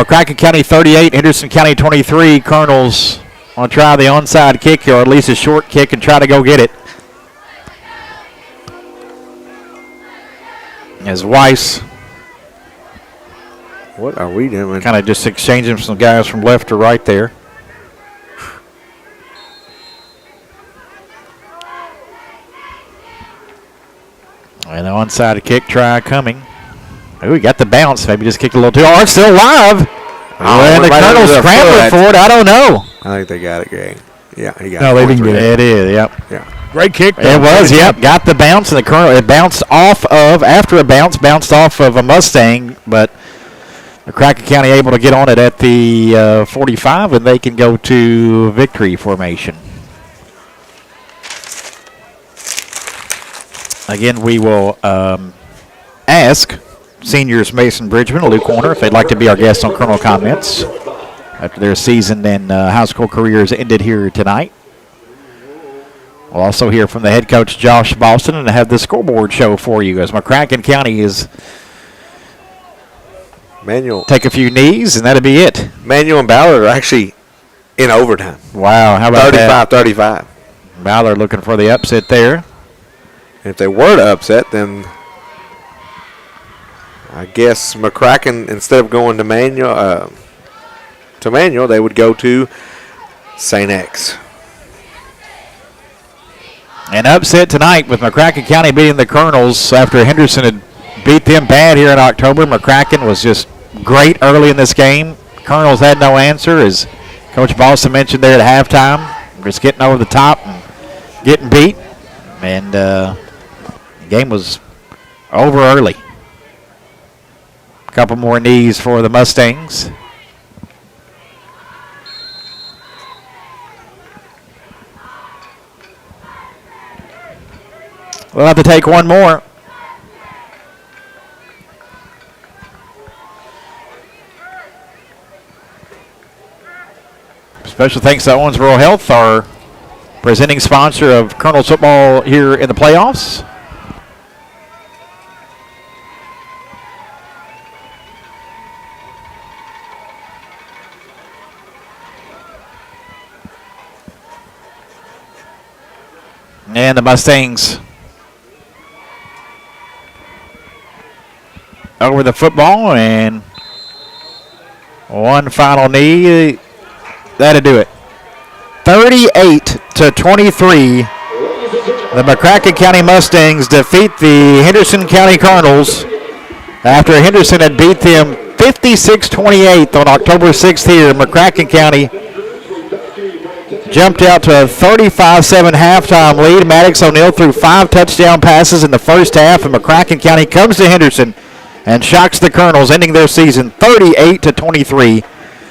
McCracken County 38, Henderson County 23. Colonels want to try the onside kick, or at least a short kick, and try to go get it. As Weiss What are we doing? kind of just exchanging some guys from left to right there. And the onside kick try coming. Oh, we got the bounce. Maybe just kicked a little too hard. It's still alive. And the right under Colonels their scrambling foot. for it. I don't know. I think they got it, Gang. Yeah, he got No, it. they didn't get it. It is, yep. Yeah. Great kick. It was, yep. Got the bounce, and the Colonel, it bounced off of, after a bounce, bounced off of a Mustang, but McCracken County able to get on it at the 45, and they can go to victory formation. Again, we will ask seniors Mason Bridgman and Luke Warner if they'd like to be our guests on Colonel Comments after their season and high school careers ended here tonight. We'll also hear from the head coach, Josh Boston, and have the scoreboard show for you as McCracken County is Manuel take a few knees, and that'll be it. and Ballard are actually in overtime. Wow, how about that? 35-35. Ballard looking for the upset there. And if they were to upset, then I guess McCracken, instead of going to Manuel, they would go to St. X. An upset tonight with McCracken County beating the Colonels after Henderson had beat them bad here in October. McCracken was just great early in this game. Colonels had no answer, as Coach Boston mentioned there at halftime. Just getting over the top and getting beat. And the game was over early. A couple more knees for the Mustangs. We'll have to take one more. Special thanks to Owensboro Health, our presenting sponsor of Colonel's football here in the playoffs. And the Mustangs over the football, and one final knee. That'll do it. 38-23. The McCracken County Mustangs defeat the Henderson County Colonels after Henderson had beat them 56-28 on October 6th here. McCracken County jumped out to a 35-7 halftime lead. Maddox O'Neill threw 5 touchdown passes in the first half, and McCracken County comes to Henderson and shocks the Colonels, ending their season 38-23.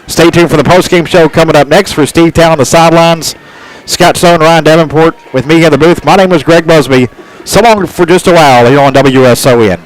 Stay tuned for the postgame show coming up next. For Steve Town on the sidelines, Scott Stone, Ryan Davenport with me in the booth. My name is Greg Busby. So long for just a while here on WSON.